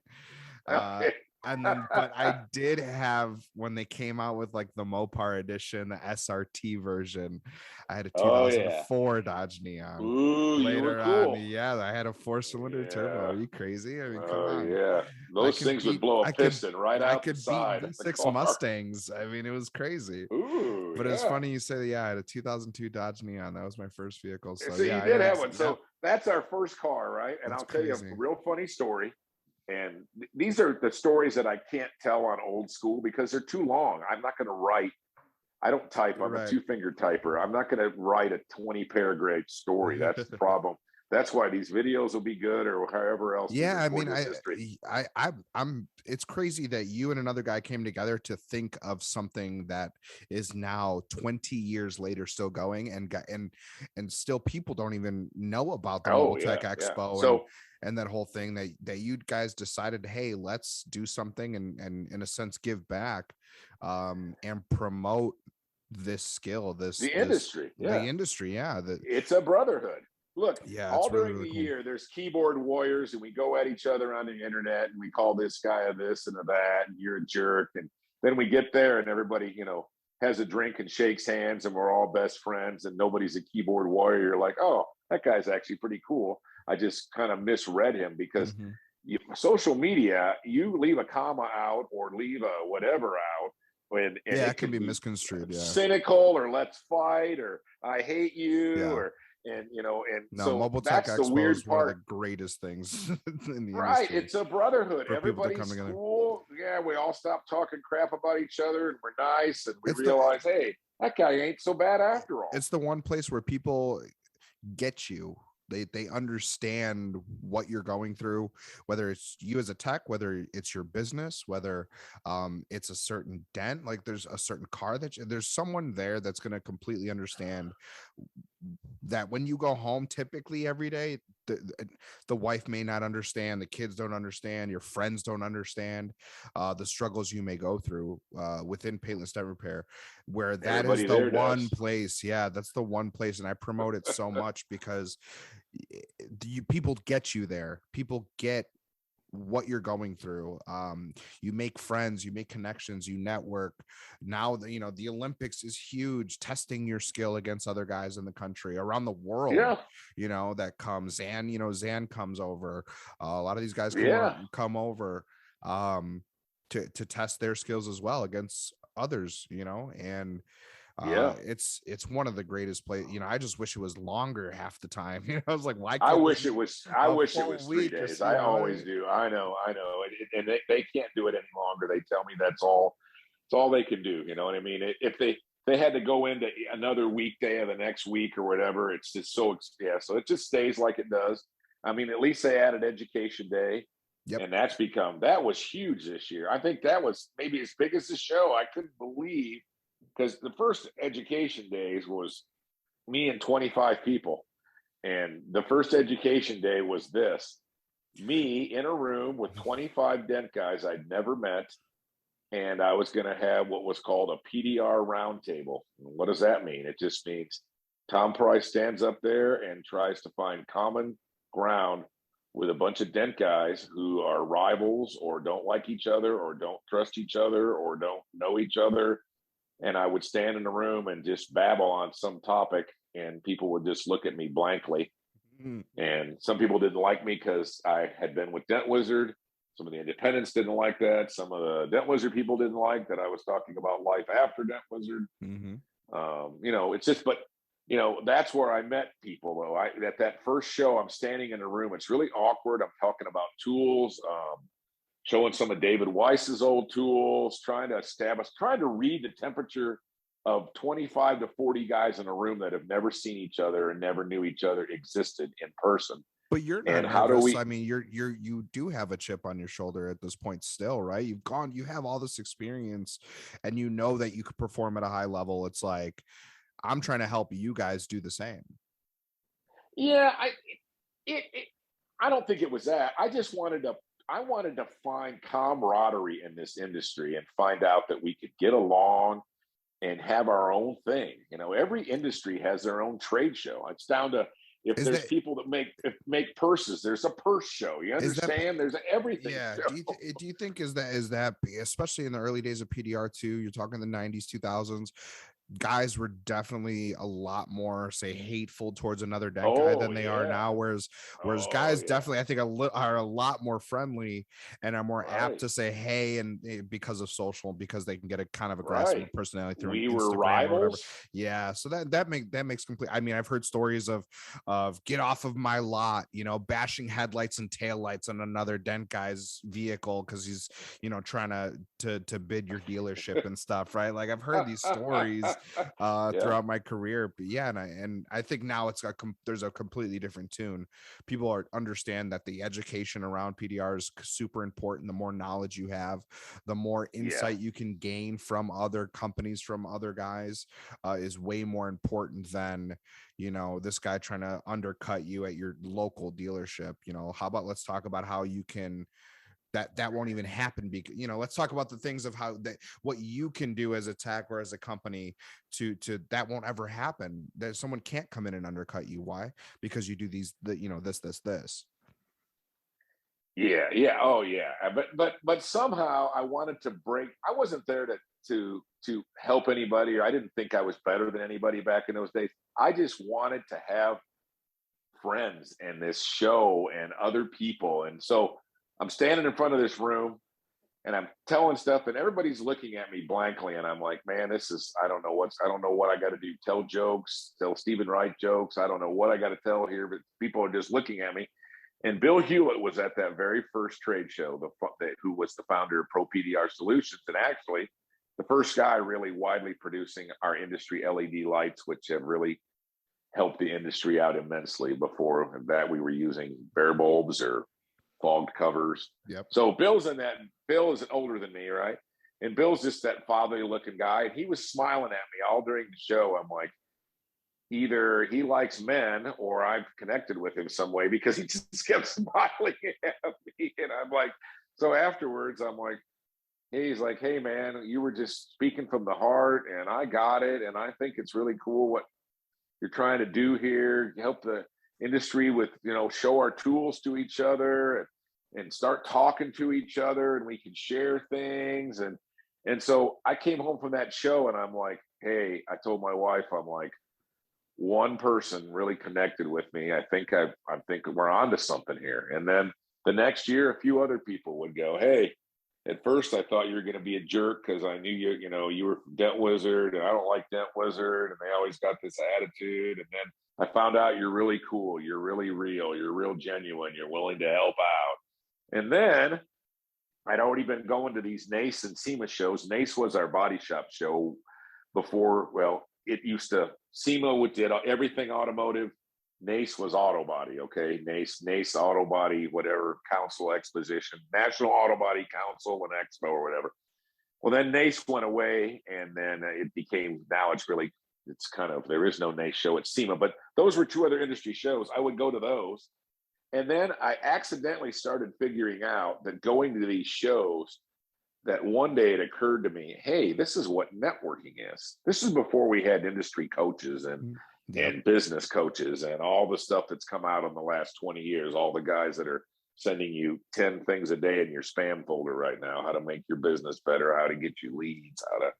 Okay. And then, but I did have, when they came out with like the Mopar edition, the SRT version, I had a 2004 Dodge Neon. Ooh, later you were cool. on, yeah, I had a 4-cylinder turbo. Are you crazy? I mean, come on. Yeah, those things would blow a piston right out the side. I could beat V6 Mustangs. I mean, it was crazy. Ooh, but it's funny you say, yeah, I had a 2002 Dodge Neon. That was my first vehicle. So yeah, you did have one. So that's our first car, right? And I'll tell you a real funny story. And these are the stories that I can't tell on old school because they're too long. I'm not going to write. I don't type. I'm a 2-finger typer. I'm not going to write a 20-paragraph story. That's the problem. That's why these videos will be good, or however else. Yeah, I mean, I'm. It's crazy that you and another guy came together to think of something that is now 20 years later still going, and still people don't even know about the Mobile Tech Expo. So. And that whole thing that you guys decided, hey, let's do something and in a sense give back, and promote this skill, the industry. Yeah, it's a brotherhood. Look, all during really the cool. year, there's keyboard warriors, and we go at each other on the internet, and we call this guy a this and a that, and you're a jerk. And then we get there, and everybody, has a drink and shakes hands, and we're all best friends, and nobody's a keyboard warrior. You're like, oh, that guy's actually pretty cool. I just kind of misread him because social media, you leave a comma out or leave a whatever out. And it can be misconstrued. Yeah. Cynical, or let's fight, or I hate you, or so Mobile that's Tech the Expo weird is part. one of the greatest things in the right. industry. It's a brotherhood. Everybody's cool. Yeah, we all stop talking crap about each other, and we're nice, and we realize, hey, that guy ain't so bad after all. It's the one place where people get you. They understand what you're going through, whether it's you as a tech, whether it's your business, whether it's a certain dent, like there's a certain car there's someone there that's going to completely understand that when you go home typically every day, the wife may not understand, the kids don't understand, your friends don't understand the struggles you may go through within paintless dent repair, where that is the one place. Yeah, that's the one place, and I promote it so much because people get you there. People get what you're going through. You make friends, you make connections, you network. Now the Olympics is huge, testing your skill against other guys in the country, around the world. That comes, and Zan comes over, a lot of these guys come over to test their skills as well against others, and it's one of the greatest places. I just wish it was longer half the time. I was like, why can't I wish it was 3 days. I always do. I know. And they can't do it any longer. They tell me it's all they can do. You know what I mean? If they had to go into another weekday of the next week or whatever, it's just so it just stays like it does. I mean, at least they added education day. Yep. And that was huge this year. I think that was maybe as big as the show. I couldn't believe, because the first education days was me and 25 people. And the first education day was this: me in a room with 25 dent guys I'd never met. And I was going to have what was called a PDR roundtable. What does that mean? It just means Tom Price stands up there and tries to find common ground with a bunch of dent guys who are rivals or don't like each other or don't trust each other or don't know each other. And I would stand in the room and just babble on some topic, and people would just look at me blankly. And some people didn't like me because I had been with Dent Wizard. Some of the independents didn't like that. Some of the Dent Wizard people didn't like that I was talking about life after Dent Wizard. It's just, but that's where I met people. Though at that first show, I'm standing in a room. It's really awkward. I'm talking about tools, showing some of David Weiss's old tools, trying to read the temperature of 25 to 40 guys in a room that have never seen each other and never knew each other existed in person. But you're not nervous. How do we? I mean, you do have a chip on your shoulder at this point still, right? You have all this experience, and you know that you could perform at a high level. It's like, I'm trying to help you guys do the same. Yeah, I don't think it was that. I wanted to find camaraderie in this industry and find out that we could get along and have our own thing. Every industry has their own trade show. It's down to, if there's people that make purses, there's a purse show. You understand? There's everything. Yeah. Do you think is that especially in the early days of PDR2, you're talking the 90s, 2000s, guys were definitely a lot more, say, hateful towards another dent guy than they are now. Whereas guys definitely, I think, are a lot more friendly and are more apt to say hey, and because of social, because they can get a kind of aggressive personality through Instagram were rivals. Or whatever. Yeah, so that makes complete. I mean, I've heard stories of get off of my lot, bashing headlights and taillights on another dent guy's vehicle because he's trying to bid your dealership and stuff, right? Like, I've heard these stories throughout my career. But yeah, and I think now there's a completely different tune. People understand that the education around PDR is super important. The more knowledge you have, the more insight you can gain from other companies, from other guys, is way more important than this guy trying to undercut you at your local dealership. How about let's talk about how you can that won't even happen, because let's talk about the things of what you can do as a tech or as a company to that won't ever happen, that someone can't come in and undercut you. Why? Because you do this. Oh yeah. But somehow I wanted to break. I wasn't there to help anybody, or I didn't think I was better than anybody back in those days. I just wanted to have friends and this show and other people. And so I'm standing in front of this room and I'm telling stuff, and everybody's looking at me blankly. And I'm like, man, I don't know what I got to do. Tell jokes, tell Stephen Wright jokes. I don't know what I got to tell here, but people are just looking at me. And Bill Hewitt was at that very first trade show, who was the founder of Pro PDR Solutions, and actually the first guy really widely producing our industry LED lights, which have really helped the industry out immensely. Before that, we were using bare bulbs or fogged covers. Yep. So Bill is older than me, right? And Bill's just that fatherly looking guy. And he was smiling at me all during the show. I'm like, either he likes men or I've connected with him some way, because he just kept smiling at me. And I'm like, so afterwards, I'm like, he's like, hey man, you were just speaking from the heart and I got it. And I think it's really cool what you're trying to do here. Help the industry with, show our tools to each other and start talking to each other, and we can share things. And so I came home from that show and I'm like, hey, I told my wife, I'm like, one person really connected with me. I think we're onto something here. And then the next year, a few other people would go, hey, at first I thought you were going to be a jerk because I knew you were from Dent Wizard and I don't like Dent Wizard, and they always got this attitude. And then I found out you're really cool, you're really real, you're real genuine, you're willing to help out. And then I'd already been going to these NACE and SEMA shows. NACE was our body shop show before. Well, it used to, SEMA did everything automotive. NACE was auto body, okay? NACE auto body, whatever, council exposition, National Auto Body Council and Expo or whatever. Well, then NACE went away, and then it became, now it's kind of, there is no NACE show, it's SEMA, but those were two other industry shows. I would go to those. And then I accidentally started figuring out that going to these shows, that one day it occurred to me, hey, this is what networking is. This is before we had industry coaches and business coaches and all the stuff that's come out in the last 20 years, all the guys that are sending you 10 things a day in your spam folder right now, how to make your business better, how to get you leads, how to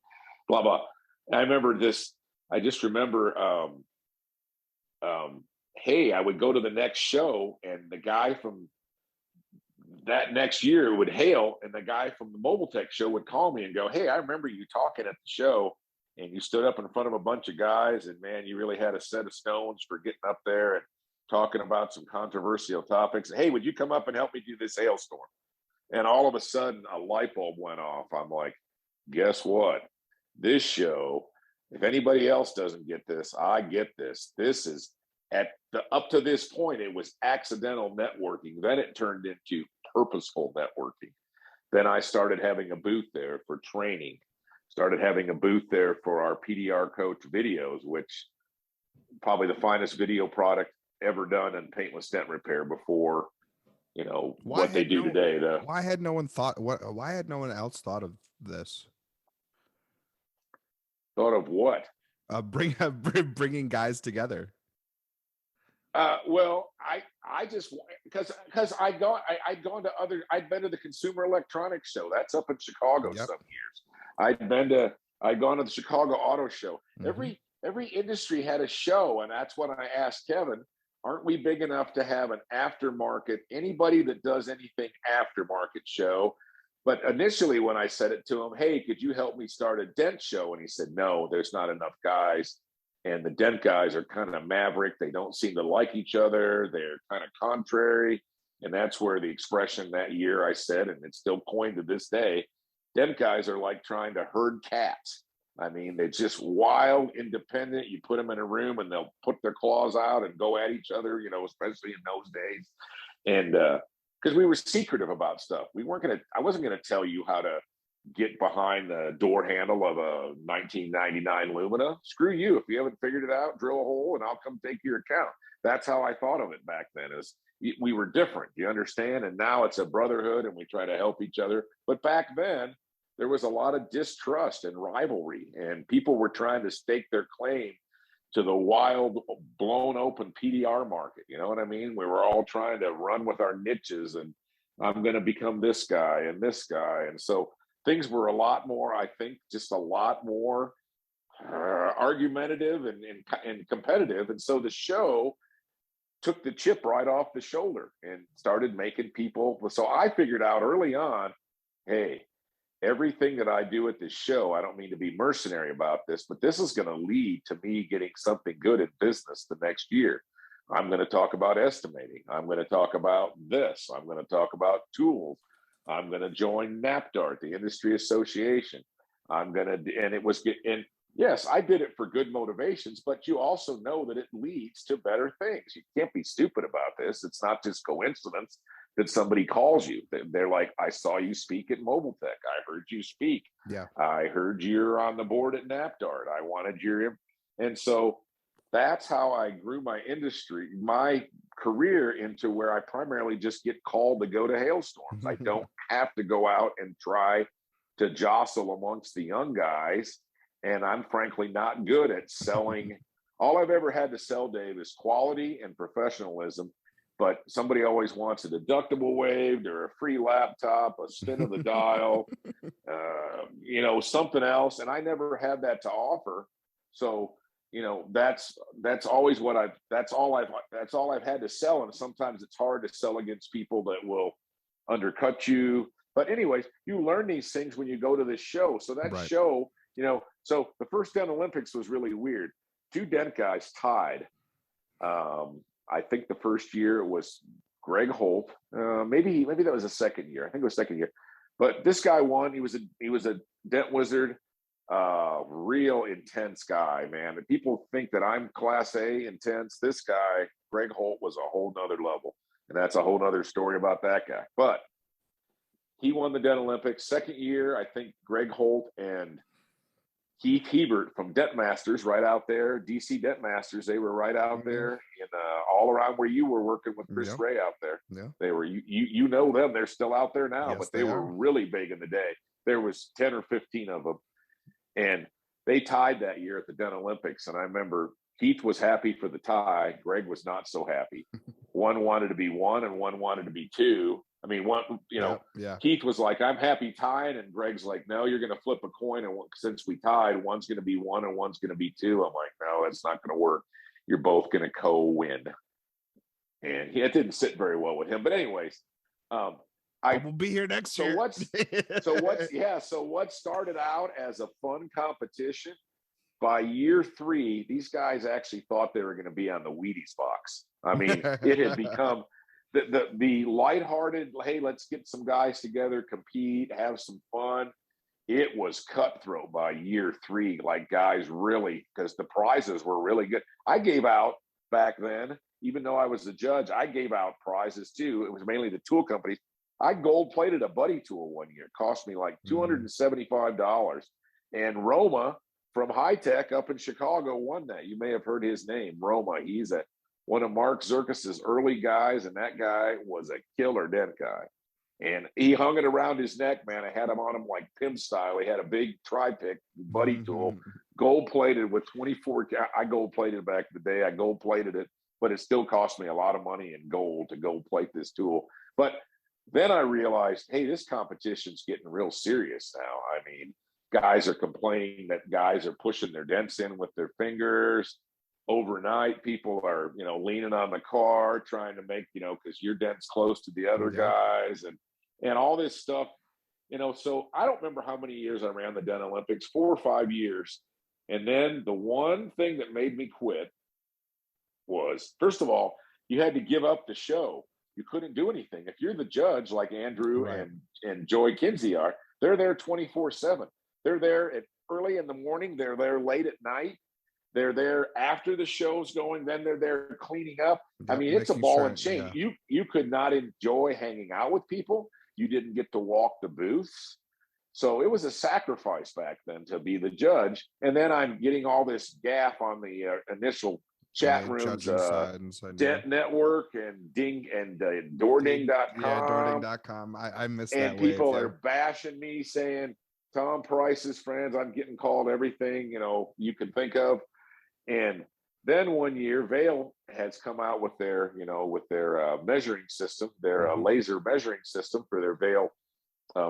blah, blah. And I remember this, I just remember, hey, I would go to the next show and the guy from that next year would hail, and the guy from the Mobile Tech show would call me and go, hey, I remember you talking at the show, and you stood up in front of a bunch of guys, and man, you really had a set of stones for getting up there and talking about some controversial topics. Hey, would you come up and help me do this hailstorm? And all of a sudden a light bulb went off. I'm like, guess what? This show, if anybody else doesn't get this, I get this. This is up to this point, it was accidental networking. Then it turned into purposeful networking. Then I started having a booth there for training, started having a booth there for our PDR COACH videos, which probably the finest video product ever done in paintless dent repair before, what they do today. Why had no one else thought of this? Thought of what? Bringing guys together. Well, I just, because I'd been to the Consumer Electronics Show. That's up in Chicago some years. I'd gone to the Chicago Auto Show. Mm-hmm. Every industry had a show, and that's what I asked Kevin. Aren't we big enough to have an aftermarket, anybody that does anything aftermarket show? But initially when I said it to him, hey, could you help me start a dent show? And he said, no, there's not enough guys. And the dent guys are kind of maverick. They don't seem to like each other. They're kind of contrary. And that's where the expression that year I said, and it's still coined to this day, dent guys are like trying to herd cats. I mean, they're just wild, independent. You put them in a room and they'll put their claws out and go at each other, especially in those days. And because we were secretive about stuff. I wasn't going to tell you how to get behind the door handle of a 1999 Lumina. Screw you. If you haven't figured it out, drill a hole and I'll come take your account. That's how I thought of it back then, is we were different, you understand? And now it's a brotherhood and we try to help each other. But back then, there was a lot of distrust and rivalry, and people were trying to stake their claim to the wild, blown open PDR market. You know what I mean? We were all trying to run with our niches, and I'm going to become this guy and this guy. And so things were a lot more, I think, just a lot more argumentative and competitive. And so the show took the chip right off the shoulder and started making people. So I figured out early on, hey, everything that I do at this show, I don't mean to be mercenary about this, but this is going to lead to me getting something good in business the next year. I'm going to talk about estimating. I'm going to talk about this. I'm going to talk about tools. I'm going to join NAPDRT, the industry association. And yes, I did it for good motivations, but you also know that it leads to better things. You can't be stupid about this. It's not just coincidence that somebody calls you. They're like, I saw you speak at Mobile Tech. I heard you speak. Yeah. I heard you're on the board at NAPDRT. I wanted your, and so that's how I grew my career into where I primarily just get called to go to hailstorms. I don't have to go out and try to jostle amongst the young guys. And I'm frankly not good at selling. All I've ever had to sell, Dave, is quality and professionalism. But somebody always wants a deductible waived or a free laptop, a spin of the dial, something else. And I never had that to offer. So, that's always that's all I've had to sell. And sometimes it's hard to sell against people that will undercut you. But anyways, you learn these things when you go to this show. So that right. show, so the first Dent Olympics was really weird. Two dent guys tied. I think the first year it was Greg Holt. Maybe that was the second year. I think it was second year. But this guy won. He was a dent wizard. real intense guy, man. And people think that I'm class A intense. This guy, Greg Holt, was a whole nother level. And that's a whole nother story about that guy. But he won the Dent Olympics. Second year, I think Greg Holt and Keith Hebert from Dent Masters, right out there, DC Dent Masters, they were right out there in all around where you were working with Chris Ray out there. Yeah. They were, you know them, they're still out there now, Yes, but they were really big in the day. There was 10 or 15 of them. And they tied that year at the Dent Olympics. And I remember Keith was happy for the tie. Greg was not so happy. One wanted to be 1 and one wanted to be 2. I mean, one, you know, Keith was like, I'm happy tying. And Greg's like, no, you're going to flip a coin. And since we tied, one's going to be 1 and one's going to be 2. I'm like, no, that's not going to work. You're both going to co-win. And it didn't sit very well with him. But anyways, I will be here next year. So what started out as a fun competition, by year 3, these guys actually thought they were going to be on the Wheaties box. I mean, it had become the lighthearted, hey, let's get some guys together, compete, have some fun. It was cutthroat by year 3, like guys really, because the prizes were really good. I gave out back then, even though I was the judge, I gave out prizes too. It was mainly the tool companies. I gold plated a buddy tool one year. It cost me like $275. And Roma from High Tech up in Chicago won that. You may have heard his name, Roma. He's one of Mark Zirkus's early guys, and that guy was a killer dent guy. And he hung it around his neck, man. I had him on him like pimp style. He had a big tri-pick buddy tool, gold plated with 24. I gold plated back in the day. I gold plated it, but it still cost me a lot of money in gold to gold plate this tool. But then I realized, hey, this competition's getting real serious now. I mean, guys are complaining that guys are pushing their dents in with their fingers. Overnight, people are, you know, leaning on the car, trying to make, you know, because your dent's close to the other guys and all this stuff, you know. So I don't remember how many years I ran the Dent Olympics, 4 or 5 years. And then the one thing that made me quit was, first of all, you had to give up the show. You couldn't do anything. If you're the judge, like Andrew and Joy Kinsey are, they're there 24/7. They're there at early in the morning. They're there late at night. They're there after the show's going. Then they're there cleaning up. I mean, it's a ball and chain. You could not enjoy hanging out with people. You didn't get to walk the booths. So it was a sacrifice back then to be the judge. And then I'm getting all this gaff on the initial chat rooms, Dent Network and DoorDing.com. Yeah, DoorDing.com. I missed that. And people are bashing me, saying Tom Price's friends. I'm getting called everything, you know, you can think of. And then one year, Vale has come out with their, you know, with their measuring system, their laser measuring system for their Vale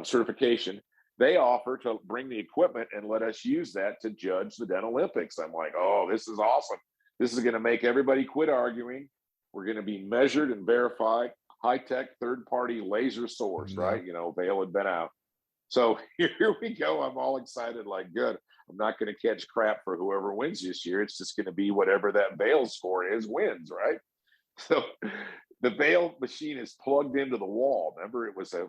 certification. They offer to bring the equipment and let us use that to judge the Dent Olympics. I'm like, oh, this is awesome. This is going to make everybody quit arguing. We're going to be measured and verified. High-tech third-party laser source, right? You know, Vale had been out. So here we go. I'm all excited, like, good. I'm not going to catch crap for whoever wins this year. It's just going to be whatever that Vale score is wins, right? So the Vale machine is plugged into the wall. Remember, it was an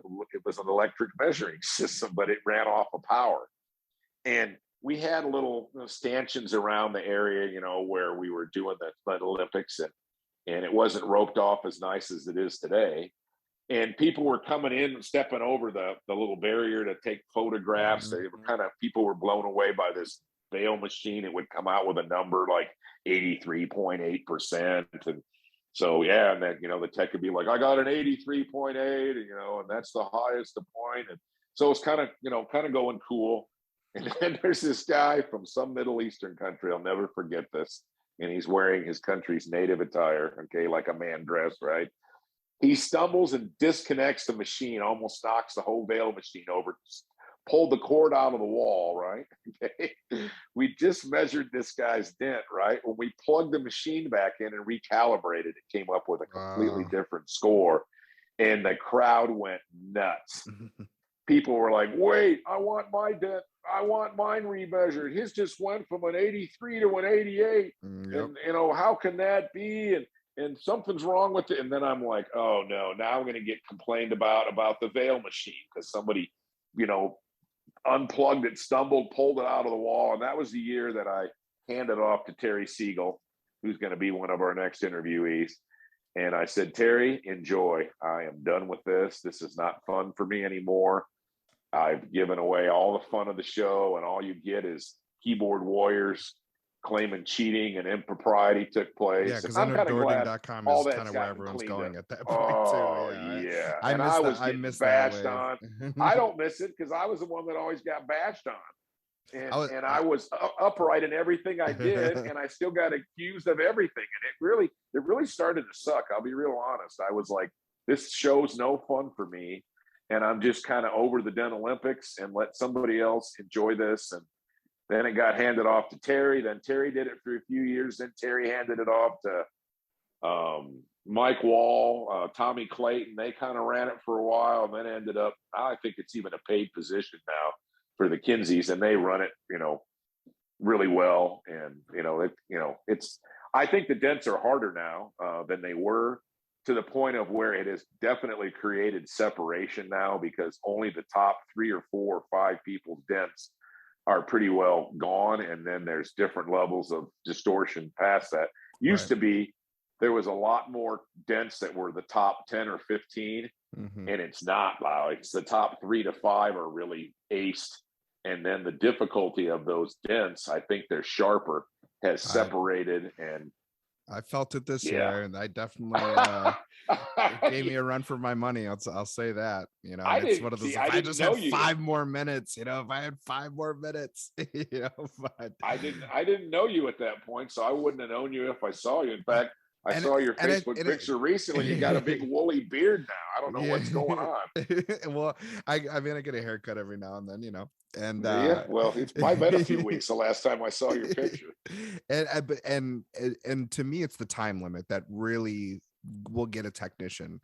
electric measuring system, but it ran off of power. And we had little stanchions around the area, you know, where we were doing the Olympics, and it wasn't roped off as nice as it is today. And people were coming in and stepping over the little barrier to take photographs. They were people were blown away by this Vale machine. It would come out with a number like 83.8%. And so, yeah, and then, you know, the tech could be like, I got an 83.8, and, you know, and that's the highest point. And so it's kind of going cool. And then there's this guy from some Middle Eastern country. I'll never forget this. And he's wearing his country's native attire, okay, like a man dress, right? He stumbles and disconnects the machine, almost knocks the whole Vale machine over, pulled the cord out of the wall, right? Okay. We just measured this guy's dent, right? When we plugged the machine back in and recalibrated, it came up with a completely different score. And the crowd went nuts. People were like, wait, I want my dent. I want mine remeasured. His just went from an 83 to an 88. And, you know, how can that be? And something's wrong with it. And then I'm like, oh no, now I'm going to get complained about the Vale machine because somebody, you know, unplugged it, stumbled, pulled it out of the wall. And that was the year that I handed off to Terry Siegel, who's going to be one of our next interviewees. And I said, Terry, enjoy. I am done with this. This is not fun for me anymore. I've given away all the fun of the show, and all you get is keyboard warriors claiming cheating and impropriety took place. Yeah, because And I I'm know kind of glad Dording.com all is that's kind of where gotten everyone's cleaned going up. at that point Oh, too. Yeah. yeah. I And miss I that. was I getting miss that bashed wave. on. I don't miss it because I was the one that always got bashed on. And I was upright in everything I did, and I still got accused of everything. And it really started to suck. I'll be real honest. I was like, this show's no fun for me, and I'm just kind of over the Dent Olympics and let somebody else enjoy this. And then it got handed off to Terry. Then Terry did it for a few years. Then Terry handed it off to Mike Wall, Tommy Clayton. They kind of ran it for a while, and then ended up, I think it's even a paid position now for the Kinseys, and they run it, really well. And, it's, I think the Dents are harder now than they were, to the point of where it has definitely created separation now, because only the top 3 or 4 or 5 people's Dents are pretty well gone. And then there's different levels of distortion past that. Used to be, there was a lot more Dents that were the top 10 or 15. And it's not now. It's the top 3 to 5 are really aced. And then the difficulty of those Dents, I think they're sharper, has separated. And I felt it this year, and I definitely gave me a run for my money. I'll say that. It's one of those. If I just had 5 more minutes, if I had 5 more minutes, but I didn't know you at that point, so I wouldn't have known you if I saw you. In fact, I saw your Facebook picture recently. You got a big woolly beard now. I don't know what's going on. Well, I get a haircut every now and then, and well, it's probably been a few weeks the last time I saw your picture. And to me, it's the time limit that really will get a technician.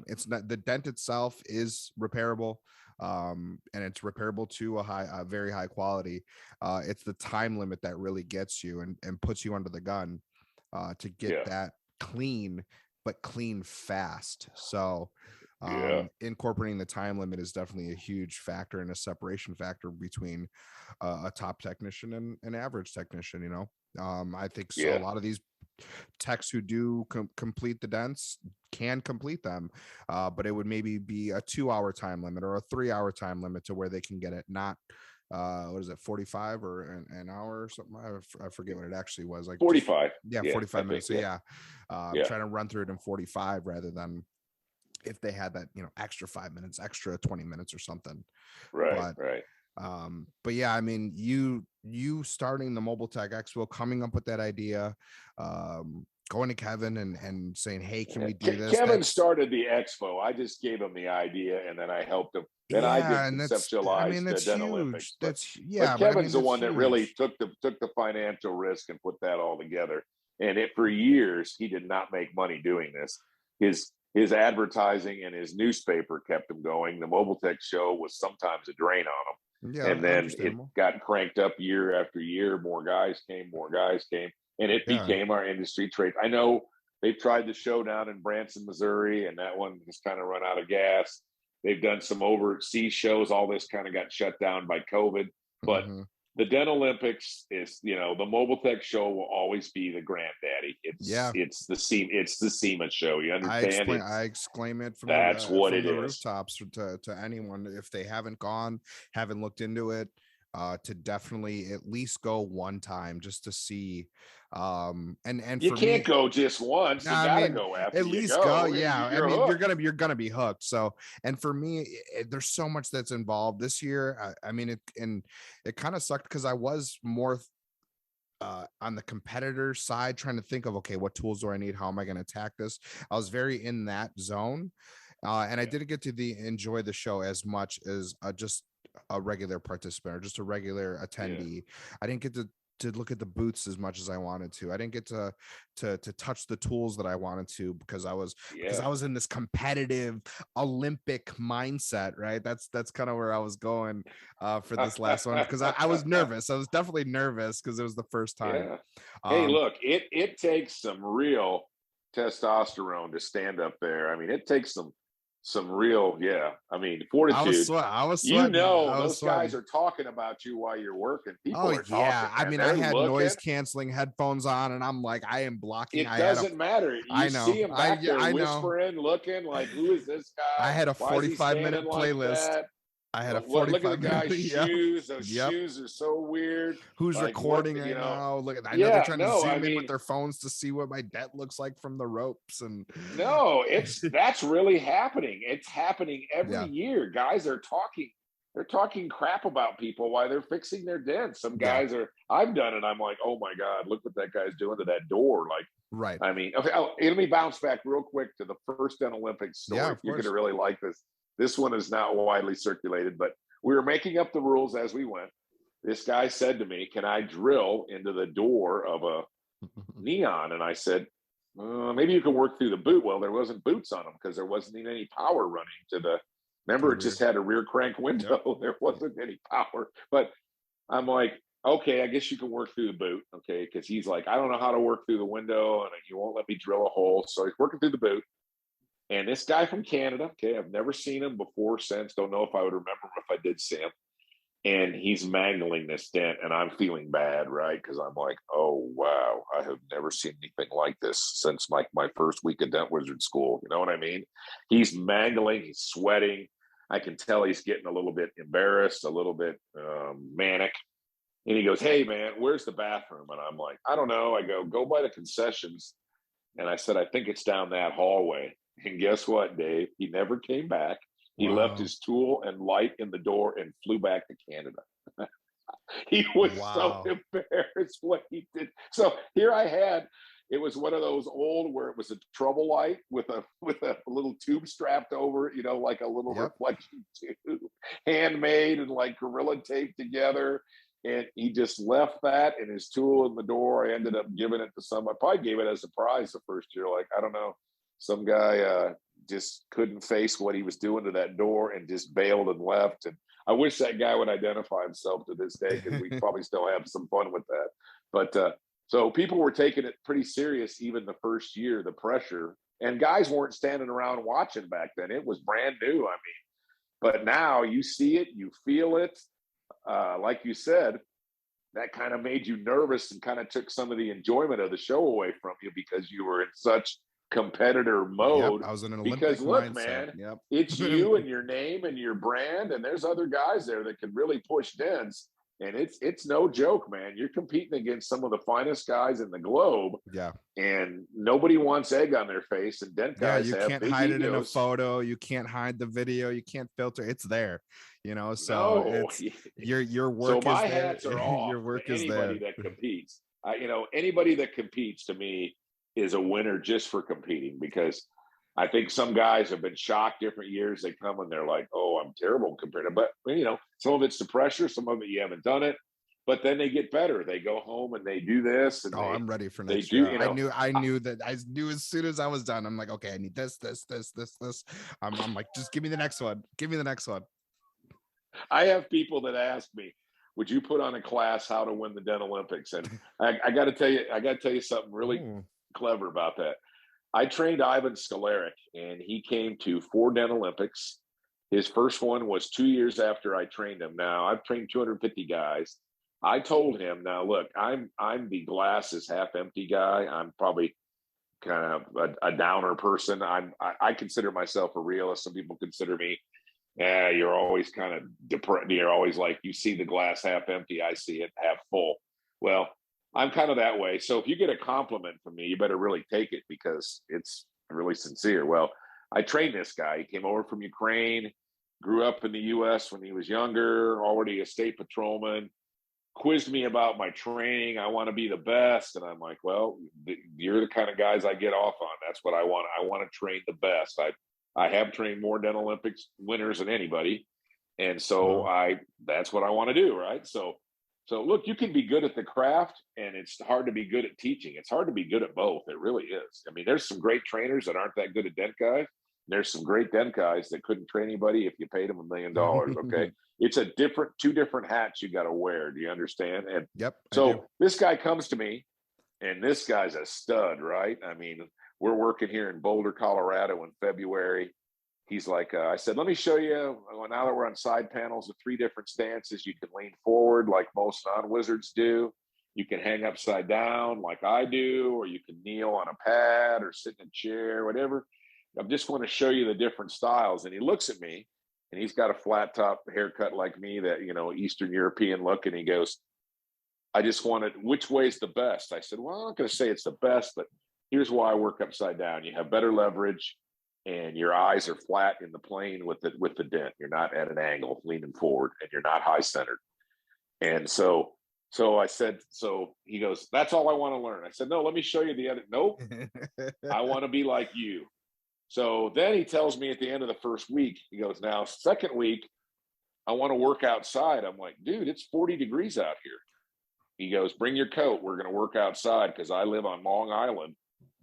It's not, the dent itself is repairable, and it's repairable to a very high quality. It's the time limit that really gets you and puts you under the gun to get that clean, but clean fast. So incorporating the time limit is definitely a huge factor and a separation factor between a top technician and an average technician. I think so. A lot of these techs who do complete the dents can complete them, but it would maybe be a 2-hour time limit or a 3-hour time limit to where they can get it, not what is it, 45 or an hour or something? I forget what it actually was, like 45. 45 minutes. So trying to run through it in 45 rather than if they had that, extra 5 minutes, extra 20 minutes or something. Right. But yeah, I mean, you starting the Mobile Tech Expo, coming up with that idea, going to Kevin and saying, hey, can we do this? Kevin started the expo. I just gave him the idea, and then I helped him. Then I did conceptualize the Dent Olympics. But Kevin's the one that really took the financial risk and put that all together. And for years, he did not make money doing this. His advertising and his newspaper kept him going. The Mobile Tech show was sometimes a drain on him. Yeah, and then it got cranked up year after year. More guys came, and it became our industry trade. I know they've tried the show down in Branson, Missouri, and that one has kind of run out of gas. They've done some overseas shows. All this kind of got shut down by COVID. But the Dent Olympics is, the Mobile Tech show will always be the granddaddy. It's the SEMA show. You understand? I exclaim it from that's what from it the is. Rooftops to anyone if they haven't looked into it, to definitely at least go one time just to see. And you can't go just once. You gotta go after at least go. Yeah, you're gonna be hooked. So, and for me, there's so much that's involved this year. It kind of sucked because I was more on the competitor side, trying to think of, okay, what tools do I need? How am I going to attack this? I was very in that zone, and I didn't get to enjoy the show as much as just a regular participant or just a regular attendee. I didn't get to look at the booths as much as I wanted to. I didn't get to touch the tools that I wanted to because I was in this competitive Olympic mindset, right? That's kind of where I was going for this last one, because I was nervous. I was definitely nervous because it was the first time. Hey, look, it takes some real testosterone to stand up there. I mean, it takes some some real, yeah. I mean, I was fortitude. sweating. I was You sweating. know, I was those guys sweating. are talking about you while you're working. Oh People are talking, yeah. I man. mean, I They're had noise looking. canceling headphones on, and I'm like, I am blocking. It doesn't matter. You I see know. them back there I know. whispering, looking like, who is this I guy? had a Why is he 45-minute standing like playlist. that? I had a Look at the 45-minute. guy's Yep. shoes. Those Yep. shoes are so weird. Who's Like, what, recording right now? Look at, I know they're yeah, trying to no, I zoom in with mean, their phones to see what my debt looks like from the ropes. And no, that's really happening. It's happening every yeah. year. Guys are talking, they're talking crap about people while they're fixing their dents. Some Yeah. guys are, I've done it. I'm like, oh my God, look what that guy's doing to that door. Like, Right. I mean, okay, let me bounce back real quick to the first Dent Olympics story. Yeah, of You're going course. to really like this. This one is not widely circulated, but we were making up the rules as we went. This guy said to me, can I drill into the door of a neon? And I said, maybe you can work through the boot. Well, there wasn't boots on them because there wasn't even any power running to the, remember, it just had a rear crank window. Yep. There wasn't any power. But I'm like, okay, I guess you can work through the boot. Okay. Because he's like, I don't know how to work through the window and you won't let me drill a hole. So he's working through the boot. And this guy from Canada, okay, I've never seen him before, since, don't know if I would remember him if I did see him. And he's mangling this dent, and I'm feeling bad, right? Because I'm like, oh, wow, I have never seen anything like this since my first week of Dent Wizard school. You know what I mean? He's mangling, he's sweating. I can tell he's getting a little bit embarrassed, a little bit manic. And he goes, hey, man, where's the bathroom? And I'm like, I don't know. I go by the concessions. And I said, I think it's down that hallway. And guess what, Dave? He never came back. He left his tool and light in the door and flew back to Canada. He was so embarrassed what he did. So here I had, it was one of those old where it was a trouble light with a little tube strapped over it, you know, like a little reflection tube, handmade and like Gorilla taped together. And he just left that and his tool in the door. I ended up giving it to someone. I probably gave it as a prize the first year. Like, I don't know, some guy just couldn't face what he was doing to that door and just bailed and left. And I wish that guy would identify himself to this day, because we probably still have some fun with that. But so people were taking it pretty serious even the first year, the pressure. And guys weren't standing around watching back then. It was brand new. I mean, but now you see it, you feel it. Like you said, that kind of made you nervous and kind of took some of the enjoyment of the show away from you because you were in such competitor mode. I was in an because Olympic look, mindset. man, it's you and your name and your brand, and there's other guys there that can really push dents. And it's no joke, man. You're competing against some of the finest guys in the globe. Yeah. And nobody wants egg on their face. And dent guys you have can't big hide egos. it in a photo. You can't hide the video. You can't filter. It's there, you know. So no. it's your work. So my is there. hats are off. Your work is anybody there. That competes. Anybody that competes to me is a winner just for competing, because I think some guys have been shocked different years. They come and they're like, oh, I'm terrible compared to, but some of it's the pressure, some of it you haven't done it, but then they get better. They go home and they do this. And I'm ready for next year. I knew as soon as I was done, I'm like, okay, I need this. I'm like, just give me the next one. Give me the next one. I have people that ask me, would you put on a class how to win the Dent Olympics? And I got to tell you something really clever about that. I trained Ivan Scalaric, and he came to 4 Dent Olympics. His first one was 2 years after I trained him. Now, I've trained 250 guys. I told him, now look, I'm the glass is half empty guy. I'm probably kind of a downer person. I consider myself a realist. Some people consider me, you're always kind of depressed. You're always like, you see the glass half empty, I see it half full. Well, I'm kind of that way. So if you get a compliment from me, you better really take it, because it's really sincere. Well, I trained this guy. He came over from Ukraine, grew up in the U.S. when he was younger, already a state patrolman, quizzed me about my training. I want to be the best. And I'm like, well, you're the kind of guys I get off on. That's what I want. I want to train the best. I have trained more Dent Olympics winners than anybody. And so that's what I want to do. Right. So look, you can be good at the craft, and it's hard to be good at teaching. It's hard to be good at both. It really is. I mean, there's some great trainers that aren't that good at dent guys. There's some great dent guys that couldn't train anybody if you paid them $1 million. Okay. It's a two different hats you got to wear. Do you understand? And so this guy comes to me, and this guy's a stud, right? I mean, we're working here in Boulder, Colorado in February. he's like, I said, let me show you. Well, now that we're on side panels of 3 different stances, you can lean forward like most non-wizards do. You can hang upside down like I do, or you can kneel on a pad or sit in a chair, whatever. I just want to show you the different styles. And he looks at me, and he's got a flat top haircut like me, that, Eastern European look. And he goes, I just wanted, which way's the best? I said, well, I'm not going to say it's the best, but here's why I work upside down. You have better leverage, and your eyes are flat in the plane with the dent. You're not at an angle leaning forward, and you're not high centered. And so I said, so he goes, that's all I want to learn. I said, no, let me show you the other. Nope. I want to be like you. So then he tells me at the end of the first week, he goes, now, second week, I want to work outside. I'm like, dude, it's 40 degrees out here. He goes, bring your coat. We're going to work outside, because I live on Long Island.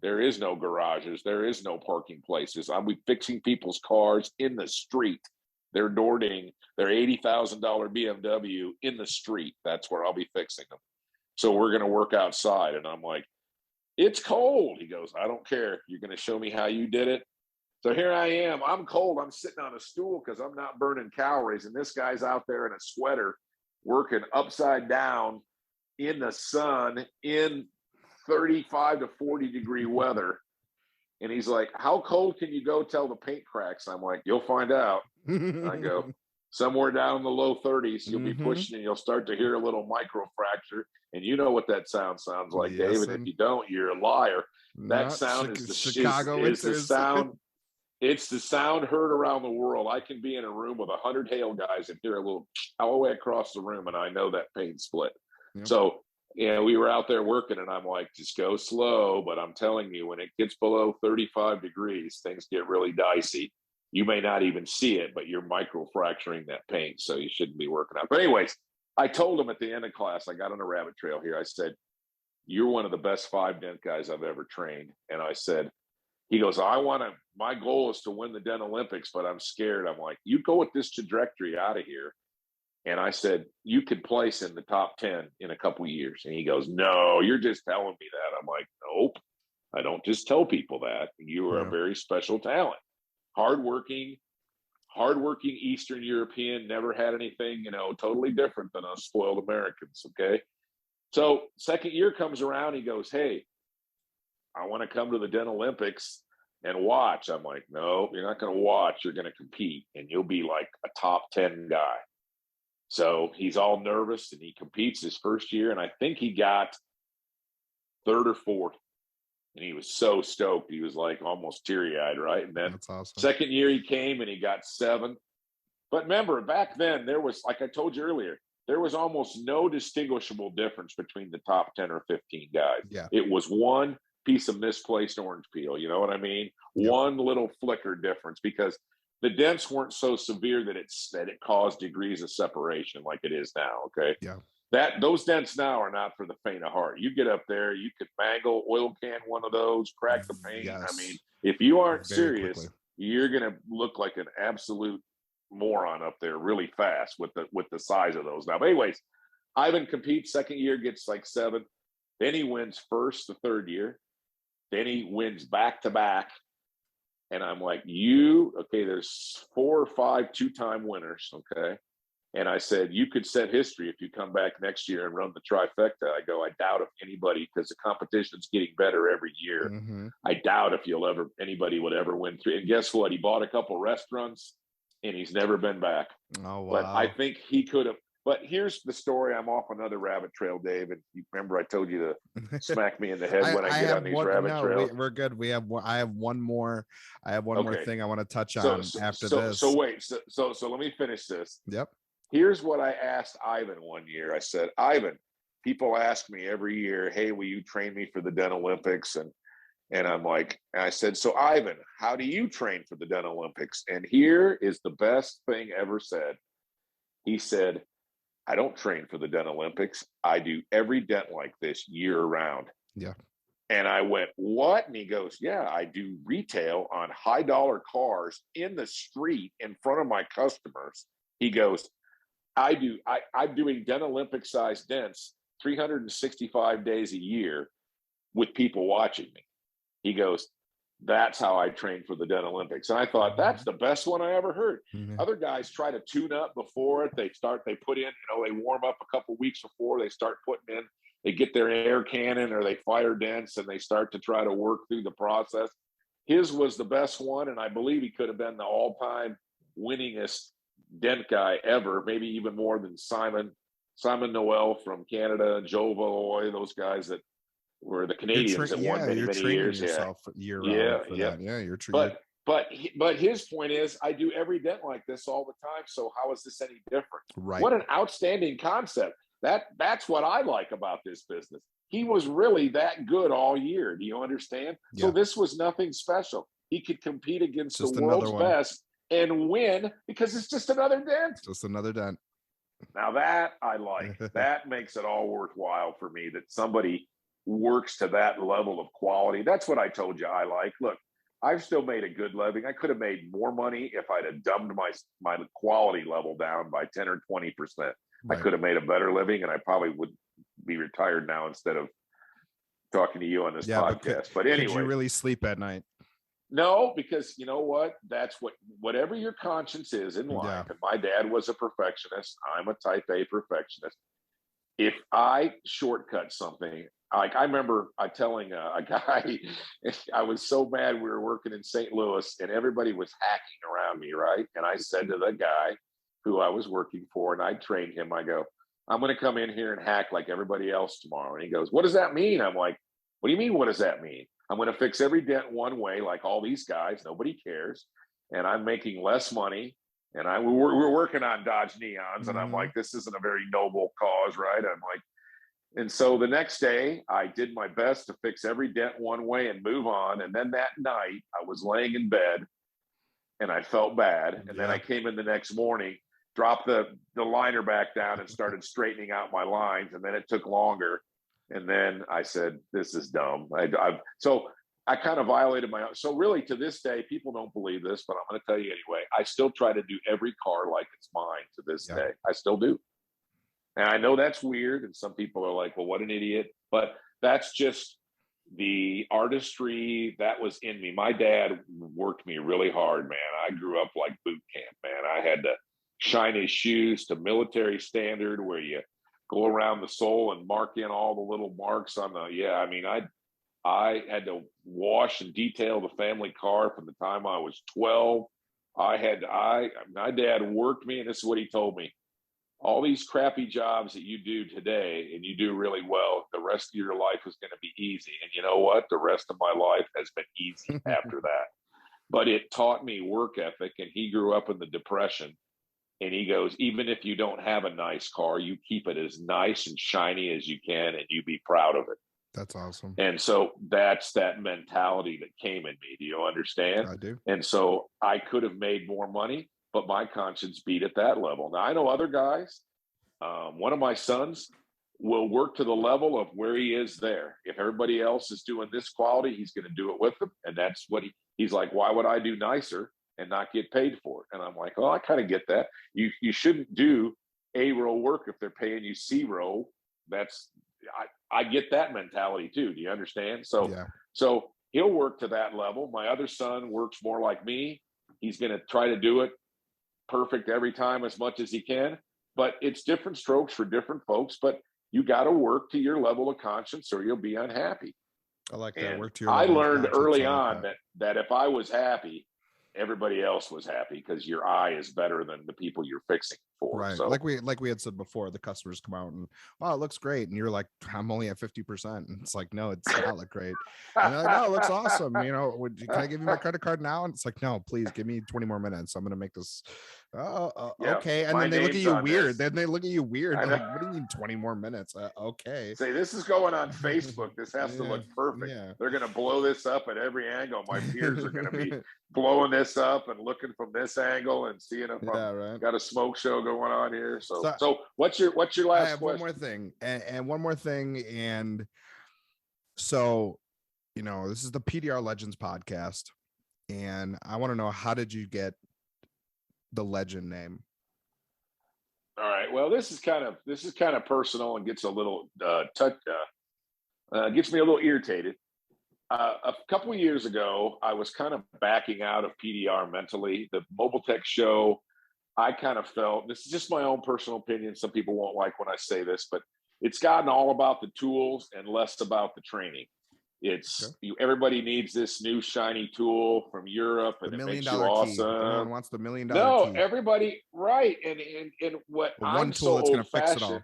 There is no garages. There is no parking places. I'll be fixing people's cars in the street. They're boarding their $80,000 BMW in the street. That's where I'll be fixing them. So we're going to work outside. And I'm like, it's cold. He goes, I don't care. You're going to show me how you did it. So here I am. I'm cold. I'm sitting on a stool because I'm not burning calories. And this guy's out there in a sweater working upside down in the sun in 35 to 40 degree weather. And he's like, how cold can you go till the paint cracks? I'm like, you'll find out. I go, somewhere down in the low 30s, you'll be pushing, and you'll start to hear a little micro fracture. And you know what that sounds like, yes, David. If you don't, you're a liar. That sound is the Chicago is the sound. It's the sound heard around the world. I can be in a room with 100 hail guys and hear a little all the way across the room, and I know that paint split. Yep. So, we were out there working, and I'm like, just go slow. But I'm telling you, when it gets below 35 degrees, things get really dicey. You may not even see it, but you're micro fracturing that paint, so you shouldn't be working out. But anyways, I told him at the end of class, I got on a rabbit trail here. I said, you're one of the best 5 dent guys I've ever trained. And I said, he goes, my goal is to win the Dent Olympics, but I'm scared. I'm like, you go with this trajectory out of here. And I said, you could place in the top 10 in a couple of years. And he goes, no, you're just telling me that. I'm like, nope, I don't just tell people that. You are a very special talent. Hardworking Eastern European, never had anything, totally different than us spoiled Americans. Okay. So second year comes around, he goes, hey, I want to come to the Dent Olympics and watch. I'm like, no, you're not going to watch. You're going to compete, and you'll be like a top 10 guy. So he's all nervous, and he competes his first year, and I think he got 3rd or 4th. And he was so stoked. He was like almost teary-eyed, right? And then awesome. Second year he came, and he got 7th. But remember, back then, there was, like I told you earlier, there was almost no distinguishable difference between the top 10 or 15 guys. Yeah. It was one piece of misplaced orange peel. You know what I mean? Yep. One little flicker difference, because the dents weren't so severe that it caused degrees of separation like it is now. Okay. Yeah. Those dents now are not for the faint of heart. You get up there, you could mangle, oil can one of those, crack the paint. Yes. I mean, if you aren't serious, quickly, you're going to look like an absolute moron up there really fast with the size of those. Now, but anyways, Ivan competes. Second year gets like 7th. Then he wins first the 3rd year. Then he wins back to back. And I'm like, okay, there's 4 or 5 2-time winners. Okay. And I said, you could set history if you come back next year and run the trifecta. I go, I doubt if anybody, because the competition's getting better every year. Mm-hmm. I doubt if anybody would ever win 3. And guess what? He bought a couple restaurants, and he's never been back. Oh, wow. But I think he could have. But here's the story. I'm off another rabbit trail, David. You remember I told you to smack me in the head when I get on these rabbit trails? We're good. I have one more thing I want to touch on after this. So wait. So let me finish this. Yep. Here's what I asked Ivan one year. I said, Ivan, people ask me every year, hey, will you train me for the Dent Olympics? And I'm like, and I said, so Ivan, how do you train for the Dent Olympics? And here is the best thing ever said. He said, I don't train for the Dent Olympics. I do every dent like this year round. Yeah. And I went, what? And he goes, yeah, I do retail on high dollar cars in the street in front of my customers. He goes, I'm doing Dent Olympic size dents 365 days a year with people watching me. He goes, that's how I trained for the Dent Olympics. And I thought, that's the best one I ever heard. Mhm. Other guys try to tune up before it. They put in, they warm up a couple weeks before, they start putting in, they get their air cannon or they fire dents and they start to try to work through the process. His was the best one. And I believe he could have been the all-time winningest dent guy ever, maybe even more than Simon Noel from Canada, Joe Valois, those guys that were the Canadians that won many, you're many training years. yourself year Yeah. round for that. Yeah, you're But his point is, I do every dent like this all the time. So how is this any different? right. What an outstanding concept. That's what I like about this business. He was really that good all year. Do you understand? Yeah. So this was nothing special. He could compete against Just the world's another one. best and win because it's just another dent. Just another dent. Now that I like. That makes it all worthwhile for me that somebody works to that level of quality. That's what I told you I like. Look, I've still made a good living. I could have made more money if I'd have dumbed my quality level down by 10 or 20%. Right. I could have made a better living and I probably would be retired now instead of talking to you on this podcast. But anyway, did you really sleep at night? No, because you know what? That's whatever your conscience is in life. Yeah. And my dad was a perfectionist. I'm a type A perfectionist. If I shortcut something, like I remember telling a guy, I was so mad. We were working in St. Louis and everybody was hacking around me, right? And I said to the guy who I was working for, and I trained him, I go, I'm going to come in here and hack like everybody else tomorrow. And he goes, what does that mean? I'm like, what do you mean, what does that mean? I'm going to fix every dent one way like all these guys. Nobody cares. And I'm making less money. And we're working on Dodge Neons. And I'm like, this isn't a very noble cause, right? I'm like, and so the next day I did my best to fix every dent one way and move on. And then that night I was laying in bed and I felt bad. And then I came in the next morning, dropped the liner back down and started straightening out my lines. And then it took longer. And then I said, this is dumb. So I kind of violated my own. So really to this day, people don't believe this, but I'm going to tell you anyway. I still try to do every car like it's mine to this day. I still do. And I know that's weird. And some people are like, well, what an idiot. But that's just the artistry that was in me. My dad worked me really hard, man. I grew up like boot camp, man. I had to shine his shoes to military standard where you go around the sole and mark in all the little marks on the, I had to wash and detail the family car from the time I was 12. My dad worked me, and this is what he told me. All these crappy jobs that you do today and you do really well, the rest of your life is going to be easy. And you know what? The rest of my life has been easy after that. But it taught me work ethic, and he grew up in the Depression. And he goes, even if you don't have a nice car, you keep it as nice and shiny as you can, and you be proud of it. That's awesome. And so that's that mentality that came in me. Do you understand? I do. And so I could have made more money, but my conscience beat at that level. Now, I know other guys. One of my sons will work to the level of where he is there. If everybody else is doing this quality, he's going to do it with them. And that's what he's like, why would I do nicer and not get paid for it? And I'm like, oh, I kind of get that. You shouldn't do A-row work if they're paying you C-row. I get that mentality too. Do you understand? So he'll work to that level. My other son works more like me. He's going to try to do it perfect every time as much as he can, but it's different strokes for different folks. But you got to work to your level of conscience or you'll be unhappy. I like that. And work to your I level of learned conscience. early on that if I was happy, everybody else was happy because your eye is better than the people you're fixing for. Right. So like we had said before, the customers come out and, wow, it looks great. And you're like, I'm only at 50%. And it's like, no, it's not look great. And they're like, no, it looks awesome. Can I give you my credit card now? And it's like, no, please give me 20 more minutes. I'm going to make this. Okay. And then they look at you weird. Then they look at you weird. Like, what do you mean 20 more minutes? Okay. Say, this is going on Facebook. This has to look perfect. Yeah. They're going to blow this up at every angle. My peers are going to be blowing this up and looking from this angle and seeing if I've got a smoke show going on here. So what's your last question? I have one more thing and one more thing. And so, this is the PDR Legends podcast. And I want to know, how did you get the Legend name? All right. Well, this is kind of personal and gets a little gets me a little irritated. A couple of years ago, I was kind of backing out of PDR mentally. The Mobile Tech Show, I kind of felt, this is just my own personal opinion. Some people won't like when I say this, but it's gotten all about the tools and less about the training. It's everybody needs this new shiny tool from Europe, and it makes you awesome. Everyone wants the $1 million No, key. everybody, right? And what The I'm one tool so that's going to fix it old-fashioned, all.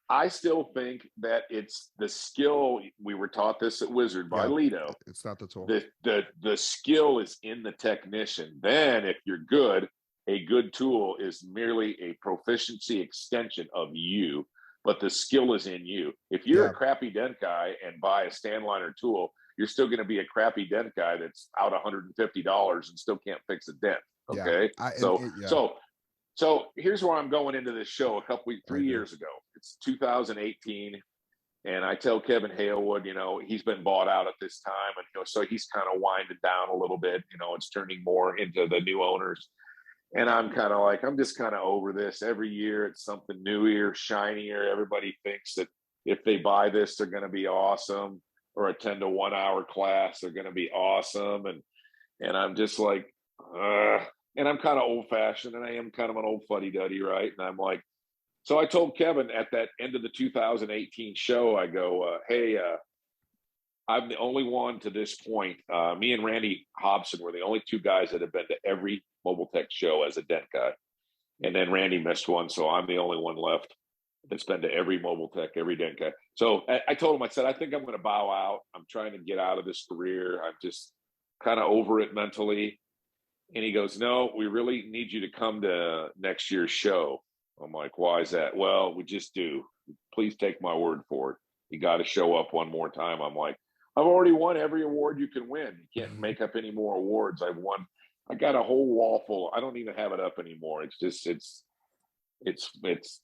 I still think that it's the skill. We were taught this at Wizard by Lido. It's not the tool. The skill is in the technician. Then, if you're good, a good tool is merely a proficiency extension of you, but the skill is in you. If you're a crappy dent guy and buy a Stanliner tool, you're still going to be a crappy dent guy that's out $150 and still can't fix a dent. Okay, so here's where I'm going into this show. Three years ago, it's 2018. And I tell Kevin Haywood, he's been bought out at this time. And, so he's kind of winding down a little bit, it's turning more into the new owners. And I'm kind of like, I'm just kind of over this. Every year it's something newer, shinier. Everybody thinks that if they buy this, they're going to be awesome, or attend a 1 hour class, they're going to be awesome. And I'm just like, and I'm kind of old fashioned, and I am kind of an old fuddy duddy. Right. And I'm like, so I told Kevin at that end of the 2018 show, I go, hey, I'm the only one to this point. Me and Randy Hobson were the only two guys that have been to every Mobile Tech show as a dent guy. And then Randy missed one, so I'm the only one left that's been to every Mobile Tech, every dent guy. So I told him, I said, I think I'm going to bow out. I'm trying to get out of this career. I'm just kind of over it mentally. And he goes, no, we really need you to come to next year's show. I'm like, why is that? Well, we just do. Please take my word for it. You got to show up one more time. I'm like, I've already won every award you can win. You can't make up any more awards. I got a whole wall full. I don't even have it up anymore. It's just, it's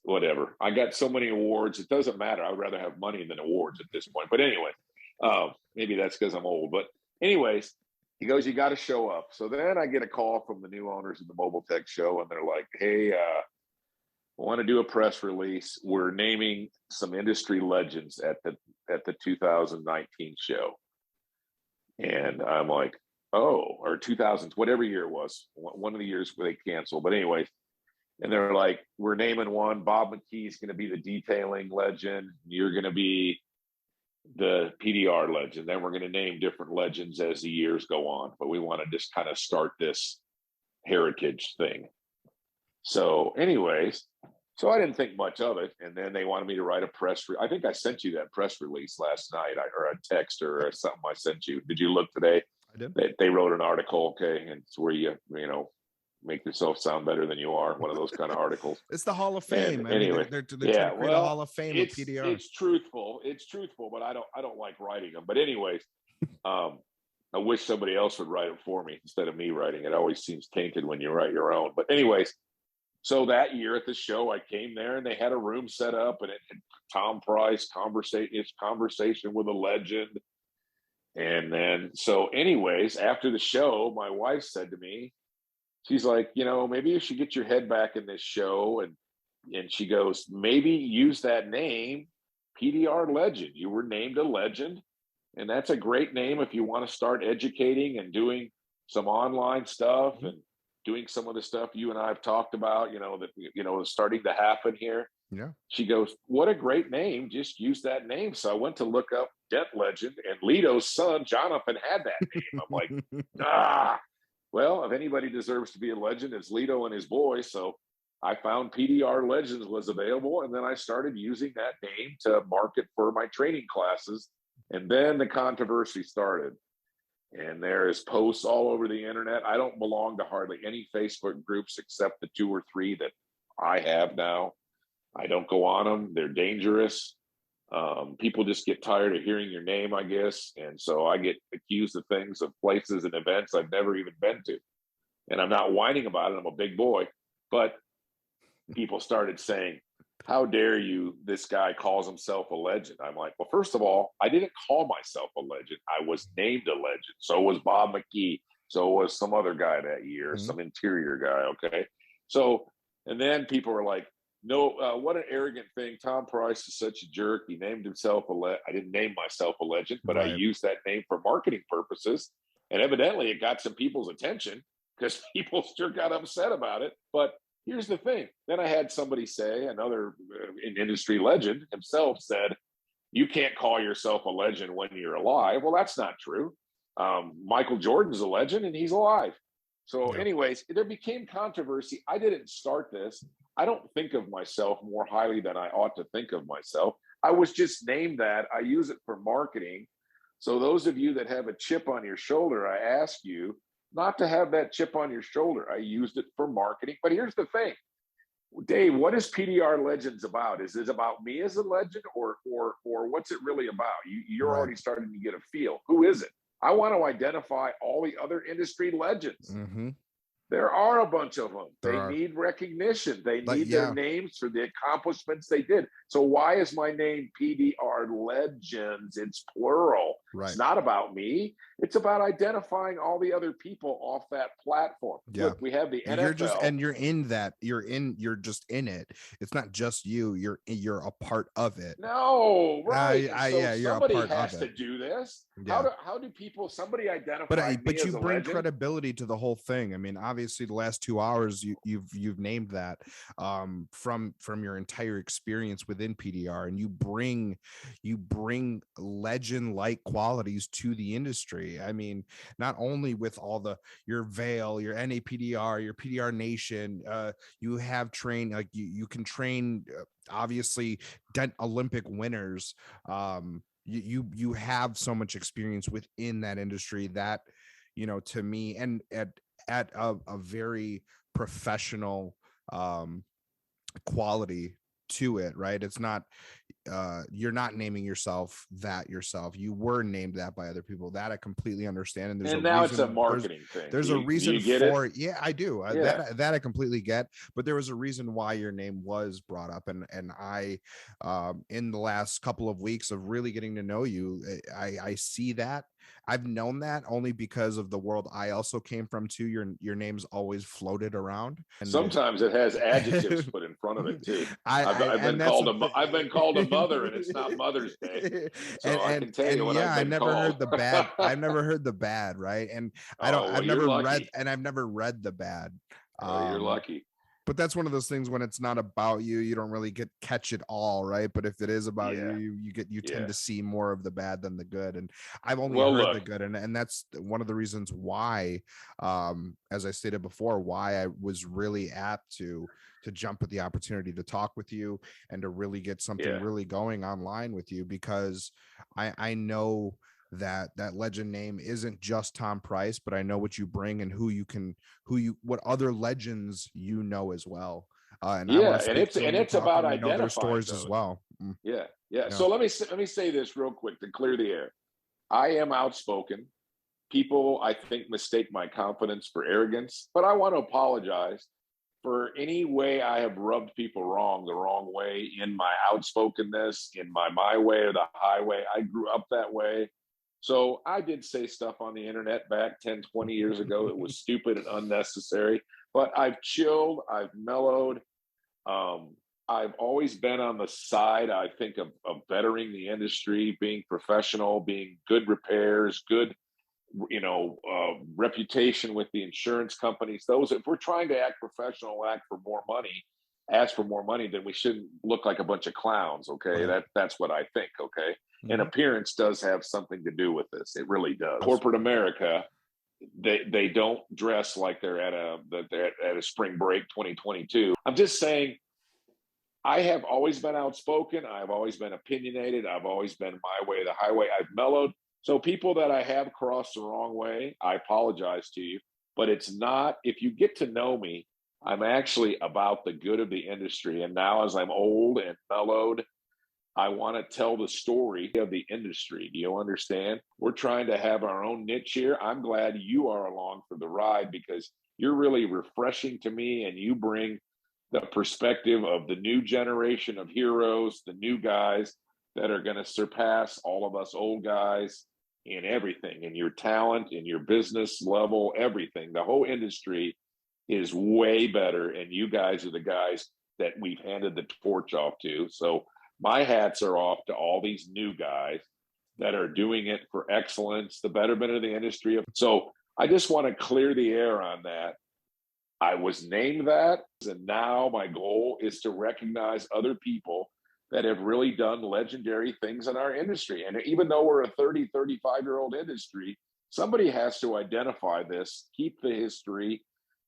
whatever. I got so many awards. It doesn't matter. I'd rather have money than awards at this point. But anyway, maybe that's because I'm old. But anyways, he goes, you got to show up. So then I get a call from the new owners of the Mobile Tech Show, and they're like, hey, I want to do a press release. We're naming some industry legends at the 2019 show. And I'm like, oh, or 2000s, whatever year it was, one of the years where they canceled. But anyways, and they're like, we're naming one. Bob McKee's going to be the detailing legend. You're going to be the PDR legend. Then we're going to name different legends as the years go on. But we want to just kind of start this heritage thing. So anyways, so I didn't think much of it. And then they wanted me to write a I think I sent you that press release last night, or a text or something I sent you. Did you look today? I did. They wrote an article, and it's where you make yourself sound better than you are. One of those kind of articles. It's the Hall of Fame. And anyway, they're trying to create a Hall of Fame of PDR. It's truthful, but I don't like writing them. But anyways, I wish somebody else would write it for me instead of me writing it. It always seems tainted when you write your own. But anyways, so that year at the show, I came there and they had a room set up, and it had Tom Price conversation with a legend. And then, so anyways, after the show, my wife said to me, she's like, maybe you should get your head back in this show. And she goes, maybe use that name, PDR Legend. You were named a legend. And that's a great name if you want to start educating and doing some online stuff and doing some of the stuff you and I have talked about, that, is starting to happen here. Yeah. She goes, what a great name. Just use that name. So I went to look up Dent Legend, and Lido's son, Jonathan, had that name. I'm like, well, if anybody deserves to be a legend, it's Lido and his boy. So I found PDR Legends was available, and then I started using that name to market for my training classes. And then the controversy started. And there is posts all over the internet. I don't belong to hardly any Facebook groups except the 2 or 3 that I have now. I don't go on them. They're dangerous. People just get tired of hearing your name, I guess. And so I get accused of things, of places and events I've never even been to. And I'm not whining about it. I'm a big boy. But people started saying, how dare you? This guy calls himself a legend. I'm like, well, first of all, I didn't call myself a legend. I was named a legend. So was Bob McKee. So was some other guy that year, some interior guy. Okay. So, and then people were like, no, what an arrogant thing. Tom Price is such a jerk. He named himself I didn't name myself a legend, but I Right. used that name for marketing purposes. And evidently it got some people's attention because people sure got upset about it. But here's the thing. Then I had somebody say, another industry legend himself said, you can't call yourself a legend when you're alive. Well, that's not true. Michael Jordan's a legend and he's alive. So, Yeah. anyways, there became controversy. I didn't start this. I don't think of myself more highly than I ought to think of myself. I was just named that. I use it for marketing. So, those of you that have a chip on your shoulder, I ask you not to have that chip on your shoulder. I used it for marketing. But here's the thing, Dave, what is PDR Legends about? Is it about me as a legend, or what's it really about? You're Right. already starting to get a feel. Who is it? I want to identify all the other industry legends. Mm-hmm. There are a bunch of them. There They are. need recognition. They Like, need their yeah. names for the accomplishments they did. So why is my name PDR Legends? It's plural. Right. It's not about me. It's about identifying all the other people off that platform. Yeah. Look, we have the NFL. You're just in it. It's not just you. You're a part of it. No, right. Yeah, you're a somebody part has of to it. do this. Yeah. How do people, somebody identify But me you as a bring legend? credibility to the whole thing. I mean, obviously the last 2 hours you've named that from your entire experience within PDR, and you bring legend like qualities to the industry. I mean, not only with all your Vale, your NAPDR, your PDR Nation, you have trained, like you can train obviously Dent Olympic winners. You have so much experience within that industry that, to me, and at a very professional quality to it, right? It's not you're not naming yourself that yourself. You were named that by other people. That I completely understand. And it's a marketing thing. There's a reason for it. Yeah, I do. Yeah. That I completely get. But there was a reason why your name was brought up, and I in the last couple of weeks of really getting to know you, I see that. I've known that only because of the world I also came from too. Your name's always floated around. And sometimes it has adjectives put in front of it too. I've been called a mother, and it's not Mother's Day. So I can tell you what I've been called. Heard the bad. I've never heard the bad, right? And I've never read the bad. You're lucky. But that's one of those things when it's not about you don't really catch it all, right? But if it is about you tend to see more of the bad than the good. And I've only heard the good, and that's one of the reasons why, as I stated before, why I was really apt to jump at the opportunity to talk with you and to really get something really going online with you, because I know that legend name isn't just Tom Price, but I know what you bring and what other legends as well. And it's about identifying their stories those as well. Yeah. So let me say this real quick to clear the air. I am outspoken. People, I think, mistake my confidence for arrogance, but I want to apologize for any way I have rubbed people the wrong way in my outspokenness, in my way or the highway. I grew up that way. So I did say stuff on the internet back 10, 20 years ago that was stupid and unnecessary, but I've chilled, I've mellowed. I've always been on the side, I think, of bettering the industry, being professional, being good repairs, good, reputation with the insurance companies. Those, if we're trying to act professional, ask for more money, then we shouldn't look like a bunch of clowns. Okay. Right. That's what I think. Okay. Mm-hmm. And appearance does have something to do with this. It really does. Corporate America, they don't dress like they're at a spring break 2022. I'm just saying, I have always been outspoken. I've always been opinionated. I've always been my way, the highway. I've mellowed. So people that I have crossed the wrong way, I apologize to you. But it's not, if you get to know me, I'm actually about the good of the industry. And now as I'm old and mellowed, I want to tell the story of the industry. Do you understand? We're trying to have our own niche here. I'm glad you are along for the ride because you're really refreshing to me, and you bring the perspective of the new generation of heroes, the new guys that are going to surpass all of us old guys in everything, in your talent, in your business level, everything. The whole industry is way better, and you guys are the guys that we've handed the torch off to. So my hats are off to all these new guys that are doing it for excellence, the betterment of the industry. So I just want to clear the air on that. I was named that, and now my goal is to recognize other people that have really done legendary things in our industry. And even though we're a 30, 35-year-old industry, somebody has to identify this, keep the history,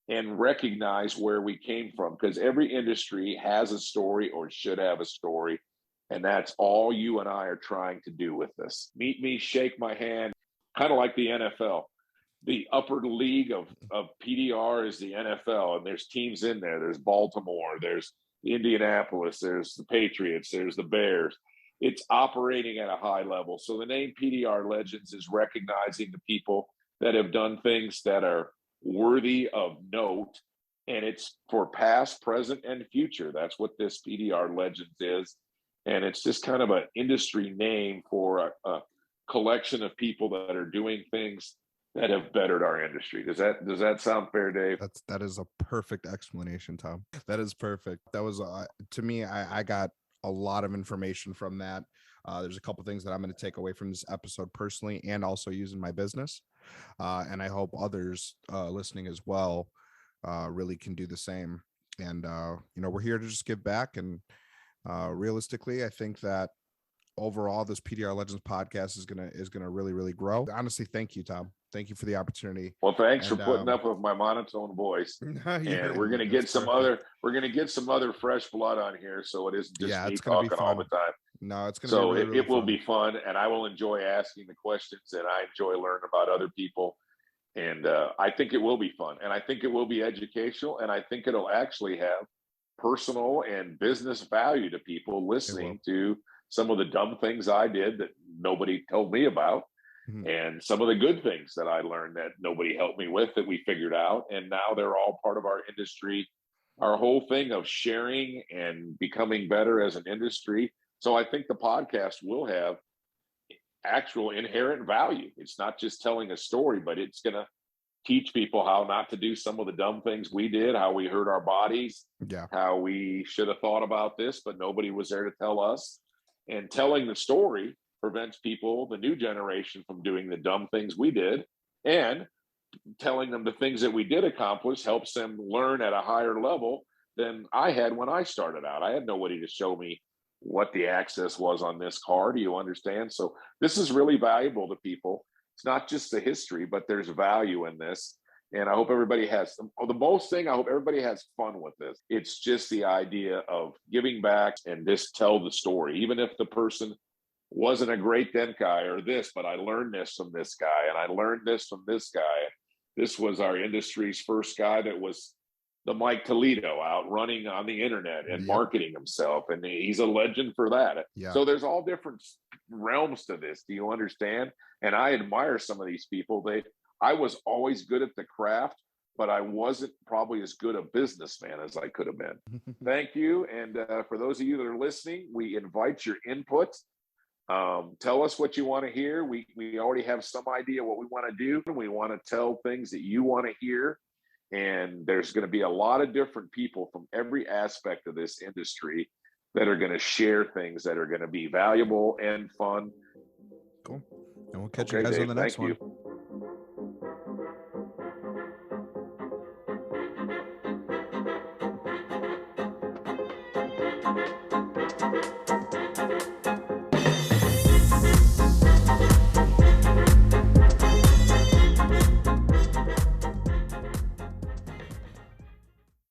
and recognize where we came from, because every industry has a story or should have a story. And that's all you and I are trying to do with this. Meet me, shake my hand, kind of like the NFL. The upper league of PDR is the NFL, and there's teams in there. There's Baltimore, there's Indianapolis, there's the Patriots, there's the Bears. It's operating at a high level. So the name PDR Legends is recognizing the people that have done things that are worthy of note, and it's for past, present, and future. That's what this PDR Legends is. And it's just kind of an industry name for a collection of people that are doing things that have bettered our industry. Does that sound fair, Dave? That is a perfect explanation, Tom. That is perfect. That was to me, I got a lot of information from that. There's a couple things that I'm going to take away from this episode personally, and also use in my business. And I hope others listening as well really can do the same. And we're here to just give back. And realistically, I think that overall, this PDR Legends podcast is gonna really, really grow. Honestly, thank you, Tom. Thank you for the opportunity. Well, thanks for putting up with my monotone voice. And we're gonna get some other fresh blood on here, so it isn't just me talking all the time. No, it's gonna so be really it will be fun, and I will enjoy asking the questions, and I enjoy learning about other people. And I think it will be fun, and I think it will be educational, and I think it'll actually have personal and business value to people listening to some of the dumb things I did that nobody told me about, and some of the good things that I learned that nobody helped me with, that we figured out. And now they're all part of our industry, our whole thing of sharing and becoming better as an industry. So I think the podcast will have actual inherent value. It's not just telling a story, but it's going to teach people how not to do some of the dumb things we did, how we hurt our bodies, how we should have thought about this, but nobody was there to tell us. And telling the story prevents people, the new generation, from doing the dumb things we did. And telling them the things that we did accomplish helps them learn at a higher level than I had when I started out. I had nobody to show me what the access was on this car. Do you understand? So this is really valuable to people. It's not just the history, but there's value in this. And I hope everybody has I hope everybody has fun with this. It's just the idea of giving back and just tell the story. Even if the person wasn't a great dent guy or this, but I learned this from this guy, and I learned this from this guy. This was our industry's first guy that was the Mike Toledo out running on the internet and marketing himself. And he's a legend for that. So there's all different realms to this. Do you understand? And I admire some of these people. I was always good at the craft, but I wasn't probably as good a businessman as I could have been. Thank you. And for those of you that are listening, we invite your input. Tell us what you want to hear. We already have some idea what we want to do. We want to tell things that you want to hear. And there's going to be a lot of different people from every aspect of this industry that are going to share things that are going to be valuable and fun. Cool. And we'll catch you guys on the next one.